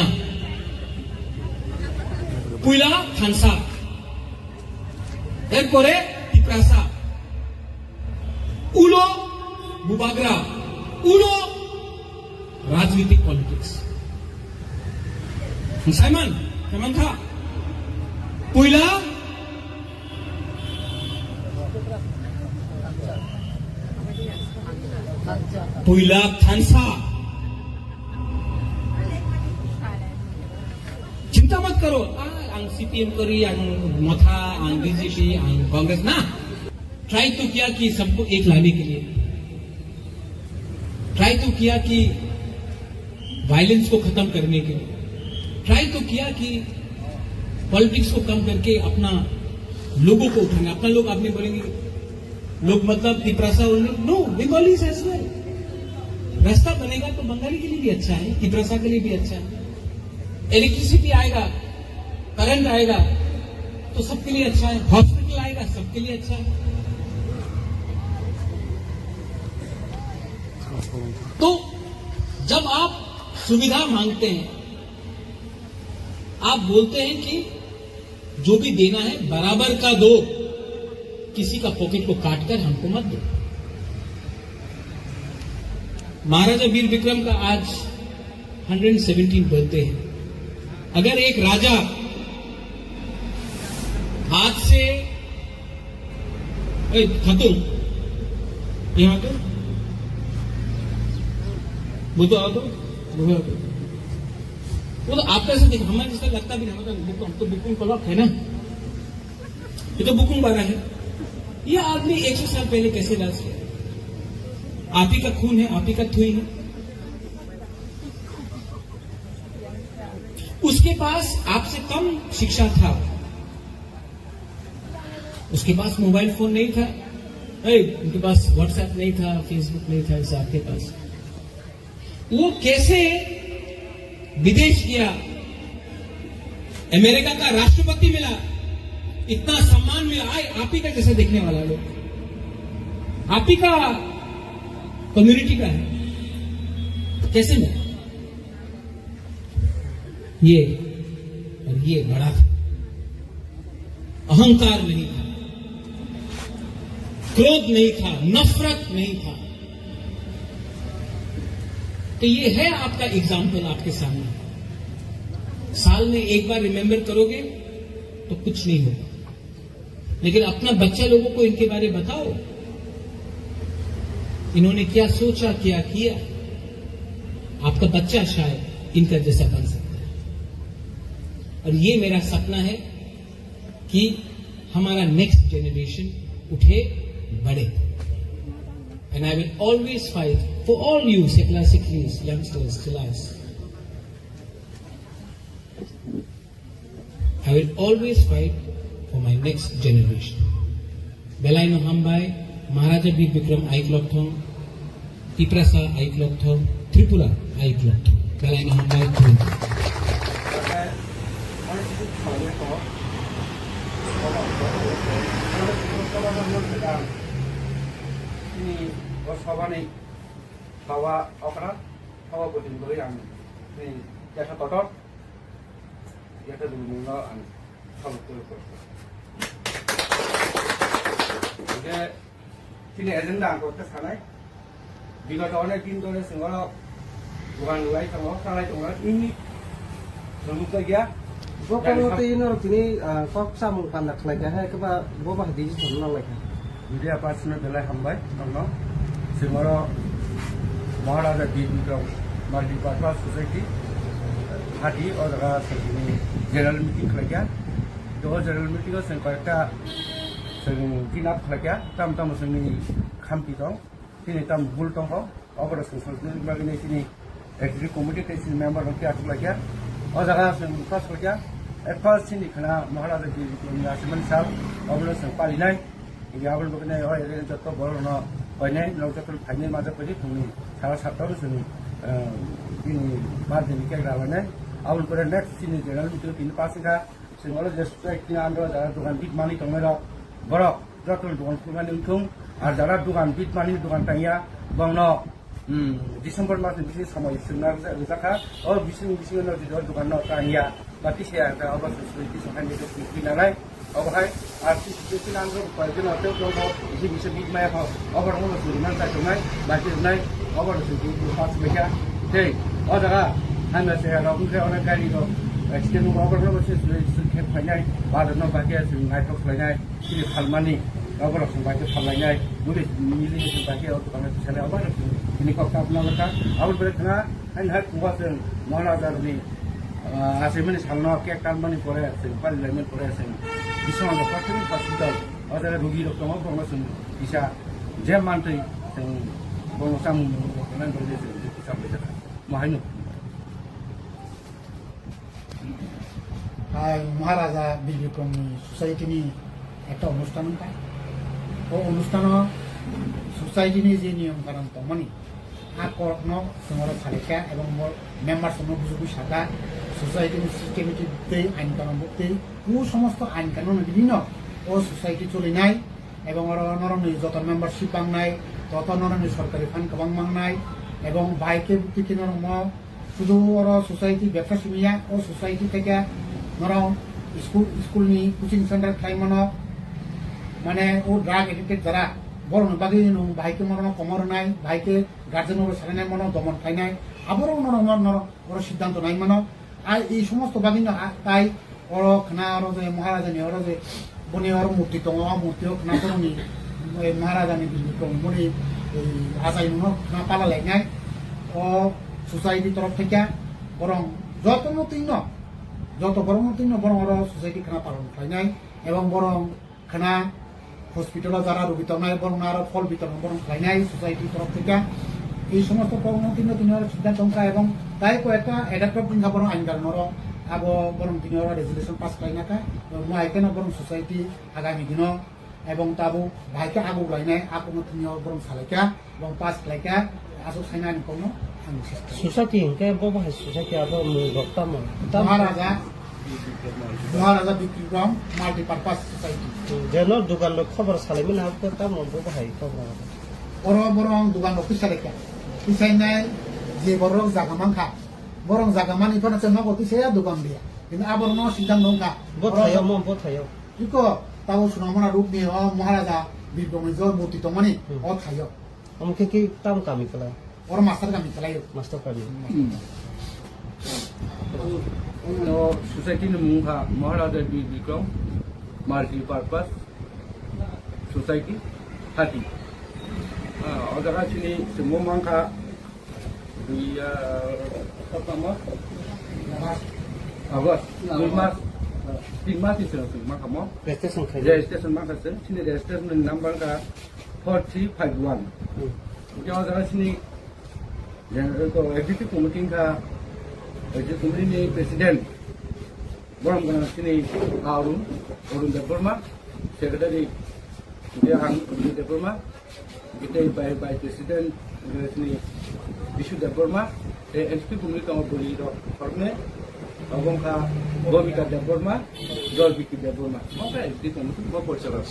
পুইলা খানসা, এরপরে তিপ্রাসা, উলো বুবাগরা, উলো রাজনৈতিক পলিটিক্স। সাইমন কেমন থা? পুইলা পুইলা খানসা। चिंता मत करो, ang CPM kori, ang Motha, ang BJP, ang Congress ना ट्राई तो किया कि सबको एक लाने के लिए, ट्राई तो किया कि वायलेंस को खत्म करने के लिए, ट्राई तो किया कि पॉलिटिक्स को कम करके अपना लोगों को उठाना। अपना लोग आपने बोलेंगे लोग मतलब Tiprasa no, Bengalis as well. रास्ता बनेगा तो बंगाली के लिए भी अच्छा है, तिपरासा के लिए भी अच्छा है। इलेक्ट्रिसिटी आएगा, करंट आएगा तो सबके लिए अच्छा है, हॉस्पिटल आएगा सबके लिए अच्छा है। तो जब आप सुविधा मांगते हैं, आप बोलते हैं कि जो भी देना है बराबर का दो, किसी का पॉकेट को काटकर हमको मत दो। महाराजा वीर विक्रम का आज 117 बर्थडे है। अगर एक राजा हाथ से खतुन यहां तो वो तो आओ तो वो तो आपका ऐसा देख, हमें जिसका लगता भी नहीं, हम तो बुकिंग क्लॉक है ना, ये तो बुकिंग बारह है। ये आदमी 100 साल पहले कैसे राज किया? आप ही का खून है, आप ही का थुई है। उसके पास आपसे कम शिक्षा था, उसके पास मोबाइल फोन नहीं था, उनके पास व्हाट्सएप नहीं था, फेसबुक नहीं था, जैसे आपके पास। वो कैसे विदेश गया, अमेरिका का राष्ट्रपति मिला, इतना सम्मान मिला, आप ही का जैसे देखने वाला लोग, आप ही का कम्युनिटी का है, कैसे मिला? ये और ये बड़ा था, अहंकार नहीं था, क्रोध नहीं था, नफरत नहीं था। तो ये है आपका एग्जाम्पल आपके सामने। साल में एक बार रिमेंबर करोगे तो कुछ नहीं होगा, लेकिन अपना बच्चा लोगों को इनके बारे में बताओ, इन्होंने क्या सोचा, क्या किया। आपका बच्चा शायद इनका जैसा बन सकता है। और ये मेरा सपना है कि हमारा नेक्स्ट जनरेशन उठे, बढ़े। And I will always fight for all you secular Sikhs, youngsters, Chilais. I will always fight for my next generation. Belai no Hambai, Maharaja Veer Vikram Aiklokthong, Tiprasa Aiklokthong, Tripura Aiklokthong. Belai no Hambai Tripura. Ini sawa ni sawa okra sawa buatin beri yang ni jasa kotor jasa dulu nggak an sawa kotor. Jadi sini agenda angkut ke sana. Jika tahun ini tim tahun semua bukan luai semua sana cuma ini sebut lagi. वो कमोते इन और तिनी कब सामु पांडा खलाया है के बा वो बा दी थोड़ा लगा Media Passion Belai Hambai, Nono, Simoro, Maharaja Veer Vikram Multi-Purpose Society, Hati or the General Meeting Klaga, the General Meeting of Sankarta, Tinap Klaga, Tam Tamasini Kampitong, Tinitam Bultong, over the Social Organization, Executive Committee member of Kiatlaga, or the Ras and Kaslaga, at first in the Maharaja Veer Vikram National South, over the Palinai. Ini awal bukan yang orang yang jatuh baru na, orang yang jatuh final macam apa ni, salah satu orang ini macam ni kaya rawan awal bukan next sini jalan itu ini pasti kan, semua orang just ni anda jalan tukan big money kamera, baru jatuh tukan tukan untung, ada tukan big money tukan tanya, bang no, Desember macam bisnis sama sebenarnya usaha, or bisnis no jual tukan no tanya, berarti saya ada apa sesuatu sesuatu yang itu nilai. Over high, artis itu nanggung pada nanti kalau isi bisa big maya kau, over orang tu nanti cumai, baca nanti, over tu juga pas mereka, jadi, orang anda saya orang orang kali tu, extend over orang tu sudah banyak, baru nak baca sungai tu banyak, ini Halmani, over orang baca banyak, boleh milih itu baca orang kami tu sana over ini kau tak nak letak, over berkena, anda kuat mana ada ni. আছে মানে সামনে cake টানবানি পরে আছে পালিলাইমেন্ট পরে আছে বিশ্বনাথ প্রাথমিক hospital Ajay রোগী রকম বঙ্গ ইসা যে মানতै जों बंग सामु नांगौ जायो हिसाबै थाखाय माहायनो মহারাজা বীর বিক্রমী সোসাইটিনি একটা অনুষ্ঠান পায় ও অনুষ্ঠান সোসাইটিনি যে নিয়ম কানুন তমানি আ করন जोंरो सालेखा এবং মেম্বার সঙ্গে বুঝুবি সাকা সোসাইটিনি সিস্টেমেটিক दै আইন কানুন दै ও সমস্ত আইন কানুন বিভিন্ন ও সোসাইটি চলিনায় এবং নরমনি যত মেম্বারশিপ বাংনায় তত নরমনি সরকারি ফান্ড গোबां মাংনায় এবং বাইকে বুদ্ধি নরম শুধু ওরা সোসাইটি ব্যবসা সুমিয়া ও সোসাইটি থেকে নরম স্কুলনি কোচিং সেন্টার খাইমানো মানে ও ড্রাগ এডিক্টেড যারা বড় বাকি ভাইকে মরণ কমর নাই ভাইকে গার্জেন সারাই মনো দমন খাইনায় আবারও নরম নরম ওরা সিদ্ধান্ত নাই মানো আর এই সমস্ত বাকি তাই ওর খানা ওর যে মহারাজানি ওর যে বনি ওর মূর্তি দङ মূর্তিও খানা করনি মহারাজানি বিক্রম বনি এই আজাই মনো খানা পালা লাইনায় ও সোসাইটি তরফ থেকে বরং যত মতৈন যত বড় মতৈন বরং ওরা সোসাইটি খানা পালন খাইনায় এবং বরং খানা হসপিটালে যারা রোগী তরনায় বরং আরো ফল বিতরণ বরং খাইনায় সোসাইটি তরফ থেকে এই সমস্ত কর্মতীর্ণ তিনি সিদ্ধান্ত এবং তাই কয়েকটা এডাপ্টার পিন্ধা বরং আইন কারণ আবো বরং তিনি রেজুলেশন পাস খাইনাকা মাইকেন বরং সোসাইটি আগামী দিন এবং তাবো ভাইকে আগু লাইনায় আপনো তিনি বরং সালাইকা এবং পাস খাইকা আসো খাইনানি কোনো सोसाइटी इनके बाबा सोसाइटी अब मुगताम মহারাজা বিক্রম মাল্টিপারপাস সোসাইটি जेनो दुकान लो खबर सालायमोन हाबो ताम बाबा हाय खबर বড় বড় দোকান অফিস রেখা পিছাইনাই যে বড় জাগামানখা বরং জাগামান ইফানে নগদ পিছাইয়া দোকান দিয়া কিন্তু আবার ন সিদ্ধান্ত নঙ্কা बथायाव म बथायाव ইকো তাও সুনামনা রূপ নিয়ে মহারাজা বিক্রমের জোর মূর্তি তো মানে ও থাইও हमके की ताम कामी कला ওর মাস্টার কামি চালাইও मास्टर कामी सोसाइटी मुंखा महाराजा बी विक्रम माल्टीपार्पास सोसाइटी 30 अजागा चिनी जोंबो मांखा आगस्ट 2 मास 3 मास इसो मांखा मो रेजिस्ट्रेशन खाय रेजिस्ट्रेशन माखासे चिनी रेजिस्ट्रेशन नम्बर का 4351 क्या अजागा चिनी तो एग्जीक्यूटिव कमिटी का एग्जीक्यूटिव कमिटी प्रेसिडेंट बरम गना चिनी अरुण देवबर्मा सेक्रेटारि हां देवबर्मा गिटे बाय प्रेसिडेंट चिनी विशु देवबर्मा एग्जीक्यूटिव कमिटी का बोली फरने अबंखा भूमिका देवबर्मा जलबिकी देवबर्मा मका एग्जीक्यूटिव कमिटी बो परिचालक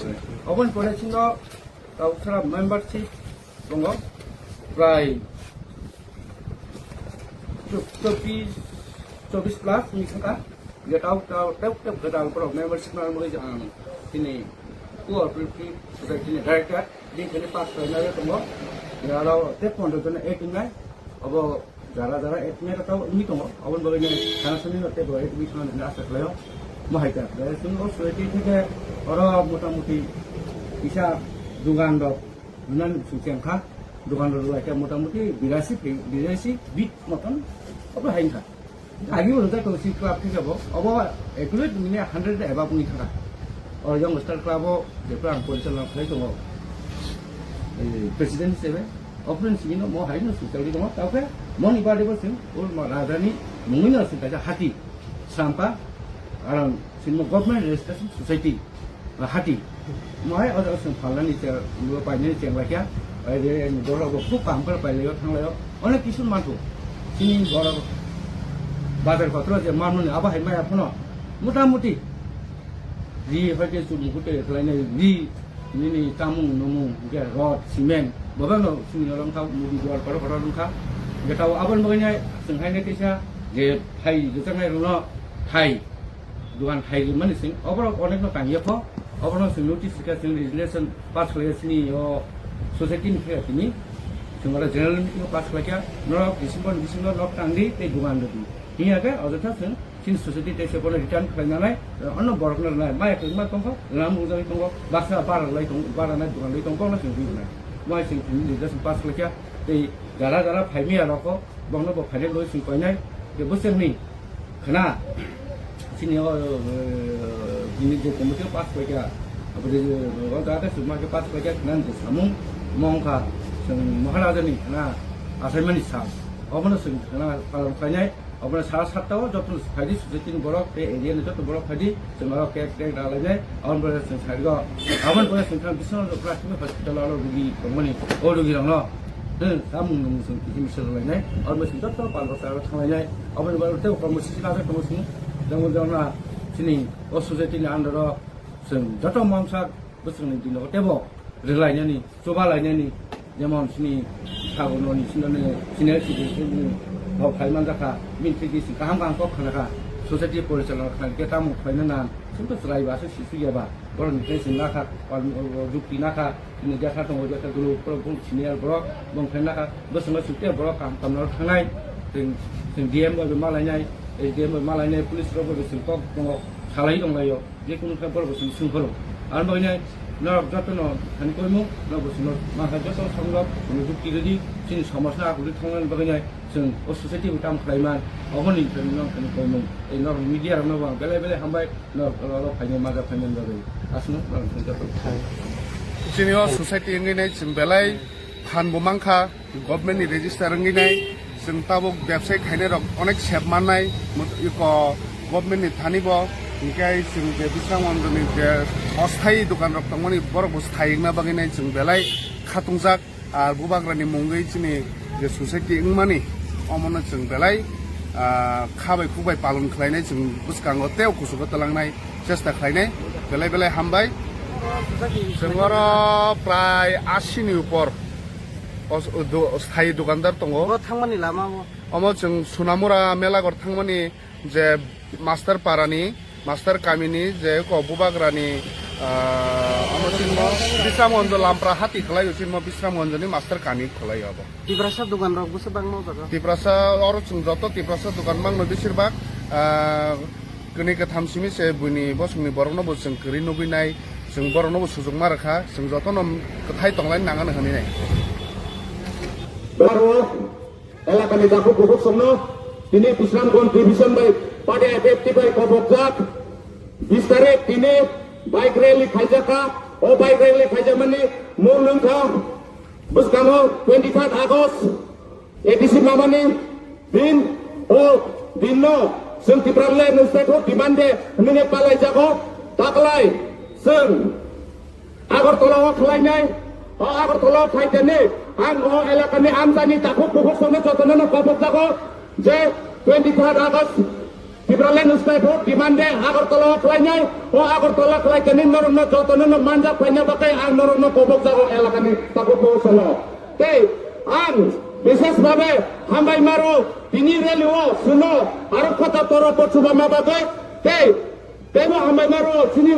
अबन परेसिनो ताउसरा मेंबरशिप दङ प्राय 24 plus मिसका गेटाव गेटाव पर मेंबरशिप ना मगे जान तिनी कोऑपरेटिव सोसाइटी ने डायरेक्टर दिन पास करना है तुम यारो ते 15 जन 8 नाय अब जारा 8 में ताव नि तुम अबन बगे ने खाना सुनी नते गए मिसन ने आशा लयो महायका सुन सोसाइटी থেকে और मोटामुटी इसा दुकान द नन सुचेंखा दुकान द मोटामुटी 82 बिट मतन अब हाइनखा आगे बोलता तो सी क्लब ठीक है अब एक्चुअली मिने 100 एबाब नि थाका और यंग स्टार क्लब जेफ्रा आं परिचालन खालाय दङ प्रेसिडेंट हिसाबै अफरेन सिनो म हाइनो सुचालि दङ ताके मनि बादेबो सिन और राजानि मुंगिनो सिनता हाति साम्पा आरो सिनो गभर्नमेन्ट रेजिस्ट्रेशन सोसाइटी हाति महाय अजर सिन फालानि से लु पाइने चेंगलाखिया आरे दरगो खूब काम कर पाइलेयो थांलायो अनेक किसुन मानथु सिनि गर बाजार पत्र जे मानुने आबा हाय माया फनो मोटामुटी रि हटे जुनि गुटे खलायने रि निनि तामुं नमु के रड सिमेन्ट बबानो सिनि लंखा मुदि द्वार पर लंखा गेटाव आबन बगैनाय जोंहायने केसा जे थाइ जोंहाय रुनो थाइ दुकान थाइ माने सिं अबर अनेक न कानियाफो अबर न नोटिस का सिं रेजुलेशन पास खलायसिनि अ सोसाइटी नि फेथिनि जोंहा जेनेरेल मिटिं पास खलायका न डिसेम्बर लक टांगि ते दुकान दि हियाके अजथा जों सिन सोसाइटी देशे बन रिटार्न खालायनानै अन्न बरकनर नाय माय मा दंखो राम उजाय दंखो बासा बारा लै दं बारा नाय दुकान लै दंखो ना जों बिनाय माय सिं रेजुलेशन पास खलायका ते जारा फाइमिया रखो बंनो ब फाइनेल लो सिं पाइनाय बे बोसोरनि khana sini ini je komite pas paika apre ga ta suma ke pas paika nan je samung mongka sing maharaja ni khana assignment sa obona sing khana palam khainai obona sa sattao jotun khadi sujetin borok te area ni jotun borok khadi semaro ke dalai abon bora sing khadi abon bora sing kham bisno plastic hospital alo rugi komani o rugi rang no samung nung sing kisi misal lai और मैं सिंह तो पाल बसा रहा था मैं अब मैं बोलते हूँ कमर्शियल सिला है कमर्शियल जब वो जाना सिनी और सोसाइटी ने अंदर सिंह जटो मांसा बस नहीं दिन होते वो रिलाइने नहीं चोबा लाइने नहीं जमान सिनी खागोनो नहीं सिने सिने सिने भाव फाइमान जाका मिनट की सिंह काम काम को खाना का सोसाइटी परिचालन खाना के तामु फाइना ना सिंह सराय बासे सिसु या बा और निकले सिंह ना का और जुक्ति ना का ini jasa tong jasa dulu pro senior bro bong khana ka bos ma sute bro kam kam no thangai sing dm ba malai nai dm ba malai nai police ro ba sing kok tong salai tong layo je kun ka bro sing sing bro ar ba nai no jato no han koi mu no bos no ma ha jato sanglap ni dukti redi sing samasna aku thongan ba nai sing o society utam khlaiman oboni no kan koi mu ei no media no ba bele bele hambai no lo phaino ma ga phaino ba asno no jato Sini society enginai sing belai phan bomangkha government ni register enginai sing tabuk ব্যবসায়িক khaine rok onek sep mannai iko government ni thani bo ingkai sing je bisang ondoni je osthai dukan rok tongmani borok bo sthayikna baginai sing belai khatungjak ar bubagrani mungoi chini je society engmani omona sing belai khabai khubai palon khlainai sing buskango teu kusugo talangnai chesta khlainai belai belai hambai जोंङो प्राय 80 नि ऊपर स्थायी दुकानदार दंङो थांमानि लामा अमो जों सुनामुरा मेलागर थांमानि जे master पारानि master कामिनि जे बुबाग्रानि अमसिनमो बिस्रामगन्ज लामप्रा हाति खलायो सिनमो बिस्रामगन्जनि master कामि खलायो अब तिब्रासा दुकान रक बसे बांगनो जागा तिब्रासा और जों जत तिब्रासा दुकान बांगनो बिसिरबाग कनि कथामसिमि से बुनि बसुंनि बरनो बसुं करि नबिनाय जों बरनो सुजुग मारखा जों जतन कथाय तंलाय नांगान हनिनाय baru elakan dapur kubuk semno ini Islam contribution by pada efektif by kobokjak bistare ini baik rally khajaka o baik rally khajamani mulung kha buskamo 25 Agust edisi mamani din o dinno sing tiprale nusteto dimande mine palai jago taklai sing agar tolong khlainai o agar tolong khaitene an o elakani amdani takuk kubuk semno jotono kobok jago je 23 Agust tiprale nusteto dimande agar tolong khlainai o agar tolong khlaitene norno jotono manja paina bakai an norno kobok jago elakani takuk kubuk semno te an বিশেষভাবে হামবাই মারো তিনি রেলিও শুনো আর কথা তোর পছুবা মাবাবে তে তেব হামবাই মারো তিনি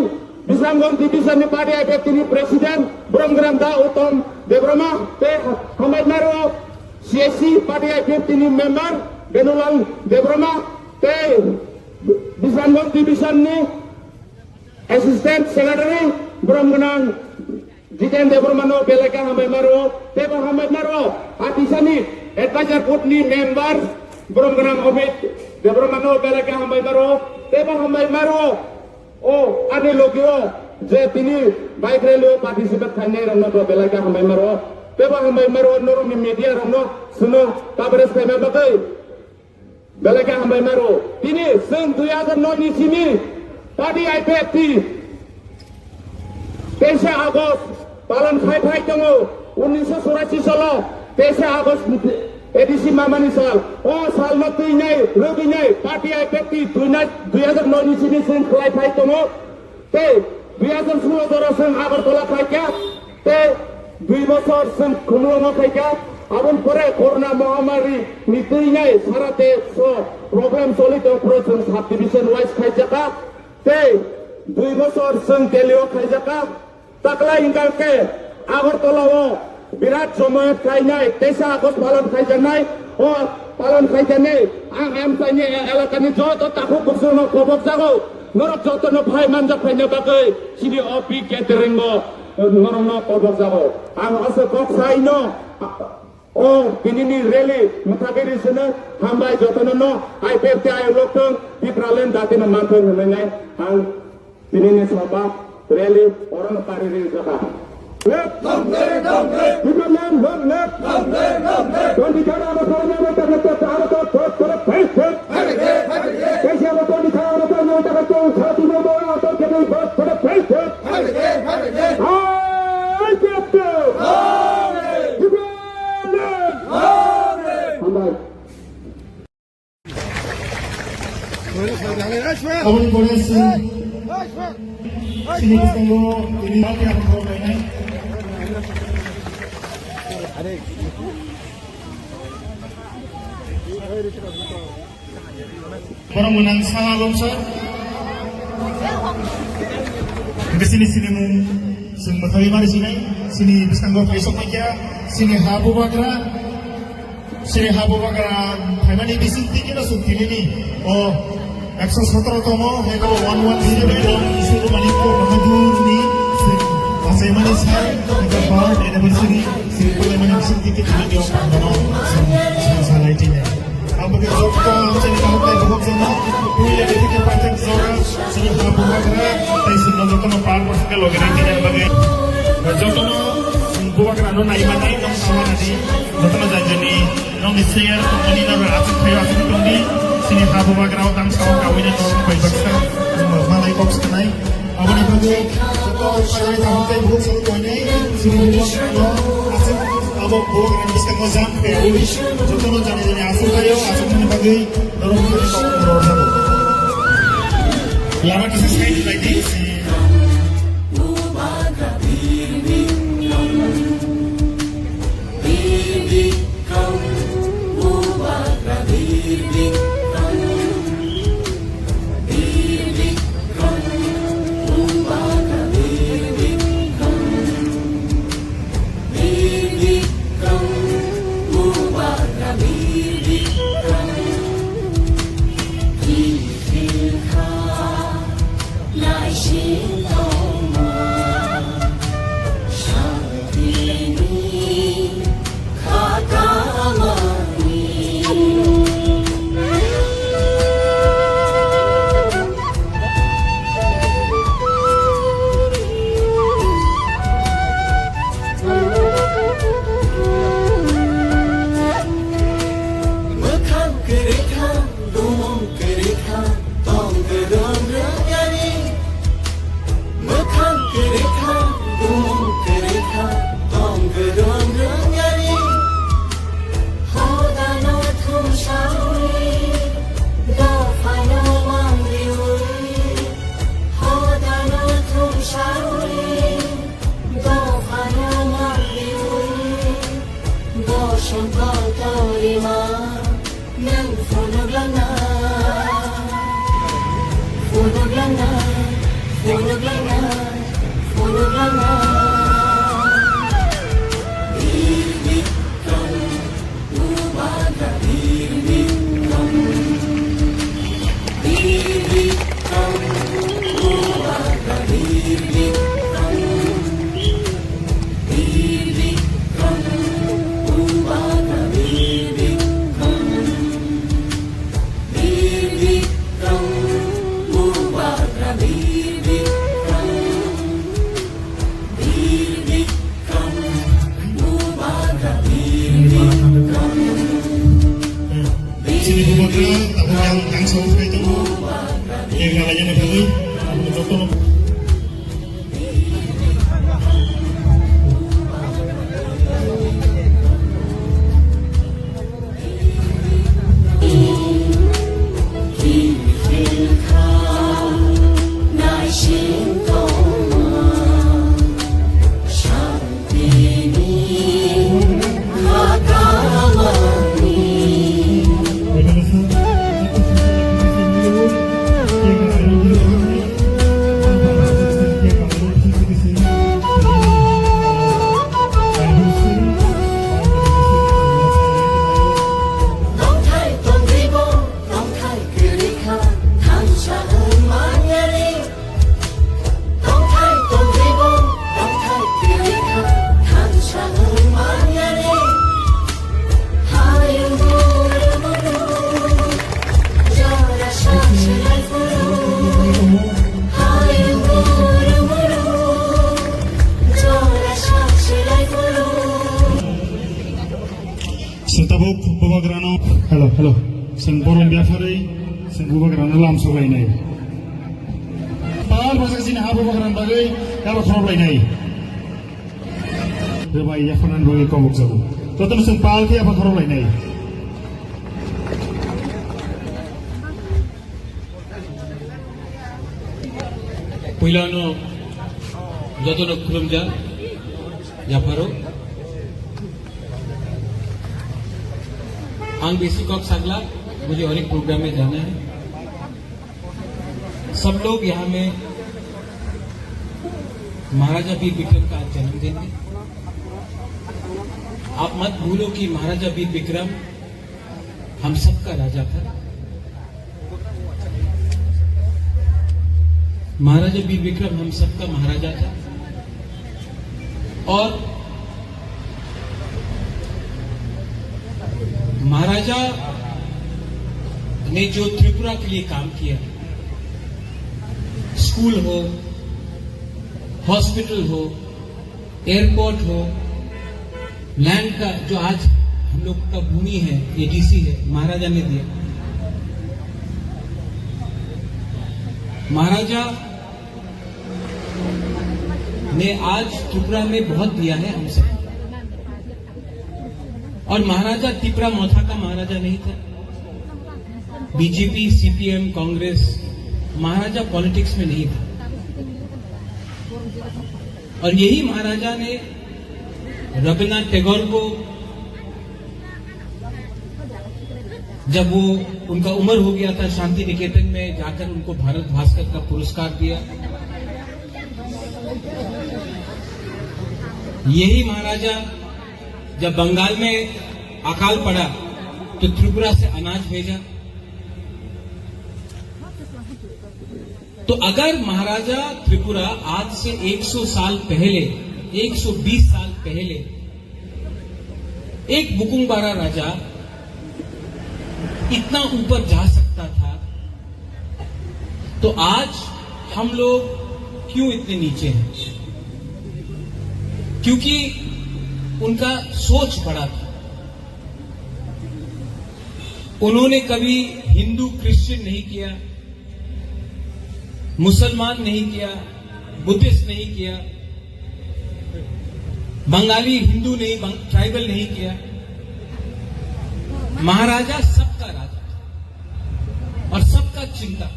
Bishramganj division party আইবে তিনি প্রেসিডেন্ট ব্রহ্মগ্রাম দা উত্তম দেবরমা তে হামবাই মারো সিএসসি পার্টি আইবে তিনি মেম্বার বেনুলাল দেবরমা তে বিশ্রামগঞ্জ ডিভিশন নি assistant secretary Brahmagram Jiken Debromano belaka hambai maro teba hambai maro atisani advisor putni member Bromgram Omid Debromano belaka hambai maro teba hambai maro o ane logio je tini bike rally participate khane ramno belaka hambai maro teba hambai maro noru media ramno suno coverage kai bagai belaka hambai maro tini sen 2009 ni sini tadi IPFT 23 Agust পালন খাই দङ 1984 সাল 23 August ADC মামানি সাল ও সালमा তুইনাই রবিনাই party আইপেটি 2009 नि सिनि जों खाइ दङ ते 2016 दरा जों আগরতলা খাইকা ते 2 বছর जों খুমলঙ্গ খাইকা আবন পরে করোনা মহামারী নি তুইনাই সারাতে প্রোগ্রাম চলিত প্রয়োজন সাব ডিভিশন ওয়াইজ খাইজাকা ते 2 বছর जों তেলিও খাইজাকা takla ingkal ke Agartala o birat jomayat khainai 23 Agust palon khaijanai o palon khaijane ang am tanye elakani joto takuk kursuno kobok jago norok joto no bhai manja khaina bagai sini opi catering go norok no kobok jago ang ase kok saino Pinini rally mutabiri sene hambai jotono IPFT ay lokton dipralen datina manton mengai hang pinini sabab rally orang pariri jaka left dipralen left don't be jana apa kornya mata mata tahu to face कैसे वो तो दिखाओ तो no तक तो छाती में बोला तो के नहीं बस थोड़ा फेस हाय captain Abang boleh sini kita mau ini lagi apa kau ini? Orang menang salam sah. Di sini mu semua kali mari sini bisa nggak besok aja sini habu bagra. Sini habu bagra, kami di sini kita sudah ini. Oh, 117তম হেগো 1100 ইসুরু মানিকো বাহাদুরনি আসাইমানি সাই হেগো birth anniversary simple animation থেকে video বানানো সালাইটিনে আমাকে জবটা আমচেনি কামতে বহুত জন পুইলে দেখতে পাচ্ছেন জোরা সিনি হাবু বাগরা তাই সিনো যতন পার বসকে লগেন কিনে বাগে যতন বুবাগরা নাইমানাই নম সামানাদি যতন জানজনি নম ইসেয়ার কোম্পানি না আছে থাই আছে টন্ডি sini habu bagrao tang sawo kawin no bai baksa malai box kanai abone bagi to pai tahun kai buku suru koine sini buku no ase abo buku kan bisa ngajam pe uli joto no jane jane asu kayo asu ni bagi dorong kali kau dorong sabo lama kisi sai lagi sini bubagra tabung yang sawo itu yang namanya nebeli joto hello जों बर' बियाफारै जों बुबाग्रानो लामसलायनाय पाल बाजा जोंनि हा बुबाग्रान बागै गाबा खरबलायनाय होबाय याफानान बागै कमक जाबो ततन जों पाल के याफा खरबलायनाय पहिलानो जतन खुलुमजा याफारो आंग बेसिक ऑफ सागला मुझे और एक प्रोग्राम में जाना है। सब लोग यहाँ में महाराजा वीर विक्रम का जन्मदिन है। आप मत भूलो कि महाराजा वीर विक्रम हम सबका राजा था। महाराजा वीर विक्रम हम सबका महाराजा था और महाराजा ने जो त्रिपुरा के लिए काम किया, स्कूल हो, हॉस्पिटल हो, एयरपोर्ट हो, लैंड का जो आज हम लोग का भूमि है, एडीसी है, महाराजा ने दिया। महाराजा ने आज त्रिपुरा में बहुत दिया है हम सब। और महाराजा त्रिपुरा मौथा का महाराजा नहीं था। बीजेपी, सीपीएम, कांग्रेस, महाराजा पॉलिटिक्स में नहीं था। और यही महाराजा ने रविन्द्रनाथ टैगोर को जब वो उनका उम्र हो गया था, शांति निकेतन में जाकर उनको भारत भास्कर का पुरस्कार दिया। यही महाराजा जब बंगाल में अकाल पड़ा तो त्रिपुरा से अनाज भेजा। तो अगर महाराजा त्रिपुरा आज से 100 साल पहले, 120 साल पहले एक बुकुंबारा राजा इतना ऊपर जा सकता था, तो आज हम लोग क्यों इतने नीचे हैं? क्योंकि उनका सोच बड़ा था। उन्होंने कभी हिंदू क्रिश्चियन नहीं किया, मुसलमान नहीं किया, बुद्धिस्ट नहीं किया, बंगाली हिंदू नहीं, ट्राइबल नहीं किया। महाराजा सबका राजा था और सबका चिंता।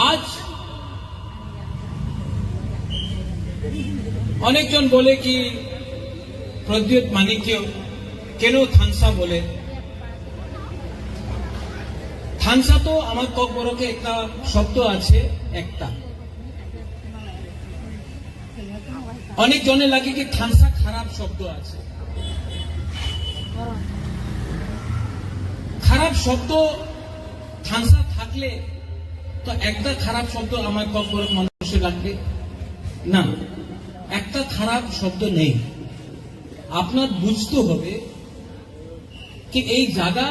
आज अनेक जन बोले कि प्रद्युत माणिक्य केनो थानसा बोले। थानसा तो आमार ककबरके एकटा शब्द आछे एकटा। अनेक जने लागे कि थानसा खराब शब्द आछे। खराब शब्द थानसा थाकले तो एकटा खराब शब्द आमार ककबरक मानुषेर लागबे ना। একটা খারাপ শব্দ নেই। আপনার বুঝতে হবে কি এই জায়গা,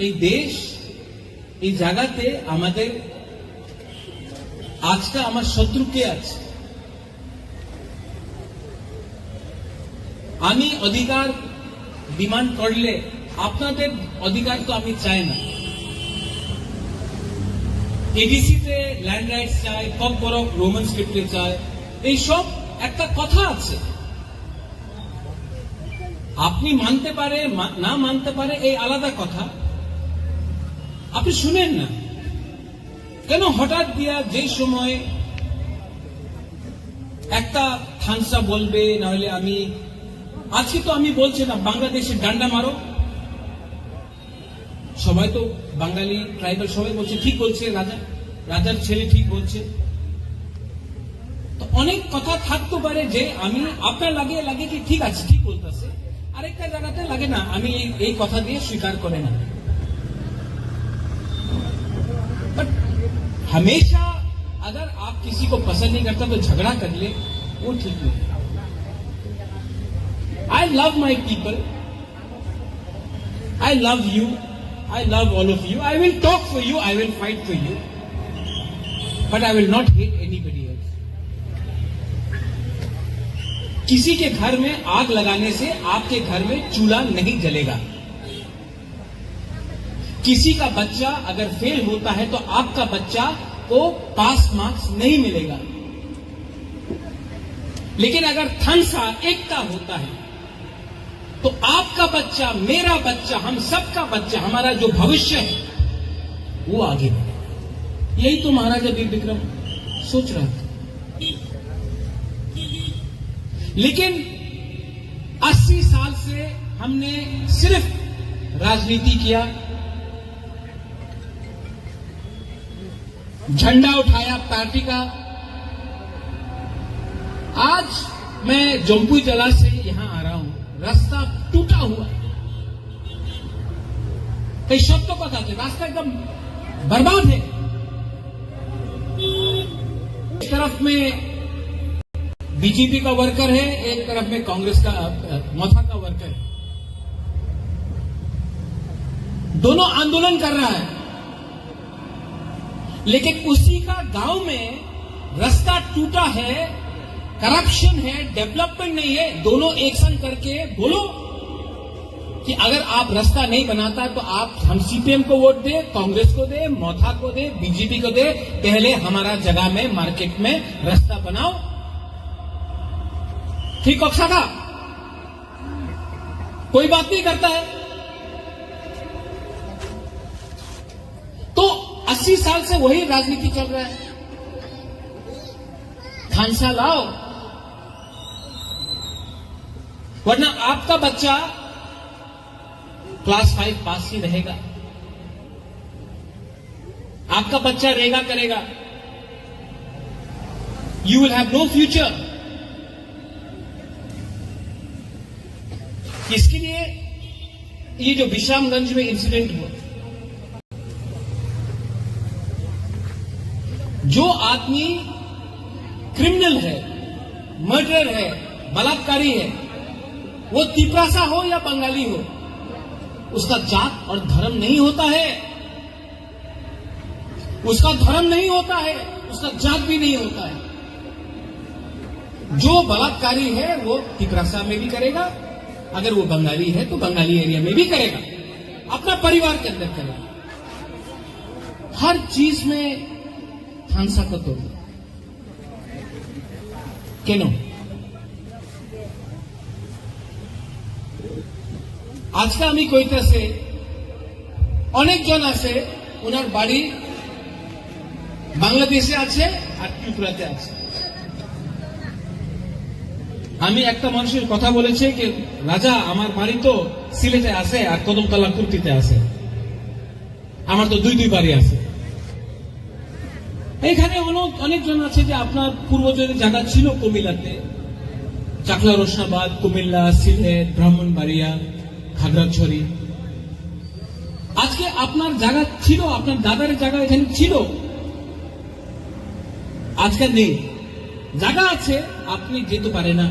এই দেশ, এই জায়গাতে আমাদের আজকে আমার শত্রু কে আছে। আমি অধিকার ডিমান্ড করলে আপনাদের অধিকার তো আমি চাই না। এডিসিতে ল্যান্ড রাইটস চাই, ককবরক রোমান স্ক্রিপ্টে চাই, এই সব একটা কথা আছে। আপনি মানতে পারে না মানতে পারে এই আলাদা কথা, আপনি শুনেন না কেন? হঠাৎ দিয়া যে সময় একটা থানসা বলবে, না হলে আমি আজকে তো আমি বলছি না বাংলাদেশের ডান্ডা মারো, সবাই তো বাঙালি ট্রাইবাল সবাই বলছে ঠিক বলছে, রাজার ছেলে ঠিক বলছে। তো অনেক কথা থাকতে পারে যে আমি আপনার লাগে কি ঠিক আছে, ঠিক বলতেছে, আরেকটা জায়গাতে লাগে না আমি এই কথা দিয়ে স্বীকার করে না। बट हमेशा अगर आप किसी को पसंद नहीं करता तो झगड़ा कर ले, वो ठीक नहीं। I love my people, I love you, I love all of you, I will talk for you, I will fight for you, but I will not hate anybody else. किसी के घर में आग लगाने से आपके घर में चूल्हा नहीं जलेगा। किसी का बच्चा अगर फेल होता है तो आपका बच्चा को पास मार्क्स नहीं मिलेगा। लेकिन अगर थनसा एकता होता है तो आपका बच्चा, मेरा बच्चा, हम सबका बच्चा, हमारा जो भविष्य है वो आगे बढ़े। यही तो महाराजा वीर विक्रम सोच रहा था। लेकिन 80 साल से हमने सिर्फ राजनीति किया, झंडा उठाया पार्टी का। आज मैं जम्पू जला से यहां आ रहा हूं, रास्ता टूटा हुआ है। कई शब्दों को बताते, रास्ता एकदम बर्बाद है। एक तरफ में बीजेपी का वर्कर है, एक तरफ में कांग्रेस का मोथा का वर्कर है। दोनों आंदोलन कर रहा है, लेकिन उसी का गांव में रास्ता टूटा है, करप्शन है, डेवलपमेंट नहीं है। दोनों एक संग करके बोलो कि अगर आप रास्ता नहीं बनाता तो आप हम सीपीएम को वोट दे, कांग्रेस को दे, मोथा को दे, बीजेपी को दे, पहले हमारा जगह में मार्केट में रास्ता बनाओ। ठीक औसा था, कोई बात नहीं करता है। तो 80 साल से वही राजनीति चल रहा है। खानसा लाओ, वरना आपका बच्चा क्लास 5 पास ही रहेगा, आपका बच्चा रहेगा करेगा। You will have no future. इसके लिए ये जो विश्रामगंज में इंसिडेंट हुआ, जो आदमी क्रिमिनल है, मर्डर है, बलात्कारी है, वो तिपरासा हो या बंगाली हो, उसका जात और धर्म नहीं होता है, उसका धर्म नहीं होता है, उसका जात भी नहीं होता है। जो बलात्कारी है वो तिपरासा में भी करेगा, अगर वो बंगाली है तो बंगाली एरिया में भी करेगा, अपना परिवार के अंदर करेगा। हर चीज में थानसा को तोड़ केनो। আজকে আমি কইতাছে অনেকজন আছে ওনার বাড়ি বাংলাদেশে আছে আর ত্রিপুরাতে আছে। আমি একটা মানুষের কথা বলেছে যে রাজা আমার বাড়ি তো সিলেটে আছে আর কদমতলা কুর্তিতে আছে, আমার তো দুই বাড়ি আছে। এখানে অনেকজন আছে যে আপনার পূর্বজনের জায়গা ছিল কুমিল্লাতে, চাকলা রোশনাবাদ, কুমিল্লা, সিলেট, ব্রাহ্মণবাড়িয়া, খাগড়াছড়ি। আজকে আপনার জায়গা ছিল, আপনার দাদার জায়গা এখানে ছিল, আজকে নেই। জায়গা আছে, আপনি যেতে পারে না।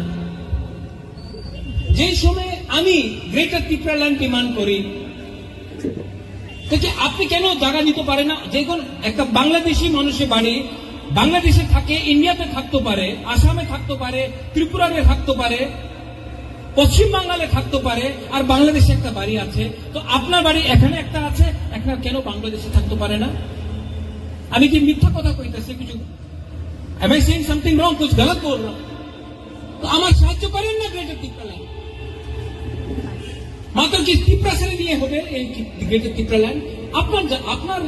যে সময় আমি গ্রেটার ত্রিপুরা ল্যান্ড ডিমান্ড করি, আপনি কেন জায়গা নিতে পারে না? যে কোন একটা বাংলাদেশি মানুষের বাড়ি বাংলাদেশে থাকে, ইন্ডিয়াতে থাকতে পারে, আসামে থাকতে পারে, ত্রিপুরাতে থাকতে পারে, পশ্চিম বাংলাতে থাকতে পারে, আর বাংলাদেশে একটা বাড়ি আছে। তো আপনার বাড়ি এখানে একটা আছে, একটা কেন বাংলাদেশে থাকতে পারে না? আমি কি মিথ্যা কথা কইতেছি? কিছু am I saying something wrong? कुछ गलत बोल रहा हूं तो আমার সাহায্য করেন না গ্রেটার ত্রিপুরা ল্যান্ড। মাত্র কি ত্রিপুরা ছেড়ে নিয়ে হবে এই গ্রেটার ত্রিপুরা ল্যান্ড? আপনার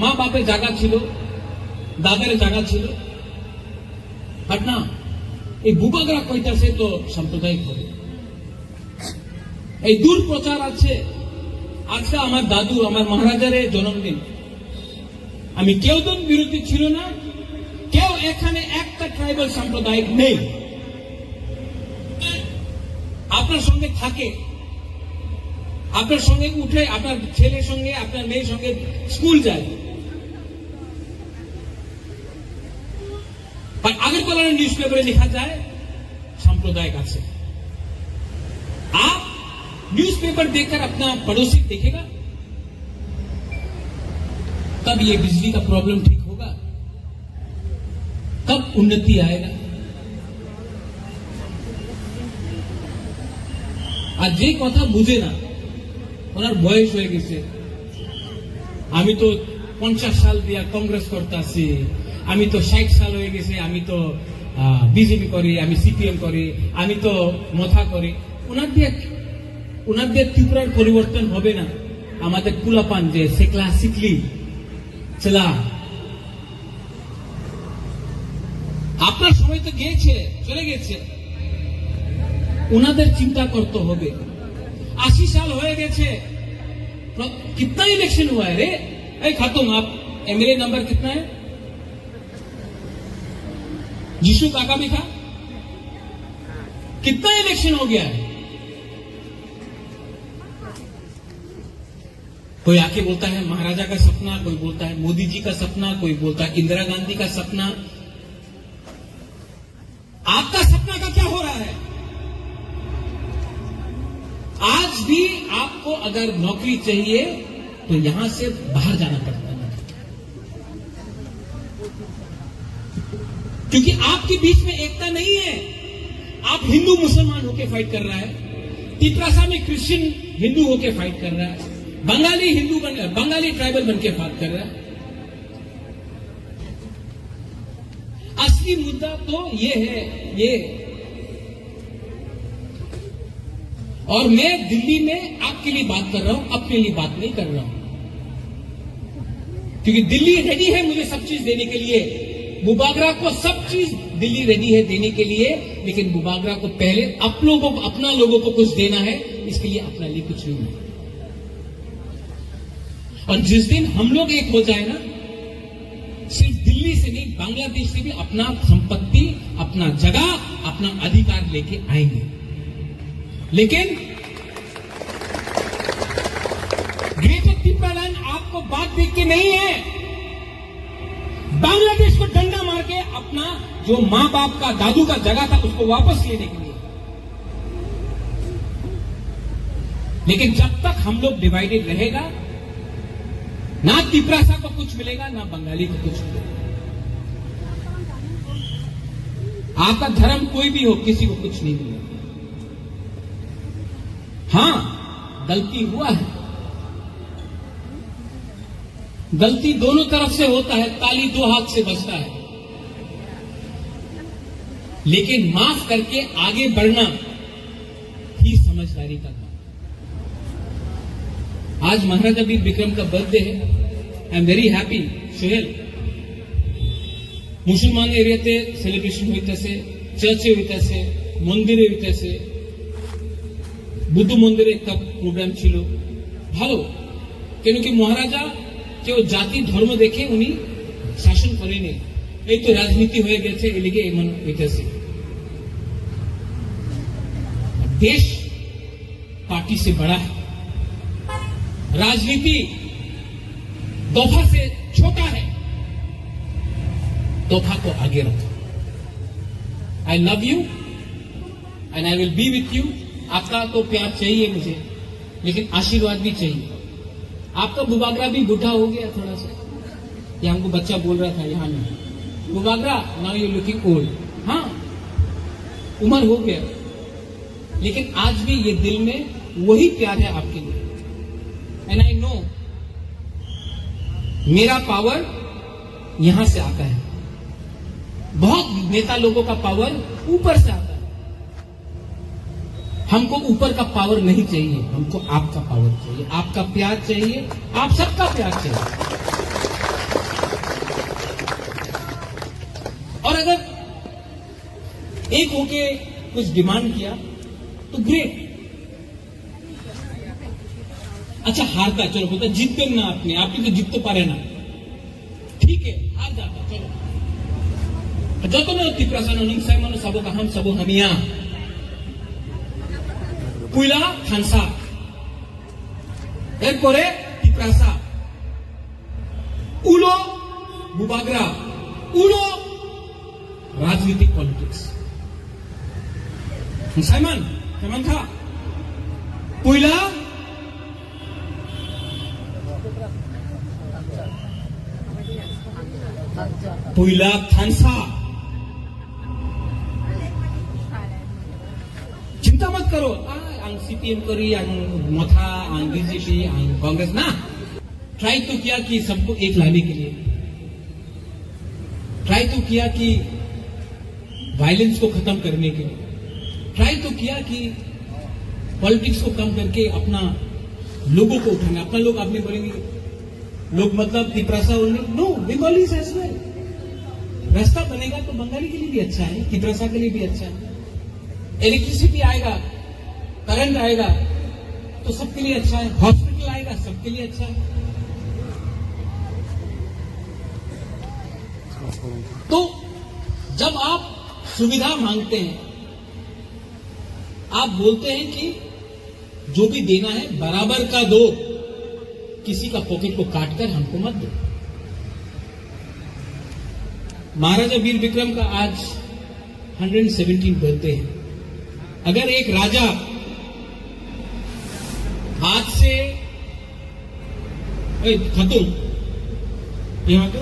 মা বাপের জায়গা ছিল, দাদার জায়গা ছিল, আর না এই বুবাগরা কইতাছে তো সাম্প্রদায়িক হবে। এই দূর প্রচার আছে। আজকে আমার দাদু, আমার মহারাজার জন্মদিন, আমি কেউ তো বিরোধী ছিল না, কেউ এখানে একটা ট্রাইবাল সাম্প্রদায়িক নেই। আপনার সঙ্গে থাকে, আপনার সঙ্গে উঠে, আপনার ছেলের সঙ্গে, আপনার মেয়ের সঙ্গে স্কুল যায়। আর আগরতলার নিউজ পেপারে লেখা যায় सांप्रदायिक আছে। आप न्यूज़पेपर देखकर अपना पड़ोसी देखेगा, तब ये बिजली का प्रॉब्लम ठीक होगा, तब उन्नति आएगा। আর যে কথা বুঝে না, ওনার বয়স হয়ে গেছে, আমি তো 50 সাল দিয়া কংগ্রেস করতেছি, আমি তো 60 সাল হয়ে গেছে, আমি তো বিজেপি করি, আমি সিপিএম করি, আমি তো মথা করি। ওনার দিয়ে ত্রিপুরার পরিবর্তন হবে না। আমাদের কুলাপান যে সেকলা শিখলি চলা, আপনার সময় তো গিয়েছে, চলে গেছে, ওনাদের চিন্তা করতে হবে। 80 साल হয়ে গেছে, कितना इलेक्शन हुआ है रे? खातूम आप एमएलए नंबर कितना है? जीशु काका भी था, कितना इलेक्शन हो गया है? कोई आके बोलता है महाराजा का सपना, कोई बोलता है मोदी जी का सपना, कोई बोलता है इंदिरा गांधी का सपना। आपका सपना का क्या हो रहा है? आज भी आपको अगर नौकरी चाहिए तो यहां से बाहर जाना पड़ता है, क्योंकि आपके बीच में एकता नहीं है। आप हिंदू मुसलमान होके फाइट कर रहा है, तिपरासा में क्रिश्चियन हिंदू होके फाइट कर रहा है, बंगाली ट्राइबल बनके फाइट कर रहा है। असली मुद्दा तो ये है, ये। और मैं दिल्ली में आपके लिए बात कर रहा हूं, अपने लिए बात नहीं कर रहा हूं, क्योंकि दिल्ली रेडी है मुझे सब चीज देने के लिए। बुबागरा को सब चीज दिल्ली रेडी है देने के लिए, लेकिन बुबागरा को पहले अपना लोगों को कुछ देना है, इसके लिए अपने लिए कुछ नहीं है। और जिस दिन हम लोग एक हो जाए ना, सिर्फ दिल्ली से नहीं, बांग्लादेश से भी अपना संपत्ति, अपना जगह, अपना अधिकार लेके आएंगे। लेकिन ग्रेटर त्रिपुरालैंड आपको बात देख के नहीं है, बांग्लादेश को डंडा मार के अपना जो मां बाप का, दादू का जगह था उसको वापस लेने के लिए। लेकिन जब तक हम लोग डिवाइडेड रहेगा, ना तिपरासा को कुछ मिलेगा, ना बंगाली को कुछ मिलेगा। आपका धर्म कोई भी हो, किसी को कुछ नहीं मिलेगा। हां, गलती हुआ है, गलती दोनों तरफ से होता है, ताली दो हाथ से बजता है, लेकिन माफ करके आगे बढ़ना ही समझदारी का काम। आज महाराजा वीर विक्रम का बर्थडे है, I am very happy. Sohail, मुसलमान एरियाते सेलिब्रेशन হইতেছে, চার্চে হইতেছে, মন্দিরে হইতেছে, বুদ্ধ মন্দিরে একটা প্রোগ্রাম ছিল, ভালো। কেন কি মহারাজা কেউ জাতি ধর্ম দেখে উনি শাসন করেনি, এই তো রাজনীতি হয়ে গেছে, এদিকে এমন হইতেছে। देश पार्टी से बड़ा है, राजनीति तोहफा से छोटा है, तोहफा को आगे रखो। I love you and I will be with you. आपका तो प्यार चाहिए मुझे, लेकिन आशीर्वाद भी चाहिए। आपका बुबागरा भी बुढ़ा हो गया थोड़ा सा, ये हमको बच्चा बोल रहा था यहाँ में, Bubagra now you looking old. हाँ, उम्र हो गया, लेकिन आज भी ये दिल में वही प्यार है आपके लिए। एंड आई नो मेरा पावर यहां से आता है, बहुत नेता लोगों का पावर ऊपर से आता है। हमको ऊपर का पावर नहीं चाहिए, हमको आपका पावर चाहिए, आपका प्यार चाहिए, आप सबका प्यार चाहिए। और अगर एक होके कुछ डिमांड किया तो ग्रेट। अच्छा हारता, चलो बोलता जीतते ना, आपने तो जीत तो पारे ना, ठीक है, हार जाता, चलो जो तो तिपरासा निंसाइमानो सबो का हम सबो हमिया पुइला खानसा एरपरे तिपरासा उलो बुबागरा उलो राजनीतिक पॉलिटिक्स। साइमन केमन था पुइला पुइला खानसा। चिंता मत करो, आंग टीम करी मथा बीजेपी कांग्रेस ना ट्राई तो किया कि सबको एक लाने के लिए, ट्राई तो किया कि वायलेंस को खत्म करने के लिए, ट्राई तो किया कि पॉलिटिक्स को कम करके अपना लोगों को उठाना। अपना लोग आपने बोलेंगे लोग मतलब Tiprasa no Bengali as well. रास्ता बनेगा तो बंगाली के लिए भी अच्छा है, तिपरासा के लिए भी अच्छा है। इलेक्ट्रिसिटी आएगा, करंट आएगा तो सबके लिए अच्छा है। हॉस्पिटल आएगा सबके लिए अच्छा है। तो जब आप सुविधा मांगते हैं, आप बोलते हैं कि जो भी देना है बराबर का दो, किसी का पॉकेट को काटकर हमको मत दो। महाराजा वीर विक्रम का आज 117 बर्थडे है। अगर एक राजा हाथ से खतुन यहां तो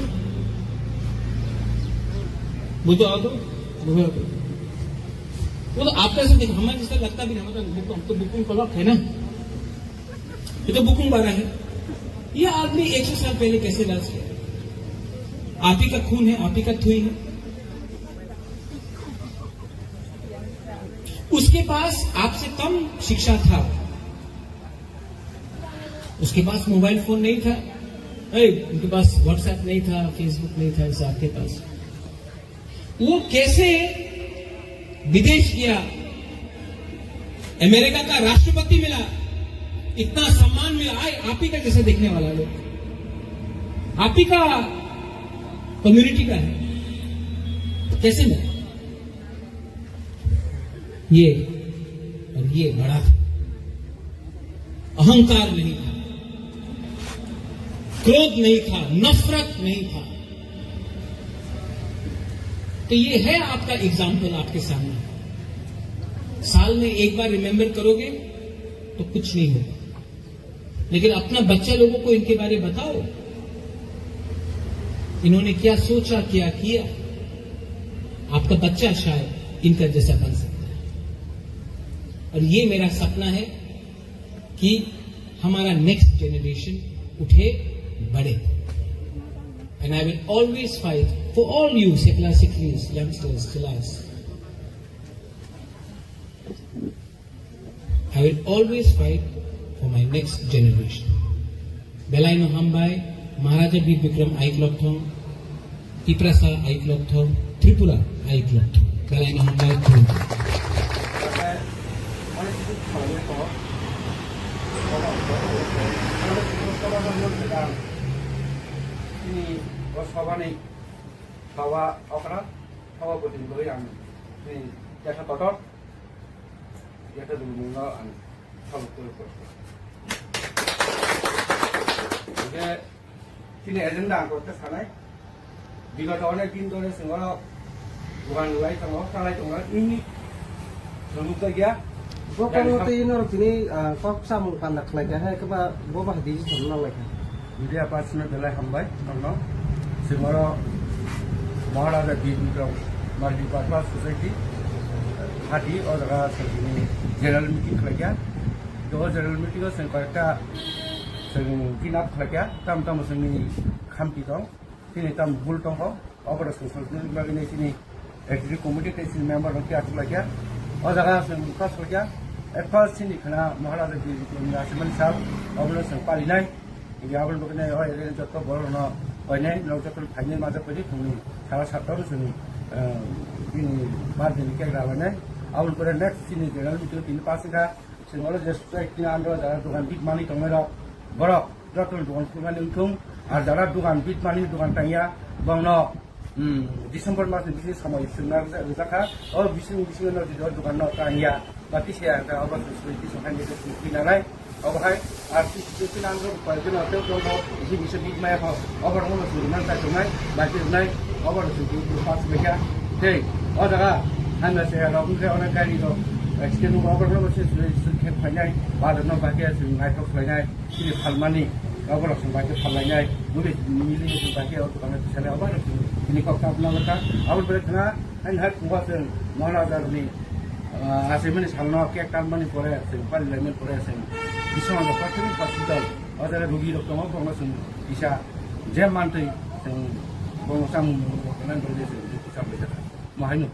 वो तो आओ तो वो तो आपका से देखो, हमारे जैसा लगता भी नहीं। मतलब हम तो बुकिंग क्लॉक है ना, ये तो बुकिंग वाला है। ये आदमी 100 साल पहले कैसे लाज किया? आप ही का खून है, आप ही का थुई है। उसके पास आपसे कम शिक्षा था, उसके पास मोबाइल फोन नहीं था, उनके पास व्हाट्सएप नहीं था, फेसबुक नहीं था, ऐसा आपके पास। वो कैसे विदेश गया, अमेरिका का राष्ट्रपति मिला, इतना सम्मान मिला। आप ही का जैसे देखने वाला लोग, आप ही का कम्युनिटी का है, कैसे मिला? ये और ये बड़ा था, अहंकार नहीं था, क्रोध नहीं था, नफरत नहीं था। तो ये है आपका एग्जाम्पल आपके सामने। साल में एक बार रिमेंबर करोगे तो कुछ नहीं होगा, लेकिन अपना बच्चा लोगों को इनके बारे में बताओ, इन्होंने क्या सोचा, क्या किया। आपका बच्चा शायद इनका जैसा बन सकता है। और ये मेरा सपना है कि हमारा नेक्स्ट जनरेशन उठे, बढ़े। And I will always fight for all you secular Sikhs, youngsters, Chilas. I will always fight for my next generation. Belai no Hambai, Maharaja Veer Vikram Aiklokthong, Tiprasa Aiklokthong, Tripura Aiklokthong. Belai no Hambai, Tripura. ini sawa nih sawa okra sawa buatin beli yang ini jasa kotor jasa dulu nggak an sawa betul oke sini agenda angkot sana di kota ini pintu ini semua bukan luar sama salah cuma ini sebut aja Bopang ini orang sini kok sama pandak lagi, keba bopah di sana lagi. Jadi apa sih belai hambai, karena semua Maharaja Veer Vikram Multipurpose Society hati orang ini general meeting lagi, dua general meeting itu sengketa sengkinap lagi, tam seni khampi tong, sini tam bul tong ho, apa seni bagi ni sini executive committee sini member nanti atur lagi, orang sengkas lagi, first sini kena Maharaja Veer Vikram Narasimhan Sahib, orang sengpali nai. Ini awal begini, ini jatuh baru na, ini lalu jatuh final macam apa ni, salah satu sini ini bar ini kaya rawan ni, awal pada next sini general itu ini pasti kan, semua orang just ini anda ada dukan bit money tengah berok, jatuh dukan dukan untung, ada dukan bit money dukan tanya, bang no, Desember masih bisnis sama istri nak rezeki, oh bisnis nak dijual dukan no tanya, berarti saya ada apa sesuatu sokan itu sini nalai. Oke, artis itu nanti pagi nanti kalau isi bisa bit maya kau, orang orang suruh nanti cumai, baca cumai, orang suruh pas mereka, deh, oh dah, anda saya orang kaya itu, sekian orang orang masih suruh kepanyai, badan orang baca suruh naik ke kepanyai, ini falmani, orang suruh baca falmani, boleh milih suruh baca orang tu kan sana orang ini kau tak pernah mereka, awal berkena, anda buat mana ada ni, আছে মানে সামনে cake টানমানি পরে আছে পারিলাইমেন্ট পরে আছে বিশ্বনাথ প্রাথমিক হসপিটাल अजारा रुगी दङ बङ जों इसा जे मानथै जों बङ सामु नान बजे जों सामबाय थाखा माहायनो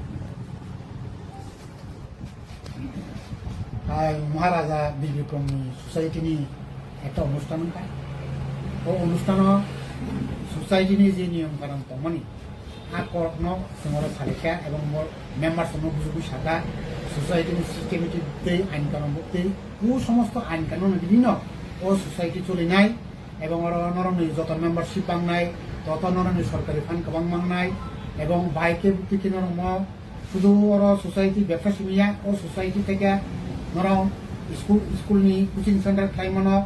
মহারাজা বীর বিক্রমী সোসাইটিনি একটা অনুষ্ঠান পায় ও অনুষ্ঠান সোসাইটিনি যে নিয়ম কানুন তমনি আ করকনো जोङो फालिखा এবং মেম্বার সঙ্গে বুঝুবি সাকা সোসাইটিনি সিস্টেমেটিক दै আইন কানুন दै ও সমস্ত আইন কানুন বিভিন্ন ও সোসাইটি চলিনাय এবং নরমনি যত মেম্বারশিপ বাংনাय তত নরমনি সরকারি ফান্ড গোबां মাংनाय এবং বাইকে বুদ্ধি নরম শুধু সোসাইটি ব্যবসা সিমিয়া ও সোসাইটি থেকে নরম স্কুলনি কোচিং সেন্টার খাইমানো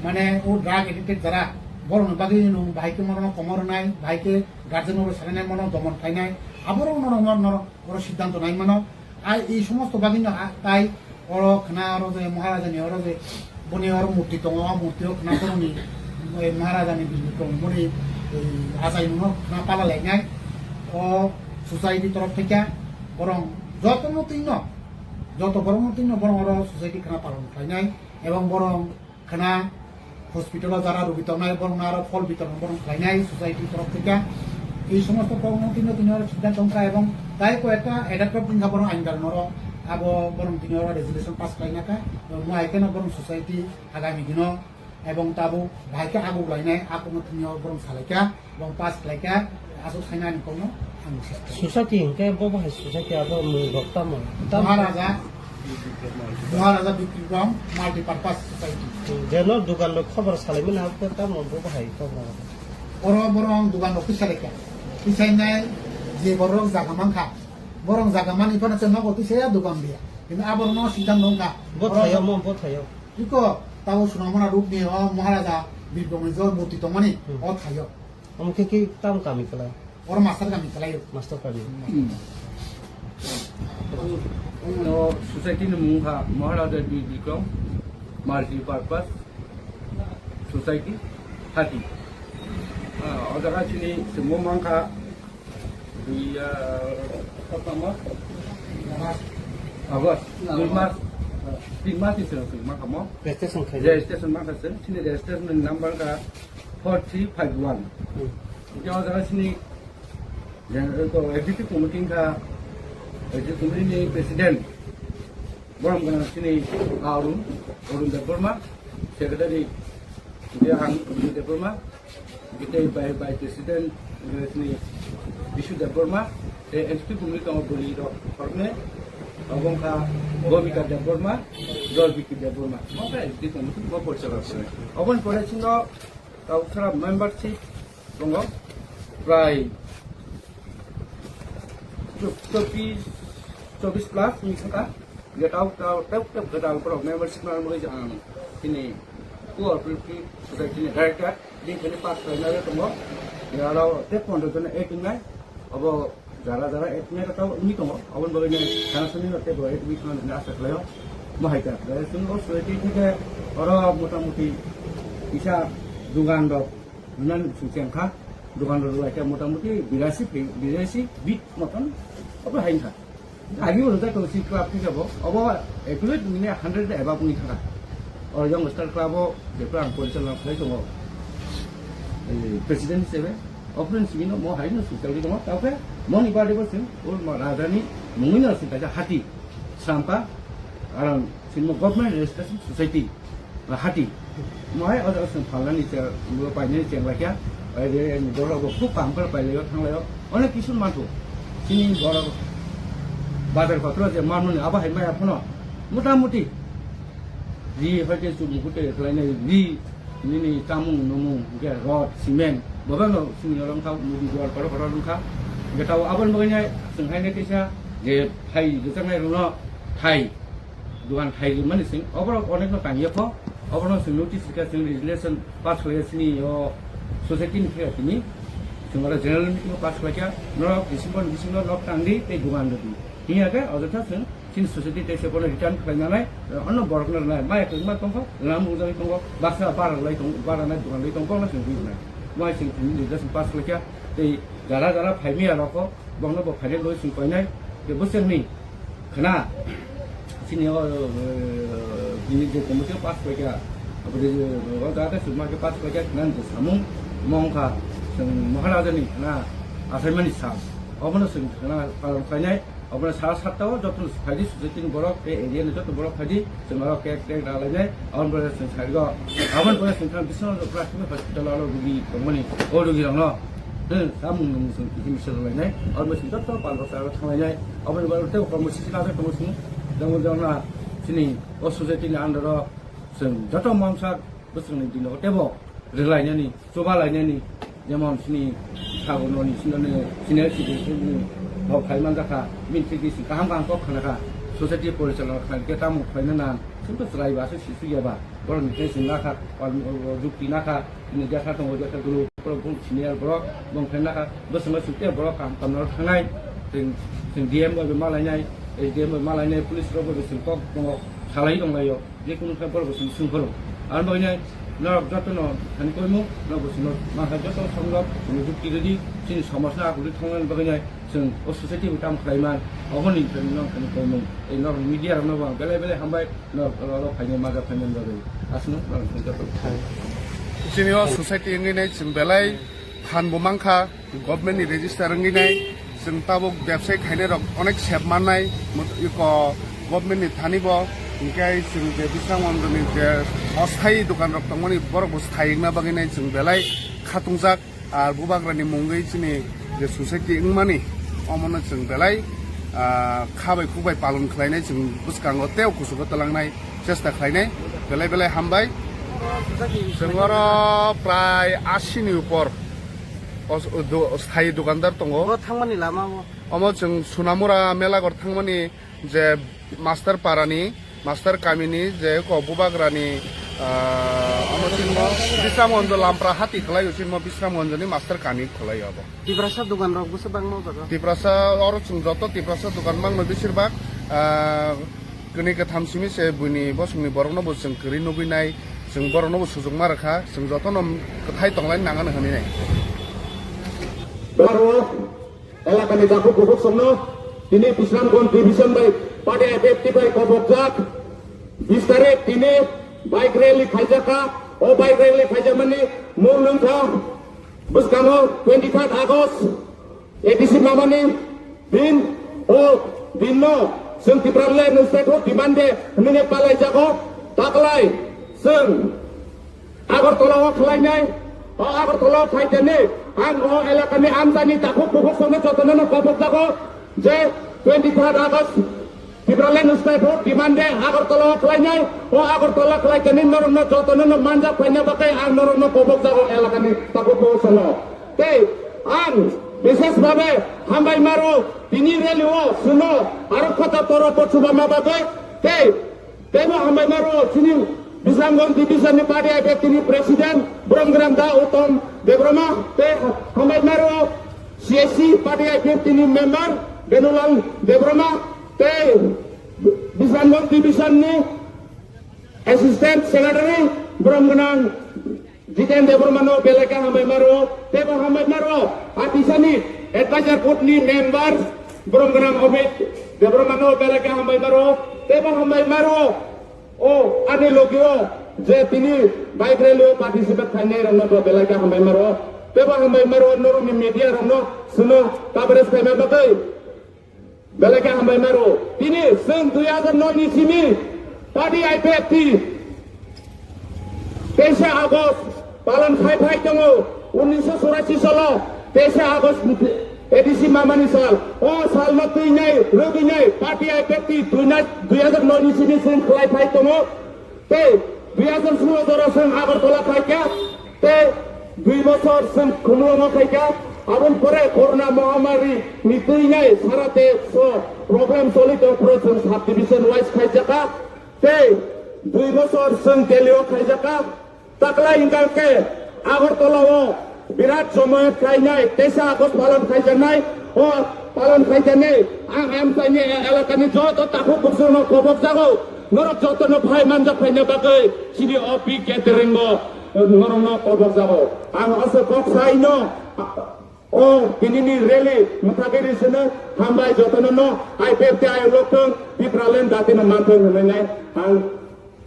মানে ও ড্রাগ এডিক্টেড যারা বড় বাকি ভাইকে মরণ কমর নাই ভাইকে গার্জেন সারানায় মনো দমন খাইনায় আবারও নরম নরম ওর সিদ্ধান্ত নাই মানো আর এই সমস্ত বাকি তাই ওর খানা ওর যে মহারাজানি ওর যে বনি ওর মূর্তি দङ মূর্তিও খানা করনি মহারাজানি মনি আজাই নুনো খানা পালা লাইনায় ও সোসাইটি তরফ থেকে বরং যত বরং বরং ওর সোসাইটি খানা পালন খাইনায় এবং বরং খানা হসপিটাল যারা রোগী তনায় বরং আরো ফল বিতরণ বরং খাইনায় সোসাইটির তরফ থেকে এই সমস্ত তিনিওর সিদ্ধান্ত এবং তাই কয়েকটা এডাপ্টার পিন্ধা বরং আইন কারণর আবো বরং তিনিওর রেজুলেশন পাস খাইনাকা মুয়াইকেন বরং সোসাইটি আগামী দিন এবং তাবো ভাইকে আগু লাইনায় আপনো তিনিওর বরং সালাইকা এবং পাস খাইকা আসো খাইনানি কোনো আং চেষ্টা সোসাইটি ইনকে ববাহাই সোসাইটি আবো মুগতাম মহারাজা বিক্রম মাল্টিপারপাস সোসাইটি যেন দোকান খবর সালাইমেন হাবতে তাম ববাহাই খবর ওর বরং দোকান অফিসারেকা পিছাইনায় যে বরং জাগামানখা বরং জাগামান ইফানে নগদ পিছাইয়া দোকান দিয়া কিন্তু আবার ন সিদ্ধান্ত নঙ্কা বথায় ইকো তাও সুনামনা রূপ নিয়ে মহারাজা বিক্রমের জোর মূর্তি তো মানে থাইও আমাকে কি তাম কামি কলা ওর মাস্টার কামি খেলাই মাস্টার কামি सोसाइटी मुंखा महाराजा बीर विक्रम माल्टीपार्पस सोसाइटी 30 अजागा चिनी सिमो मांखा अगस्त 2 मार्च 3 मार्च इसे मांखा मो रेजिस्ट्रेशन खाइ रेजिस्ट्रेशन मांखा से चिनी रेजिस्ट्रेशन नंबर का 4351 जो अजागा चिनी जनरल को एग्जीक्यूटिव कमिटी का कमिटिनि प्रेसिडेंट बरम गना चिनी अरुण देवबर्मा सेक्रेटारि आं अरुण देवबर्मा गिटे बाय प्रेसिडेंट चिनी विशु देवबर्मा एग्जीक्यूटिव कमिटी का बोली हरने अबंखा गोबिका देवबर्मा जलबिकी देवबर्मा ओमफ्राय एग्जीक्यूटिव कमिटी को परिचय अबन परेसिनो ताउथरा मेंबरशिप दङ प्राय 24 plus misalkan getau getau pro membership na mo jang ini cooperative society ni director di kini pas na re tomo ya ra te pondo jone ek nai abo jara ek nai ta ni tomo abon bagi ni kana suni te bo ek week na asa klayo mahita dari sun ko society থেকে ora মোটামুটি isa dugan do nan sucian kha dugan do la মোটামুটি 82 bit মতন apa hain kha আগে ওটা তো C club থেকে যাব of accurate মানে 100 এবাব নি থাকা আর ইয়ং স্টার ক্লাব যেটা পরিচালনা করে তো প্রেসিডেন্ট হিসেবে অফরেন্স বিনো ম হাইন সুচালি দম তারপরে মনি বাড়ি বসেন ওর রাজধানী মুমিন আছে তাজা হাতি সাম্পা আর সিনমো গভর্নমেন্ট রেজিস্ট্রেশন সোসাইটি হাতি মই অজসন ফালানি চে পাইনে চেং লাখিয়া আরে বড় খুব কাম করে পাইলে থাংলায় অনেক কিছু মানতো চিনি বড় बाजार पत्र जे मानुनि आबा हाय माया फनो मोटामुटी रि हटे सुबु गुटे खलायने रि निनि तामु नमु गे रड सिमेन्ट बबानो सिनि लंखा मुदि दुवार पर लंखा गेटाव आबन बगैनाय जोंहायने कैसा जे थाइ जोंनाय रुनो थाइ दुवान थाइ माने सिं अबर अनेक तांगिया फ अबनो जों नोटिस का जों रेजुलेशन पास होयासिनि सोसाइटी नि खेराखिनि जोंरा जनरल मिटिं पास खालाया न डिसेम्बर लक तांगि ते दुवान दि ini ada अजथा जों चिन सोसाइटी टेक्स को रिटर्न खालामनानै अन्न बरकनर नाय माय मा दङ राम उजाय दङ बाक्सा बारालाय दङ बारानाय दुगानलाय दङ ना जों बुझनाय माय जों थिनि रिजल्ट पास खालाया ते जारा फाइमिया रखो बंनो बो फाइनेल लो सिं पाइनाय बे बोसोरनि khana sini ini je kemudian pas mereka apa dia orang kata semua ke pas mereka nanti samung mongka sing maharaja ni khana asal manis sam apa sing khana kalau kanya apa salah satu jodoh haji sudah borok ke area ni jodoh borok haji semua ke dalanya awan pada sing harga awan pada sing kan bisa praktik hospital lalu rugi kemana rugi orang lo kamu mungkin ini misalnya lainnya awan masih jodoh kalau saya tanya awan baru tu kamu sih nak kamu sini jangan sini society ni anda sing jodoh mangsa besar ni dino tebo lainnya ni coba lainnya ni zaman sini tahu ni sini sini bahwa kalian mereka minta disi kaham kok kerana society politik kerana kita mau kerana semua selain bahasa sisi ya bah kalau ni sini nak orang jukti nak ini jasa tunggu jasa dulu kalau sini berok mungkin nak bersama suti berok kam kerana sing DM bermalainya SDM bermalainya polis robo bersimpok mau salai dong layo dia pun kan berok bersimpok artinya nak jatuh no kan kau mu nak bersimpok maka jatuh sanggap jukti jadi sini sama saya aku ditangani bagaimana sing society utam kaiman awon ni nang kan ko mo nang media ram na bele hambai no lo khaine maga khaine ndore asnu nang ko sini society ngi nei sing belai phan bomangkha government ni register ngi nei sing tabuk ব্যবসায়ী khaine rok onek sep mannai ko government ni thanibo ingkai sing je bisang ondoni je অস্থায়ী দোকান rock tangmani borok স্থায়ী na bagui nei sing belai khatungjak আর bubagrani mungoi sini je society ingmani অমন जों बेलाय खाबाय खुबाय पालन खालायनाय जों बुसकांगो तेव कुसुबो तलांनाय चेष्टा खालायनाय बेलाय बेलाय हामबाय जों आरो प्राय 80 नि ऊपर स्थायी दुकानदार दङ थांमानि लामा अम जों सुनामुरा मेलागर थांमानि जे मास्टार पारानि मास्टार कामिनि जे बुबाग्रानि Bisramgঞ্জ লামপ্রা হাতি খলাই উচিন Bisramgঞ্জনি মাস্টার কানি খলাই হব তিব্রাসা দোকান রক বসে বাং মাও জায়গা তিব্রাসা আর যত তিব্রাসা দোকান বাং বেশিরভাগ গনি গথামসিমি সে বুনি বসংনি বরনো বসং করি নবিনাই जों बरनो सुजुग मारखा जों যত নম কথাই তংলাই নাঙান হনিনাই baru elakani daku kubuk somno ini Bisramgঞ্জ division by pada FFT by Kobokjak Bistare ini baik rally Khaijaka baik rally Khaijamani Mulungka Buskamo 25 Agos edisi mamani din dinno sing diprale nusteto dimande nene palai jago taklai sing Agartala khlainai Agartala khaijane ang elakani amdani daku kubuk somno jotono Kobokjako je 25 Agos Diprale nusteto dimande Agartala khlainai Agartala khlaijane norno jotono manja phanya bakai ang norno Kobokjako elakani daku kubuk somno te ang বিশেষভাবে হামবাই মারো তিনি রেলিও শুনো আর কথা তোর পছুবা মাবাবে তে তেমো হামবাই মারো তিনি Bisramgঞ্জ division party আইবে তিনি প্রেসিডেন্ট ব্রহ্মগ্রাম দা উত্তম দেবরমা তে হামবাই মারো সিএসসি পার্টি আইবে তিনি মেম্বার বেনুলাল দেবরমা তে Bisramgঞ্জ ডিভিশন নি assistant secretary Brahmagram Jiten Debromano belaka hambai maro tebo hambai maro atisani advisor board ni member Bromgram Obit Debromano belaka hambai maro tebo hambai maro ane logio je tini bike rally participate khane rano belaka hambai maro tebo hambai maro noru ni media rano suno coverage phema bagai belaka hambai maro tini sen 2009 ni sini party IPFT 23 Agos পালন খাই দङ 1984 সাল 23 August ADC মামানি সাল সালमा তুইনাই রগিনাই party আইপেটি 2009 नि सिनि जों खाइ दङ ते 2016 दरसं আগরতলা খাইকা ते 2 বছর जों খুলুমা খাইকা আবন পরে করোনা মহামারী নি তুইনাই সারাতে প্রবলেম চলিত প্রসেস সাব ডিভিশন ওয়াইজ খাইজাকা ते 2 বছর जों তেলিও খাইজাকা Takla hingga ke Agartala birat সময় খাইনাই 23 আগস্ট পালন খাইজানাই পালন খাইজানে am tanya elakani joto tahu buksono Kobokjako norok joto no phai manja phaina bagai sini opi catering go norok no Kobokjako ang ase kok saino दिनैनि rally मोसागिरिफोरनो हामबाय जथननो IPFT आय'गजों बिफ्रालेन दातिनो मानथों होनानै आं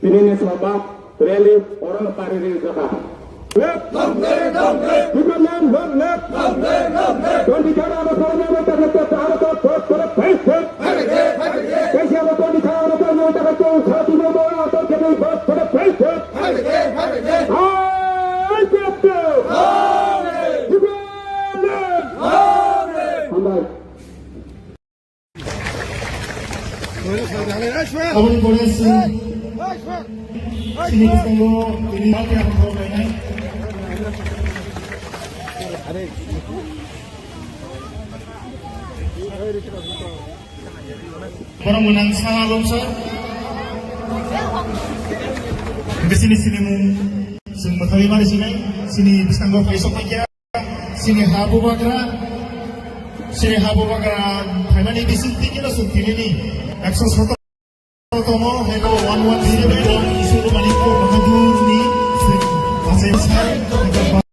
दिनैनि सभा rally अरन पारिनि जाखा Abang boleh sini ketemu ini apa yang kau main? Orang menang salah longsor. Di sini mu semua kali mana sini bisa nggak besok aja. Sini habu bakra. Kaiman ini suntik kita suntik ini. 117তম হেলো 11 ইসুরু মানিকো বাহাদুরনি আসাইসাই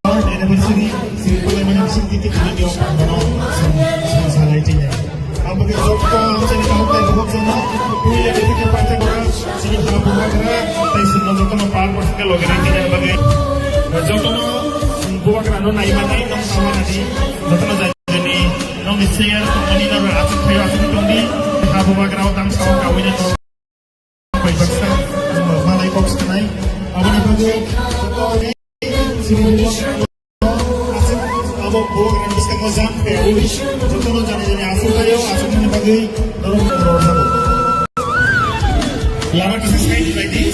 birth anniversary সিম্পলে মানে সিন্দিতে video পাঠানো সালাইটিnya আমাকে যত আঞ্চলিক কাউকে বহুজন পুইলে দেখে পাইতে করা সিনি হাবুবাগরা তাই সিনো যতন পার করতে লগে রাখিনা লাগে যতন বুবাগরা নো নাইমা নাই নম সামানাদি যতন জানি নম নিশ্চয় কোম্পানি না আছে খাই আছে তুমি হাবুবাগরা দাম Sao কাউইনা Baiklah, malai box kenai. Abang ibu tu, sini abang bawa dengan biskan mazam ke ulis. Jika nak jadi asal tayo, asal mana bagi dorong sabo. Lama kisah sekali lagi.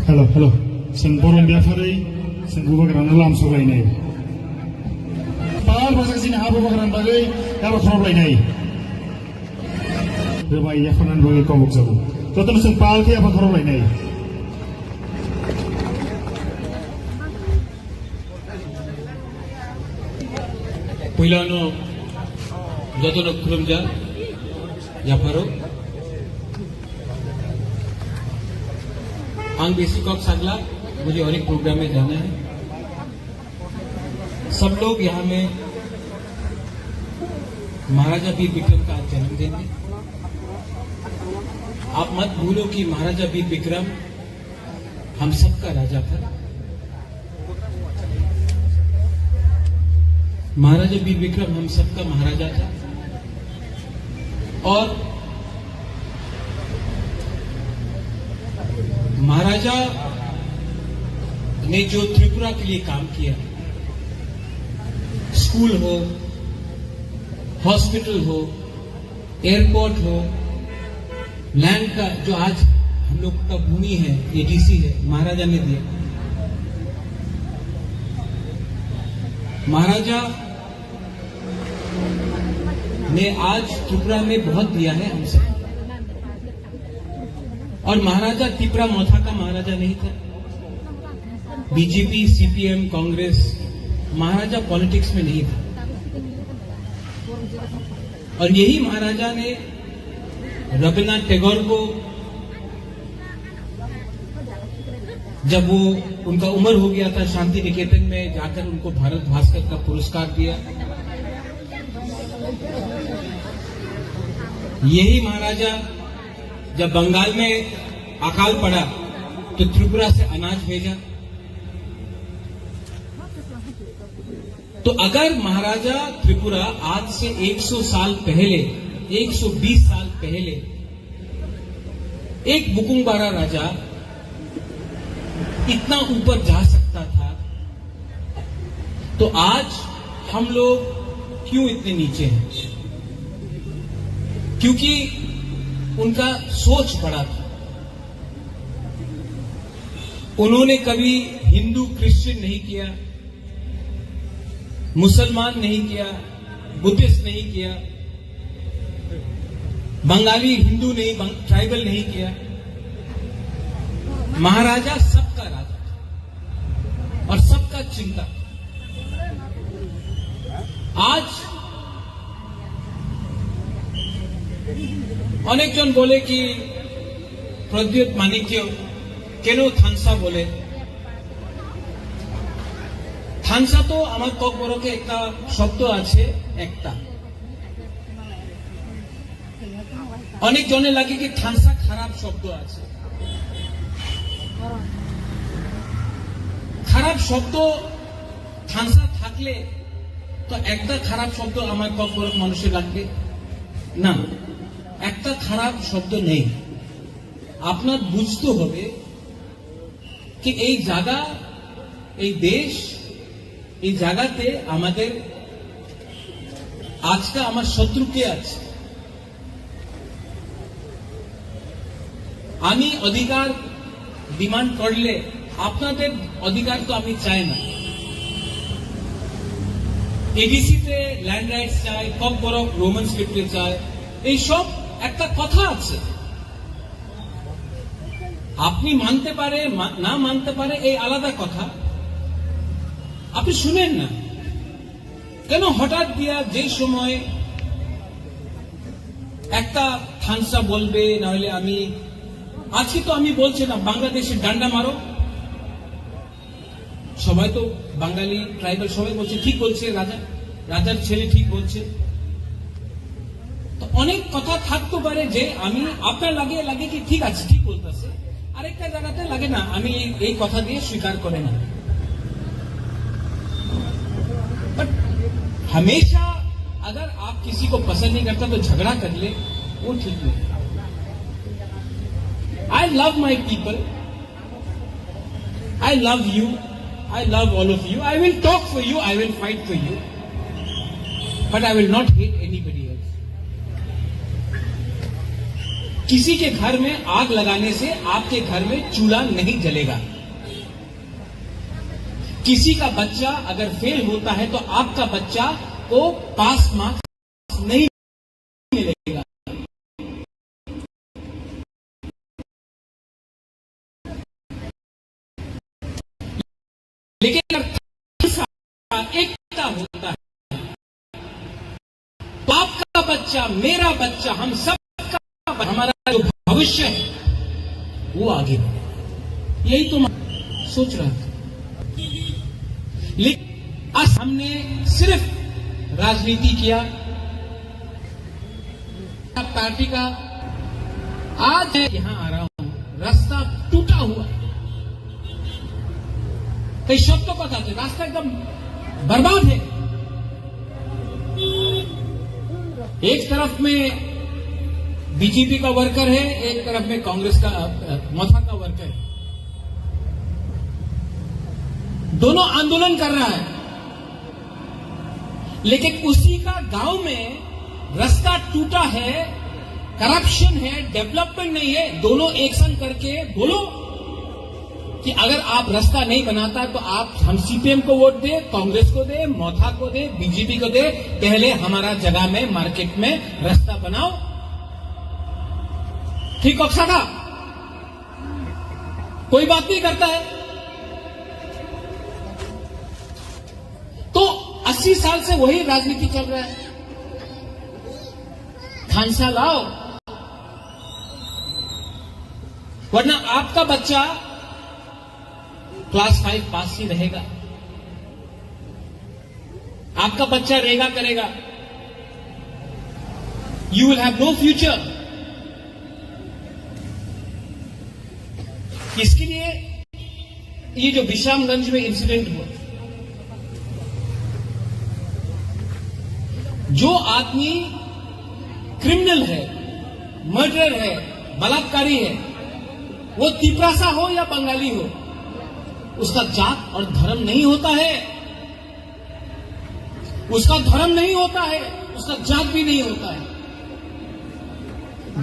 Hello hello जों बर' बियाफारै जों बुबाग्रानो लाम सलायनाय पाल बाजा जोंनि हा बुबाग्रानि बागै गाबा खराबलायनाय होबाय याफानान बागै कमक जागौ ततन जों पालखै आबा खराबलायनाय पहिलानो जतन खुलुमजा याफारो आंग बेसिक ऑफ सागला मुझे और एक प्रोग्राम में जाना है। सब लोग यहाँ में महाराजा वीर विक्रम का जन्मदिन है। आप मत भूलो कि महाराजा वीर विक्रम हम सबका राजा था। महाराजा वीर विक्रम हम सबका महाराजा था और महाराजा ने जो त्रिपुरा के लिए काम किया, स्कूल हो, हॉस्पिटल हो, एयरपोर्ट हो, लैंड का जो आज हम लोग का भूमि है, एडीसी है, महाराजा ने दिया। महाराजा ने आज त्रिपुरा में बहुत दिया है हम सब। और महाराजा त्रिपुरा मौथा का महाराजा नहीं था। बीजेपी, सीपीएम, कांग्रेस, महाराजा पॉलिटिक्स में नहीं था। और यही महाराजा ने रविन्द्रनाथ टैगोर को जब वो उनका उम्र हो गया था, शांति निकेतन में जाकर उनको भारत भास्कर का पुरस्कार दिया। यही महाराजा जब बंगाल में अकाल पड़ा तो त्रिपुरा से अनाज भेजा। तो अगर महाराजा त्रिपुरा आज से 100 साल पहले, 120 साल पहले एक बुकुंगबारा राजा इतना ऊपर जा सकता था, तो आज हम लोग क्यों इतने नीचे हैं? क्योंकि उनका सोच बड़ा था। उन्होंने कभी हिंदू क्रिश्चियन नहीं किया, मुसलमान नहीं किया, बुद्धिस्ट नहीं किया, बंगाली हिंदू नहीं, ट्राइबल नहीं किया। महाराजा सबका राजा था और सबका चिंता। आज अनेक जन बोले कि प्रद्युत माणिक्य केनो थांसा बोले। थांसा तो आमार ककबरके एक शब्द आछे एकता। अनेक जने लागे कि थांसा खराब शब्द आछे। खराब शब्द थांसा थाकले तो एकटा खराब शब्द आमार ककबरक मानुषेर लागबे ना। একটা খারাপ শব্দ নেই। আপনার বুঝতে হবে কি এই জায়গা, এই দেশ, এই জায়গাতে আমাদের আজকে আমার শত্রু কে আছে। আমি অধিকার ডিমান্ড করলে আপনাদের অধিকার তো আমি চাই না। এডিসিতে ল্যান্ড রাইটস চাই, ককবরক রোমান স্ক্রিপ্টে চাই, এই সব একটা কথা আছে। আপনি মানতে পারে না মানতে পারে এই আলাদা কথা, আপনি শুনেন না কেন? হঠাৎ দিয়া যে সময় একটা থানসা বলবে, না হলে আমি আজকে তো আমি বলছি না বাংলাদেশের ডান্ডা মারো, সবাই তো বাঙালি ট্রাইবাল সবাই বলছে ঠিক বলছে, রাজার ছেলে ঠিক বলছে। তো অনেক কথা থাকতে পারে যে আমি আপনার লাগে কি ঠিক আছে, ঠিক বলতেছে, আরেকটা জায়গাতে লাগে না আমি এই কথা দিয়ে স্বীকার করে না। बट हमेशा अगर आप किसी को पसंद नहीं करता तो झगड़ा कर ले, वो ठीक नहीं। I love my people, I love you, I love all of you, I will talk for you, I will fight for you, but I will not hate anybody else. किसी के घर में आग लगाने से आपके घर में चूल्हा नहीं जलेगा। किसी का बच्चा अगर फेल होता है तो आपका बच्चा को पास मार्क्स नहीं मिलेगा। लेकिन अगर एकता होता है तो आपका बच्चा, मेरा बच्चा, हम सबका, हमारा जो भविष्य है वो आगे बढ़े। यही तो मैं सोच रहा था। लेकिन आज हमने सिर्फ राजनीति किया, पार्टी का। आज यहां आ रहा हूं, रास्ता टूटा हुआ, कई शब्दों का था, रास्ता एकदम बर्बाद है। एक तरफ में बीजेपी का वर्कर है, एक तरफ में कांग्रेस का मोथा का वर्कर है। दोनों आंदोलन कर रहा है, लेकिन उसी का गांव में रास्ता टूटा है, करप्शन है, डेवलपमेंट नहीं है। दोनों एक संग करके बोलो कि अगर आप रास्ता नहीं बनाता तो आप हम सीपीएम को वोट दे, कांग्रेस को दे, मोथा को दे, बीजेपी को दे, पहले हमारा जगह में मार्केट में रास्ता बनाओ। ठीक है सागा, कोई बात नहीं करता है। तो 80 साल से वही राजनीति चल रहा है। खांसा लाओ, वरना आपका बच्चा क्लास 5 पास ही रहेगा, आपका बच्चा रहेगा करेगा, you will have no future. इसके लिए ये जो विश्रामगंज में इंसिडेंट हुआ, जो आदमी क्रिमिनल है, मर्डर है, बलात्कारी है, वो तिपरासा हो या बंगाली हो, उसका जात और धर्म नहीं होता है, उसका धर्म नहीं होता है, उसका जात भी नहीं होता है।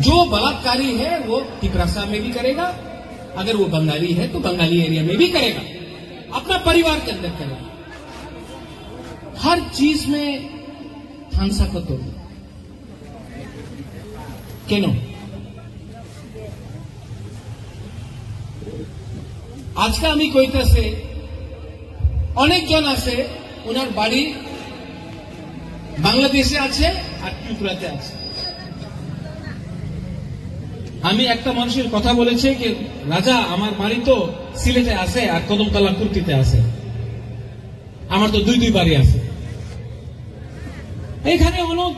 जो बलात्कारी है वो तिपरासा में भी करेगा, अगर वो बंगाली है तो बंगाली एरिया में भी करेगा, अपना परिवार के अंदर करेगा। हर चीज में थानसा को तोड़ केनो। আজকে আমি কইতেছে অনেকজন আছে ওনার বাড়ি বাংলাদেশে আছে আর ত্রিপুরাতে আছে। আমি একটা মানুষের কথা বলেছে যে রাজা আমার বাড়ি তো সিলেটে আছে আর কদমতলা কুর্তিতে আছে, আমার তো দুই বাড়ি আছে। এখানে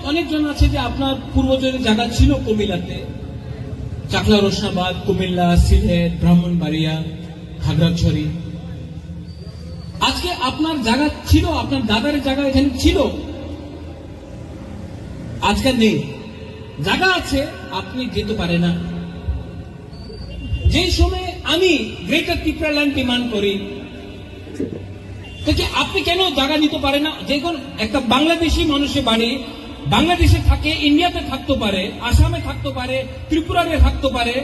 অনেকজন আছে যে আপনার পূর্বজনের জায়গা ছিল কুমিল্লাতে, চাকলা রোশনাবাদ, কুমিল্লা, সিলেট, ব্রাহ্মণবাড়িয়া, খাগড়াছড়ি। আজকে আপনার জায়গা ছিল, আপনার দাদার জায়গা এখানে ছিল, আজকে নেই। জায়গা আছে, আপনি যেতে পারে না। যে সময় আমি গ্রেটার ত্রিপুরা ল্যান্ড ডিমান্ড করি, আপনি কেন জায়গা নিতে পারে না? যে কোন একটা বাংলাদেশি মানুষের বাড়ি বাংলাদেশে থাকে, ইন্ডিয়াতে থাকতে পারে, আসামে থাকতে পারে, ত্রিপুরাতে থাকতে পারে,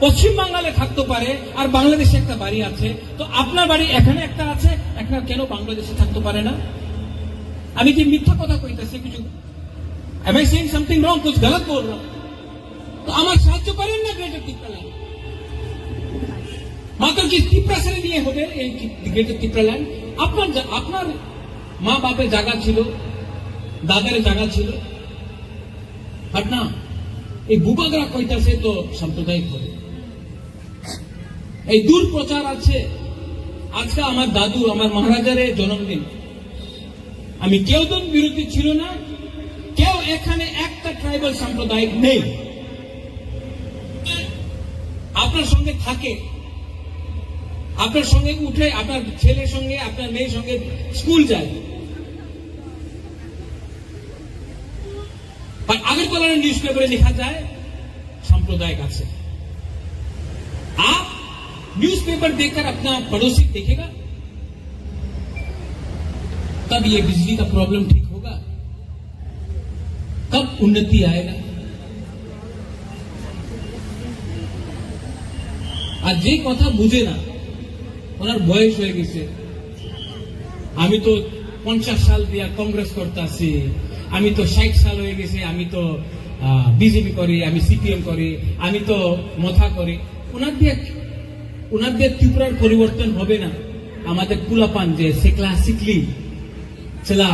পশ্চিম বাংলাতে থাকতে পারে, আর বাংলাদেশে একটা বাড়ি আছে। তো আপনার বাড়ি এখানে একটা আছে, একটা কেন বাংলাদেশে থাকতে পারে না? আমি কি মিথ্যা কথা কইতেছি? কিছু am I saying something wrong? कुछ गलत बोल रहा हूं तो আমার সাহায্য করেন না। গ্রেটার ত্রিপুরা ল্যান্ড মাত্র কি ত্রিপুরা ছেড়ে নিয়ে হবে এই গ্রেটার ত্রিপুরা ল্যান্ড? আপনার মা বাপের জায়গা ছিল, দাদার জায়গা ছিল, আর না এই বুবাগরা কইতাছে তো সাম্প্রদায়িক হবে। এই দূর প্রচার আছে। আজকে আমার দাদু, আমার মহারাজার জন্মদিন, আমি কেউ তো বিরোধী ছিল না, কেউ এখানে একটা ট্রাইবাল সাম্প্রদায়িক নেই। আপনার সঙ্গে থাকে, আপনার সঙ্গে উঠে, আপনার ছেলের সঙ্গে, আপনার মেয়ের সঙ্গে স্কুল যায়। আর আগরতলার নিউজ পেপারে লেখা যায় सांप्रदायिक আছে। आप न्यूज़पेपर देखकर अपना पड़ोसी देखेगा, तब ये बिजली का प्रॉब्लम ठीक होगा, तब उन्नति आएगा। আর যে কথা বুঝে না, ওনার বয়স হয়ে গেছে, আমি তো 50 সাল দিয়া কংগ্রেস করতেছি, আমি তো 60 সাল হয়ে গেছে, আমি তো বিজেপি করি, আমি সিপিএম করি, আমি তো মথা করি। ওনার দিয়ে ত্রিপুরার পরিবর্তন হবে না। আমাদের পুলাপান যে সেকলা শিখলি চলা,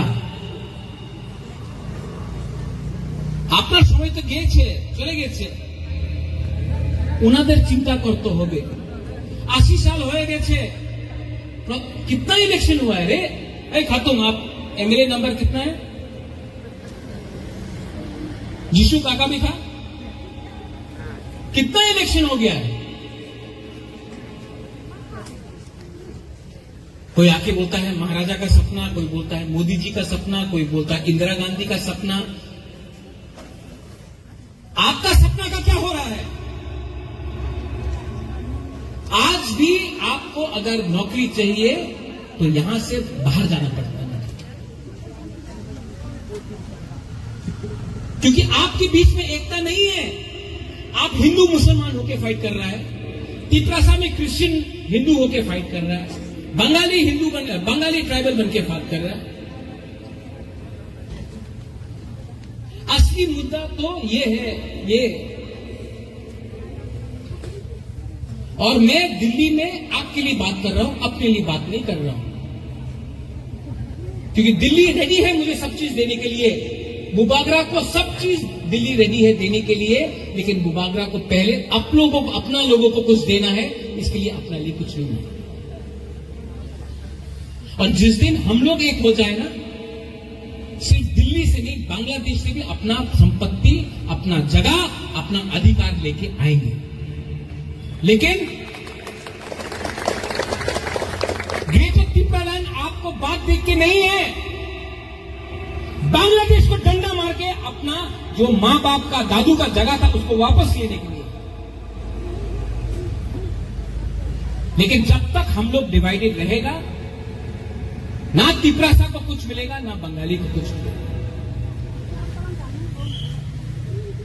আপনার সময় তো গিয়েছে, চলে গেছে, ওনাদের চিন্তা করতে হবে। 80 साल হয়ে গেছে, कितना इलेक्शन हुआ है रे? खातूम आप एमएलए नंबर कितना है? जीशु काका भी था, कितना इलेक्शन हो गया है? कोई आके बोलता है महाराजा का सपना, कोई बोलता है मोदी जी का सपना, कोई बोलता है इंदिरा गांधी का सपना। आपका सपना का क्या हो रहा है? आज भी आपको अगर नौकरी चाहिए तो यहां से बाहर जाना पड़ता है, क्योंकि आपके बीच में एकता नहीं है। आप हिंदू मुसलमान होके फाइट कर रहा है, तिपरासा में क्रिश्चियन हिंदू होके फाइट कर रहा है, बंगाली ट्राइबल बन के फाइट कर रहा है। असली मुद्दा तो ये है, ये। और मैं दिल्ली में आपके लिए बात कर रहा हूं, अपने लिए बात नहीं कर रहा हूं, क्योंकि दिल्ली रेडी है मुझे सब चीज देने के लिए। बुबागरा को सब चीज दिल्ली रेडी है देने के लिए, लेकिन बुबागरा को पहले अपना लोगों को कुछ देना है, इसके लिए अपने लिए कुछ नहीं है। और जिस दिन हम लोग एक हो जाए ना, सिर्फ दिल्ली से नहीं, बांग्लादेश से भी अपना संपत्ति, अपना जगह, अपना अधिकार लेके आएंगे। लेकिन ग्रेटर त्रिपुरालैंड आपको बात देख के नहीं है, बांग्लादेश को डंडा मार के अपना जो मां बाप का, दादू का जगह था उसको वापस लेने के लिए। लेकिन जब तक हम लोग डिवाइडेड रहेगा, ना तिपरासा को कुछ मिलेगा, ना बंगाली को कुछ मिलेगा।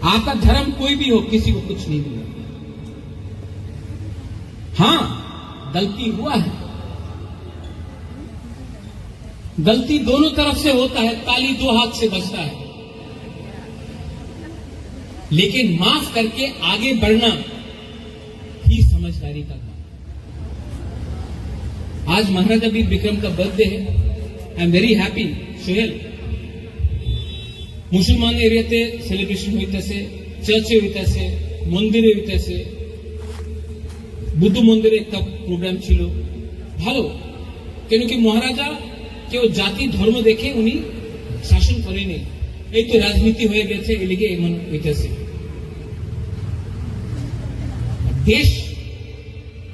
आपका धर्म कोई भी हो, किसी को कुछ नहीं मिलेगा। हां, गलती हुआ है, गलती दोनों तरफ से होता है, ताली दो हाथ से बजता है, लेकिन माफ करके आगे बढ़ना ही समझदारी का काम। आज महाराजा वीर विक्रम का बर्थडे है, I am very happy. Sohail, मुसलमान एरियाते सेलिब्रेशन হইতেছে, চার্চে হইতেছে, মন্দিরে হইতেছে, বুদ্ধ মন্দিরে একটা প্রোগ্রাম ছিল, ভালো। কেন কি মহারাজা কেউ জাতি ধর্ম দেখে উনি শাসন করেনি, এই তো রাজনীতি হয়ে গেছে, এলিগে এমন হইতেছে। देश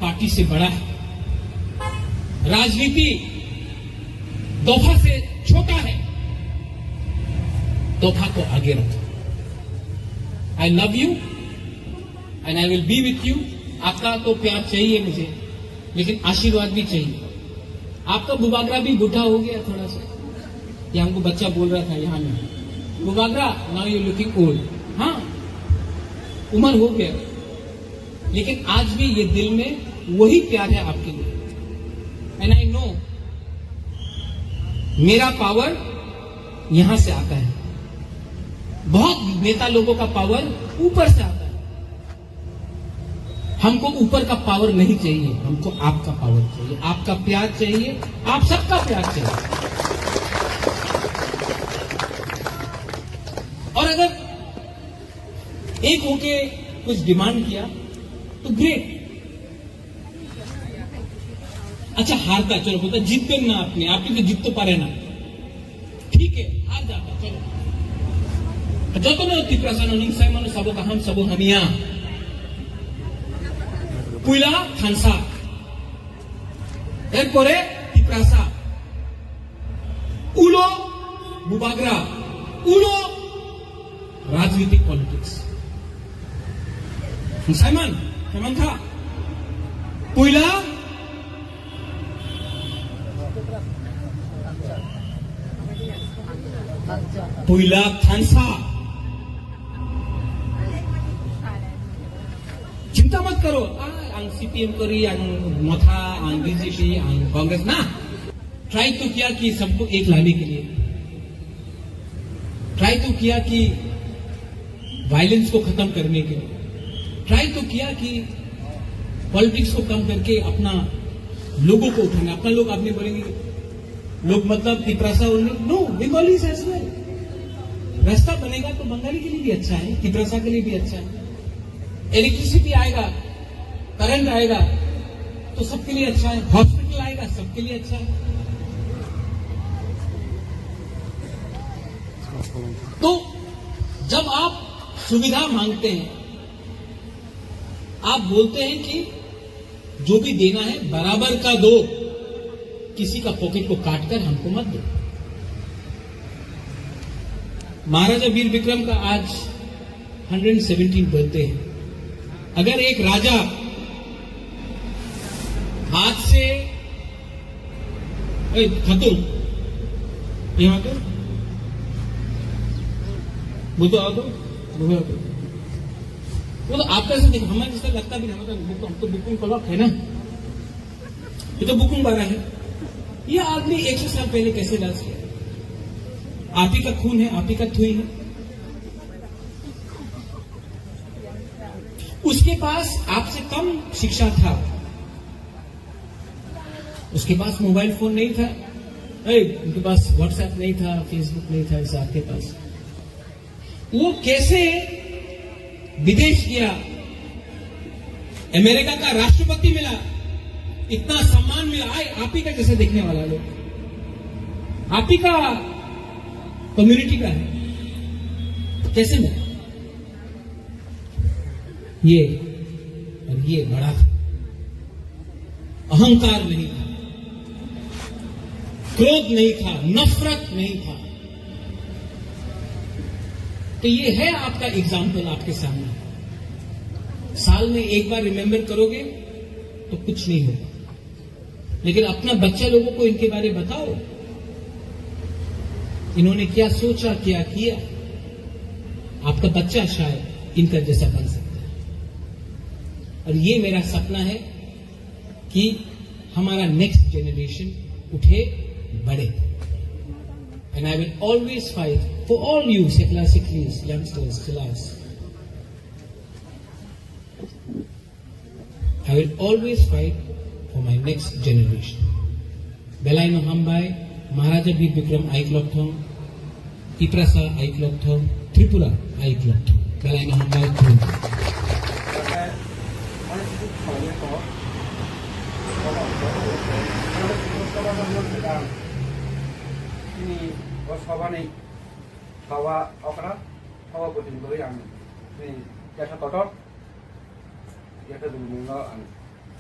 पार्टी से बड़ा है, राजनीति तोहफा से छोटा है, तोहफा को आगे रखो। I love you and I will be with you. आपका तो प्यार चाहिए मुझे, लेकिन आशीर्वाद भी चाहिए। आपका बुबागरा भी बूढ़ा हो गया थोड़ा सा, ये हमको बच्चा बोल रहा था यहाँ में, Bubagra now you looking old. हाँ, उम्र हो गया, लेकिन आज भी ये दिल में वही प्यार है आपके लिए। एंड आई नो मेरा पावर यहां से आता है, बहुत नेता लोगों का पावर ऊपर से आता है। हमको ऊपर का पावर नहीं चाहिए, हमको आपका पावर चाहिए, आपका प्यार चाहिए, आप सबका प्यार चाहिए। और अगर एक होके कुछ डिमांड किया तो ग्रेट। अच्छा हारता, चलो बोलता जीतते ना, আপনি তো জিততে পারে না, ঠিক है, हार जाता, चलो যত না তিপ্রাসান অনিংসাই মানুষ সব কাহাম সব হামিয়া পুইলা খানসা, এরপরে তিপ্রাসা, উলো বুবাগরা, উলো রাজনীতিক পলিটিক্স। সাইমন কেমন থা? পুইলা পুইলা খানসা। चिंता मत करो, ang CPM kori, ang Motha, ang BJP, ang Congress ना ट्राई तो किया कि सबको एक लाने के लिए, ट्राई तो किया कि वायलेंस को खत्म करने के लिए, ट्राई तो किया कि पॉलिटिक्स को कम करके अपना लोगों को उठाना। अपना लोग आपने बोलेंगे लोग मतलब Tiprasa no Bengali as well. रास्ता बनेगा तो बंगाली के लिए भी अच्छा है, तिपरासा के लिए भी अच्छा है। इलेक्ट्रिसिटी आएगा, करंट आएगा तो सबके लिए अच्छा है। हॉस्पिटल आएगा सबके लिए अच्छा है। तो जब आप सुविधा मांगते हैं, आप बोलते हैं कि जो भी देना है बराबर का दो, किसी का पॉकेट को काटकर हमको मत दो। महाराजा वीर विक्रम का आज 117 बर्थडे है। अगर एक राजा हाथ से खतुर यहां तो वो तो आओ तो वो तो आपका ऐसा देखो, हमारे जैसा लगता भी नहीं। मतलब हम तो बुकिंग क्लॉक है ना, ये तो बुकिंग वाला है। ये आदमी 100 साल पहले कैसे लाज किया? आप ही का खून है, आप ही का थुई है। उसके पास आपसे कम शिक्षा था, उसके पास मोबाइल फोन नहीं था, उनके पास व्हाट्सएप नहीं था, फेसबुक नहीं था, ऐसा आपके पास। वो कैसे विदेश गया, अमेरिका का राष्ट्रपति मिला, इतना सम्मान मिला। आप ही का जैसे देखने वाला लोग, आप ही का कम्युनिटी का है, कैसे मिला? ये और ये बड़ा था, अहंकार नहीं था, क्रोध नहीं था, नफरत नहीं था। तो ये है आपका एग्जाम्पल आपके सामने। साल में एक बार रिमेंबर करोगे तो कुछ नहीं होगा, लेकिन अपना बच्चा लोगों को इनके बारे में बताओ, इन्होंने क्या सोचा, क्या किया। आपका बच्चा शायद इनका जैसा बन सकता है। और ये मेरा सपना है कि हमारा नेक्स्ट जनरेशन उठे, बढ़े। And I will always fight for all you secular Sikhs, youngsters, Chillas. I will always fight for my next generation. Belai no Hambai, Maharaja Veer Vikram Aiklokthong, Tiprasa Aiklokthong, Tripura Aiklokthong. Belai no Hambai, Tripura. Ini sawa nih, sawa okra, sawa buatin beri yang ini jasa kotor, jasa dulu nggak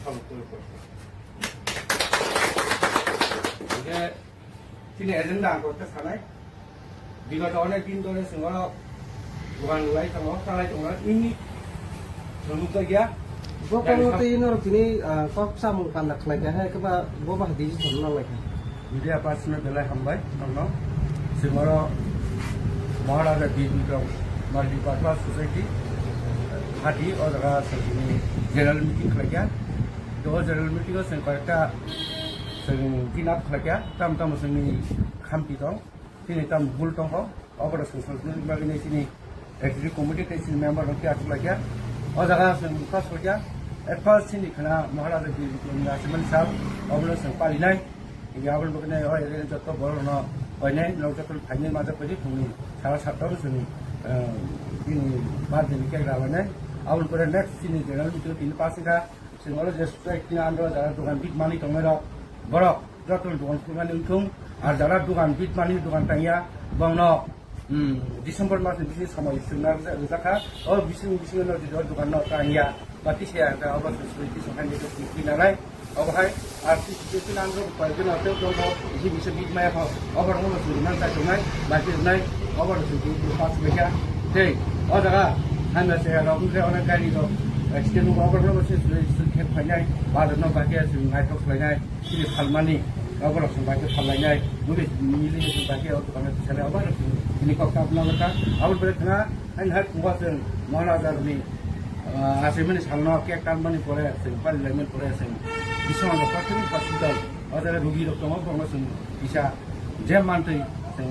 sawa kotor. Jadi sini agenda angkut sana, di kota ini pintu ini semua bukan mulai semua salah cuma ini sebelum kerja. Bapak itu ini orang ini kok sama pandak lagi, keba bapak di sana lagi. Jadi apa sebenarnya belai hambai, karena semua Maharaja Veer Vikram Multipurpose Society hati orang ini general meeting kerja, dua general meeting itu sengketa sengkinap kerja, tam seni kampi tong, sini tam bul tong kau, orang sengketa bagian sini executive committee sini member orang kiat kerja, orang sengkas kerja, at first sini kena Maharaja Veer Vikram Narasimhan sahab, orang sengpali naik. Ini awal bukannya orang yang jatuh bola no, orang yang jatuh final macam apa sih? Kuni salah satu sini ini bahan ini kayak rawan awal pada next sini general itu ini pasti kan semua orang just ini anda jalan dukan bit money tongero borok jatuh dukan dukan untung, ada jalan dukan bit money dukan tanya bang no Desember mas bisnis sama istimewa rezeki, oh bisnis no di dukan no tanya, berarti saya ada awal sesuatu sokan itu kinalai. अब है आर्थिक स्थिति नाम परिचय आते हो तो इसी विषय बीच में अब हम लोग सुनना चाहते हैं बाकी नहीं अब लोग पास में क्या ठीक और जगह हम ऐसे लोग उनसे उन्हें कह दी तो एक्सटेंड हुआ अब लोग से खेत फैलाए बाद में बाकी ऐसे नाइट टॉक्स फैलाए इसलिए फलमानी अब लोग सुन बाकी फैलाए मुझे मिली सुन बाकी और तो हमें चले अब लोग इन्हीं को अपना लगा अब लोग इतना इन हर कुआं से महाराजा ने asaiman salno ke kanmani pore asing parliament pore asing bisona do praktik hospital adara rugi rok tomo bongo sing bisa je mantui sing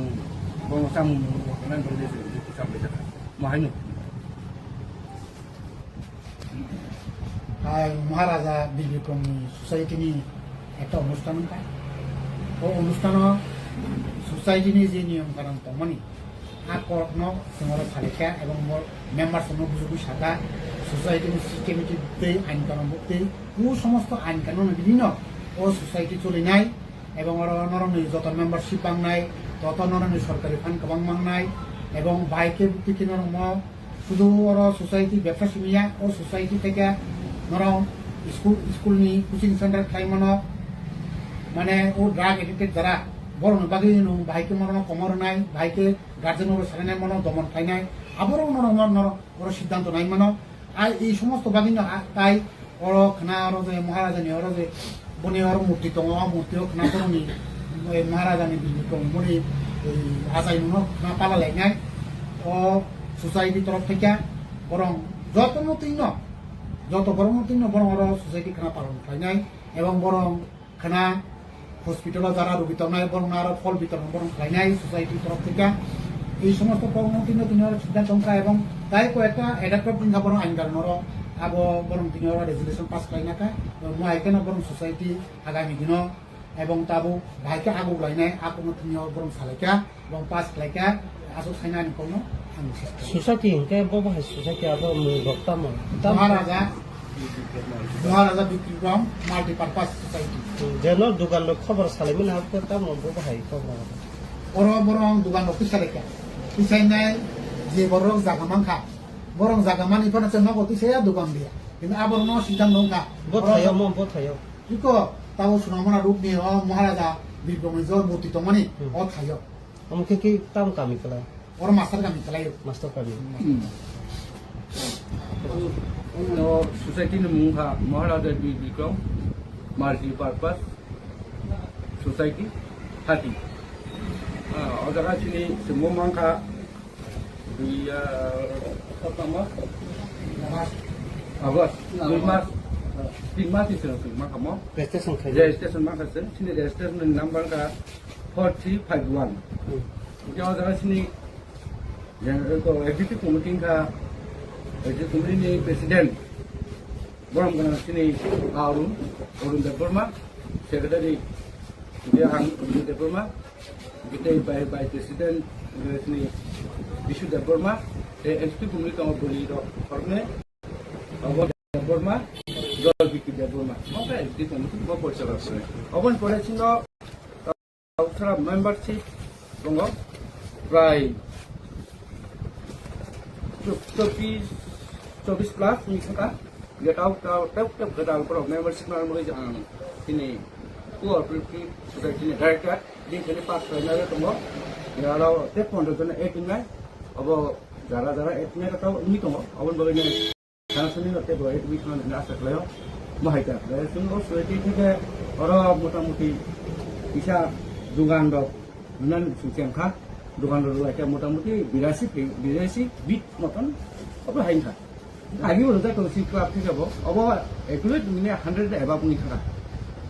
bongo samu nan berde sing bisa beja mahainu মহারাজা বীর বিক্রমী সোসাইটিনি একটা অনুষ্ঠান পায় ও অনুষ্ঠান সোসাইটিনি যে নিয়ম কানুন তমনি আ করকনো সিংহর ফালেখা এবং মোর member সঙ্গে বুঝুবু সাকা সোসাইটিনি সিস্টেমেটিক दै আইন কানুন दै কু সমস্ত আইন কানুন বিভিন্ন ও সোসাইটি চলে নাই এবং ওর নরম যত মেম্বারশিপ বাংনাই তত নরম সরকারি ফান্ড গোबां মাংনাই এবং বাইকে বুদ্ধি নরম শুধু ওর সোসাইটি ব্যবসা সিমিয়া ও সোসাইটি থেকে নরম স্কুলনি কোচিং সেন্টার খাইমানো মানে ও ড্রাগ এডিক্টেড যারা বড় বাকি ভাইকে মনে কমর নাই ভাইকে গার্জেন সারাই মনে দমন খাই নাই আবারও নরম নরম ওর সিদ্ধান্ত নাই মানো আর এই সমস্ত বাকি তাই ওর খানা ওর যে মহারাজানি ওর যে বনে ওর মূর্তি দङ মূর্তিও খানা করনি মহারাজানি মনে আজাই খানা পালা লাইনাই ও সোসাইটি তরফ থেকে বরং যত মতই যত বরং বরং ওরা সোসাইটি খানা পালন খাইনাই এবং বরং খানা হসপিটালে যারা রোগী তনায় বরং আরো ফল বিতরণ বরং খাইনাই সোসাইটির তরফ থেকে এই সমস্ত কর্মতিনো তিনি সিদ্ধান্ত এবং তাই কয়েকটা এডাপ্টার পিন্ধা বরং আইন কারণর আবো বরং তিনি রেজুলেশন পাস খাইনাকা মুহাইকেন বরং সোসাইটি আগামী দিন এবং তাবো ভাইকে আগু লাইনাই আপনো তিনি বরং সালাইকা এবং পাস খাইকা আসো খাইনানি কোনো সোসাইটি ইনকে ববাহাই সোসাইটি আবো মুগতাম মহারাজা বিক্রম মাল্টিপারপাস সোসাইটি যেন দোকান খবর সালাইমিন হাবকে তাম ববাহাই খবর ওর বরং দোকান অফিস রেখা পিছাই নাই যে বরং জাগামানখা বরং জাগামান ইফানে নগদ পিছাইয়া দোকান দিয়া কিন্তু আবার ন সিদ্ধান্ত নঙ্কা বথায়ও মন বথায়ও ঠিক তাও সুনামনা রূপ নিয়ে মহারাজা বিক্রমের জল মূর্তি তমানি ও খাইও আমাকে কি তাম কামি কলা ওর মাস্টার কামি চালাই মাস্টার কামি society ni mungha Maharaja Bir Bikram multi-purpose society 30 odara chini semua mangka di pertama August 2 Maret 3 Maret itu mangka mo প্রেসটেশন খাই registration mangka sen sini registration number ka 4351 jadi odara chini yang itu executive committee ka Jadi kemudian ini presiden, borong kena sini Arun Deborma, sekretari dia Arun Deborma, kita by presiden sini isu Deborma, executive committee kamu beli dok, orangnya, Arun Deborma, jual bikin Deborma, maka executive committee mau percaya sih. Awan pada Cina, kalau membership, tunggu, right. 24 plus misalkan dia tahu kedal pro membership nama dia ini kuar pergi sudah ini director di sini pas saya tunggu ya kalau telepon tu na 18 na abo jara 18 na tahu ini tunggu awan bagainya karena sini nanti bawa 8 week na asal leo mahita dari sini sudah juga orang muta-muti bisa dungan dok nan suciangka dungan dok lagi muta-muti birasi bit makan apa hainka আগে বলতে কৌশি club থেকে যাব of এগুলো মানে 100 এবাব নি থাকা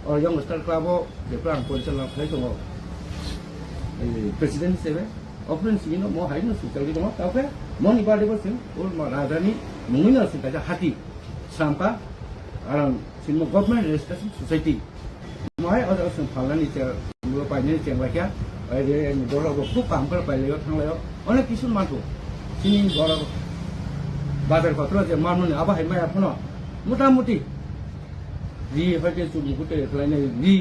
আর young star club যেটা আং পরিচালনা খাই দङ প্রেসিডেন্ট হিসেবে অফরেন্স সিনো ম হাইনো সুচালি দङ তাকে মন ইবাদেবো সিং ওর রাজধানী মুমিনা সিং কাজা হাতি সাম্পা আর সিনো government registration society মহাই Ozer Singh ফালানি চে মুলো পাইনি চেংলাকিয়া আরে দরগো খুব কাম করে পাইলেও থাংলায়ও অনেক কিছু মানতো সিনি দরগো বাজার কত যে মানুষ আবার হাই মায়া ফোন মোটামুটি রি হয়তো চুরি গুটে খাইনে রি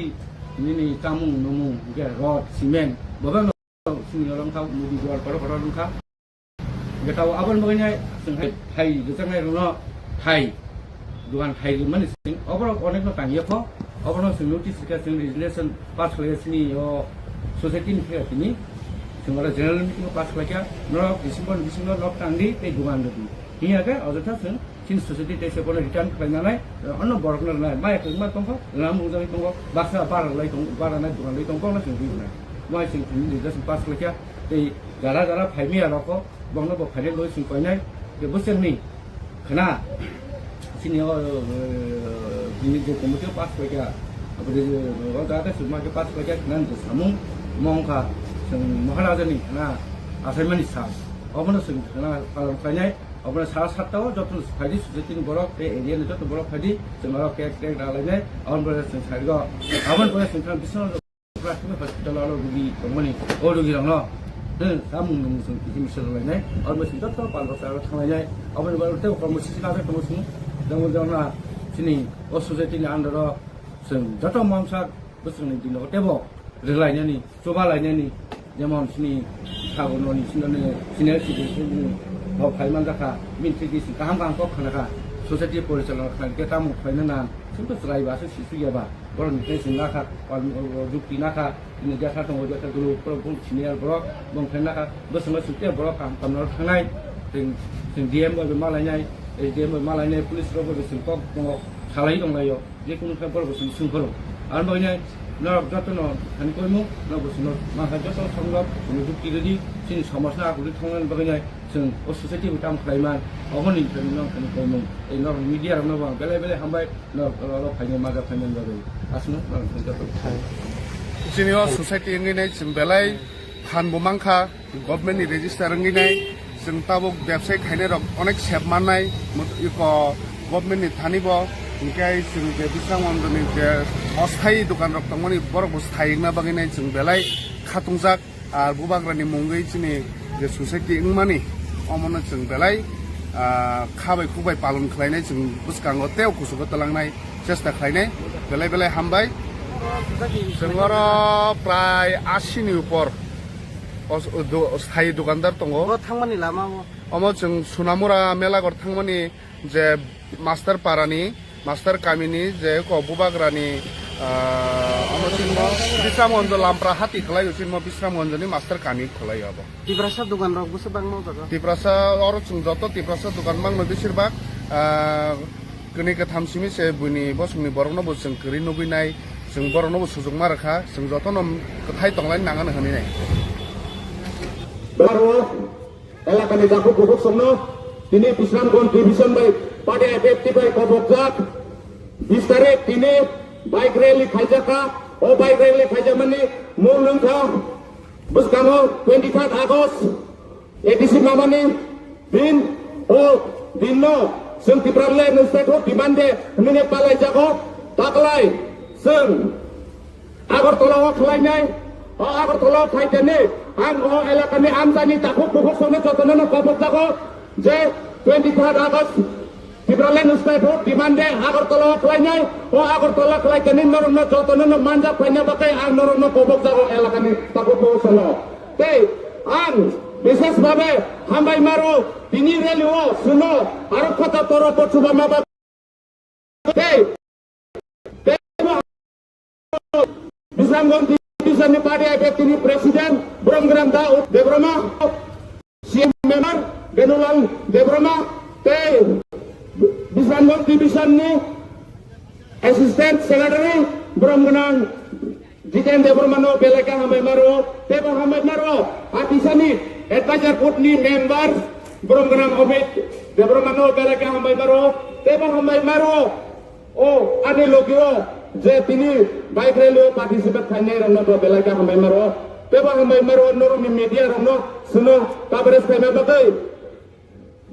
নিনি কামুং নমুং গে রড সিমেন্ট বাবা সিনি রংখা মুদি জোয়ার পর পর রংখা গেটাও আবার মগিনে जोंहाय थाइ जोंहाय रनो थाइ दुगान थाइ माने सिं अबर अनेक कांगिया फ अबर जों नोटिस का जों रेजुलेशन पास खालायसिनि सोसाइटी नि फेरातिनि जोंहा जेनेरेल मिटिं पास खालायका न डिसेम्बर लक टांगि बे दुगान दि हियाके अजथा जों चिन सोसाइटी टेसे बन रिटार्न खालायनानै अन्न बरकनर नाय माय मा दंखो लाम उजाय दंखो बासा बारा लय दं बारा नाय दुगान लय दंखो ना जों बिना माय जों रेजुलेशन पास खालायका बे जारा फाइमिया रखो बंनो ब फाइनेल लय जों फाइनाय बे बोसोरनि khana sini ini je komite pas pakai apa dia orang kata semua ke pas pakai nan tu samung mongka sing maharaja ni khana assignment isa obana sing khana palam kanya obana salah satu jotu phadi sujetin borok te area ni jotu borok phadi semua kek dalanya awan pada sing sarga awan pada sing kan bisa प्राथमिक hospital वालों रुगी company और रुगी रंगलो सामून नमुसुं किसी मिसल लाइने और मैं सिंधु तो पाल बसा थांनाय जाय अब ने बारते प्रमोशन सिलाबे प्रमोशन दंगो जाना सिनी ओ सोसाइटी नि अंडर जों जत मामसा बोसोरनि दिनाव टेबो रेलायनायनि जबा लायनायनि जेमन सिनी सागननि सिनने सिनेल सिटिनि भाव फाइमान जाखा मिन्थिगिसि गाहाम गाहाम को खानाखा सोसाइटी परिचालन खानाके तामु फाइना ना सिंथु स्राइबासो सिसुयाबा बरनिफ्राय सिंगाखा जुक्ति नाखा ini jasa tunggu jasa dulu perempuan senior brok mungkin nak bersama sutia brok kamar tangai sing DM bermalainya DM bermalainya polis robo bersingkok tunggu salai dong layo dia kuno kabar bersingkok an banyak nak jatuh no kan kau mu nak bersingkok maka jatuh sanggap menuju kiri sini samasna aku di tangan bagainya sing society utam klaiman awon ini kan kau mu nak media ramai bang bela hambai nak lo kaya maga kaya bagai asno nak jatuh Sini society ini jeng belai han bumangka government ni register ini jeng tabuk website kene rok onek sep manai iko government ni thani bo ingkai jeng je bisang ondoni je osthai dukan rok tongmani borok osthai na bagini jeng belai khatungjak ar bubagrani munggai chini je society ingmani omono jeng belai khabai khubai palon khlainai jeng buskango teu kusugo talangnai chesta khlainai belai hambai जोंङो प्राय 80 नि ऊपर स्थायी दुकानदार दङ थांमानि लामा अमो जों सुनामुरा मेलागर थांमानि जे master पारानि master कामिनि जे कबुबाग्रानि अमसिनमो बिस्रामगन्ज लामप्रा हाति खलाय उसिनमो बिस्रामगन्जनि master कामि खलाय अब तिब्रासा दुकान रक बसे बांगमो जागा तिब्रासा और जों जत तिब्रासा दुकान मांगनो बिसोरबा कनि कथामसिमि से बुनि बसुंनि बरनो बसुं करि नबिनाय जों बरनो सुजुग मारखा जों जतन कथाय तंलाय नांगान होनिनाय baru elakan daku kubuk somno ini Bisramgons division by pada FFT by Kobokjak bistare ini bike rally khajaka o bike rally khajamani mulungka buskamo 23 Agust edisi mamani din o dinno sing tiprale nusteto dimande nene palai jago taklai sing agar tolong khlainyai agar tolong khaitene ang o elakani amdani takuk kubuk somno jotono kobok jago je 23 Agust tiprale nusteto dimande agar tolong khlainyai o agar tolong khlaitene norno jotono manja phanya bakai ang norno kobok jago elakani takuk kubuk somno te ang বিশেষ ভাবে হামবাই মারো তিনি রেলিও শুনো আর কথা তোর পছুবা মাবা Bisramgons division party FFT president Bromgram Daud Debroma CM member Genulal Debroma te Bisramgons division ni assistant secretary Bromgram Jiten Debroma no belaka hambai maro te hambai maro atisani advisor putni member Bromgram Obed Debroma no belaka hambai maro te hambai maro o ane logio je tini bike rally participate khaine ramno to belaka hambai maro teba hambai maro noru ni media ramno suno coverage khaina bagai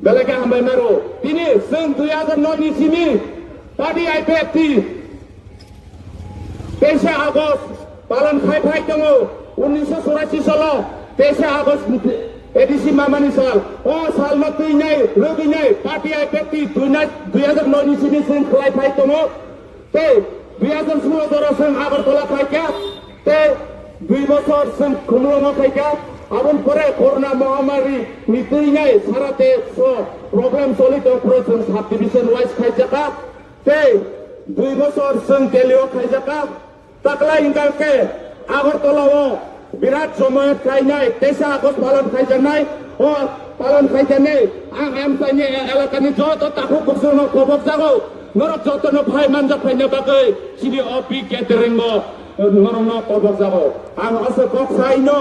belaka hambai maro tini sing 2009 ni sini party IPFT 23 Agust palan khai tongo 1984 salo 23 Agust edisi mamani sal o sal ma tuinai ruginai party IPFT 2009 ni sini sing khai tongo te 2016 sing Agartala khaika te 2 বছর sing Khumlongo khaika abon pore corona mahamari nituinai sarate so problem solid operation subdivision wise khaijaka te 2 বছর sing Telio khaijaka takla ingkalke Agartala o বিরাট সময় খাইনাই 23 August পালন খাইজানাই ও পালন খাইজানে আং আমসাইনে এলাকানি যত তাকু বসনো খবর জাগো নরক যতন ভাই মানজা ফাইনা বাগৈ সিনি অপি কেটেরিং নরং খবর জাগো আং আছে কক সাইনো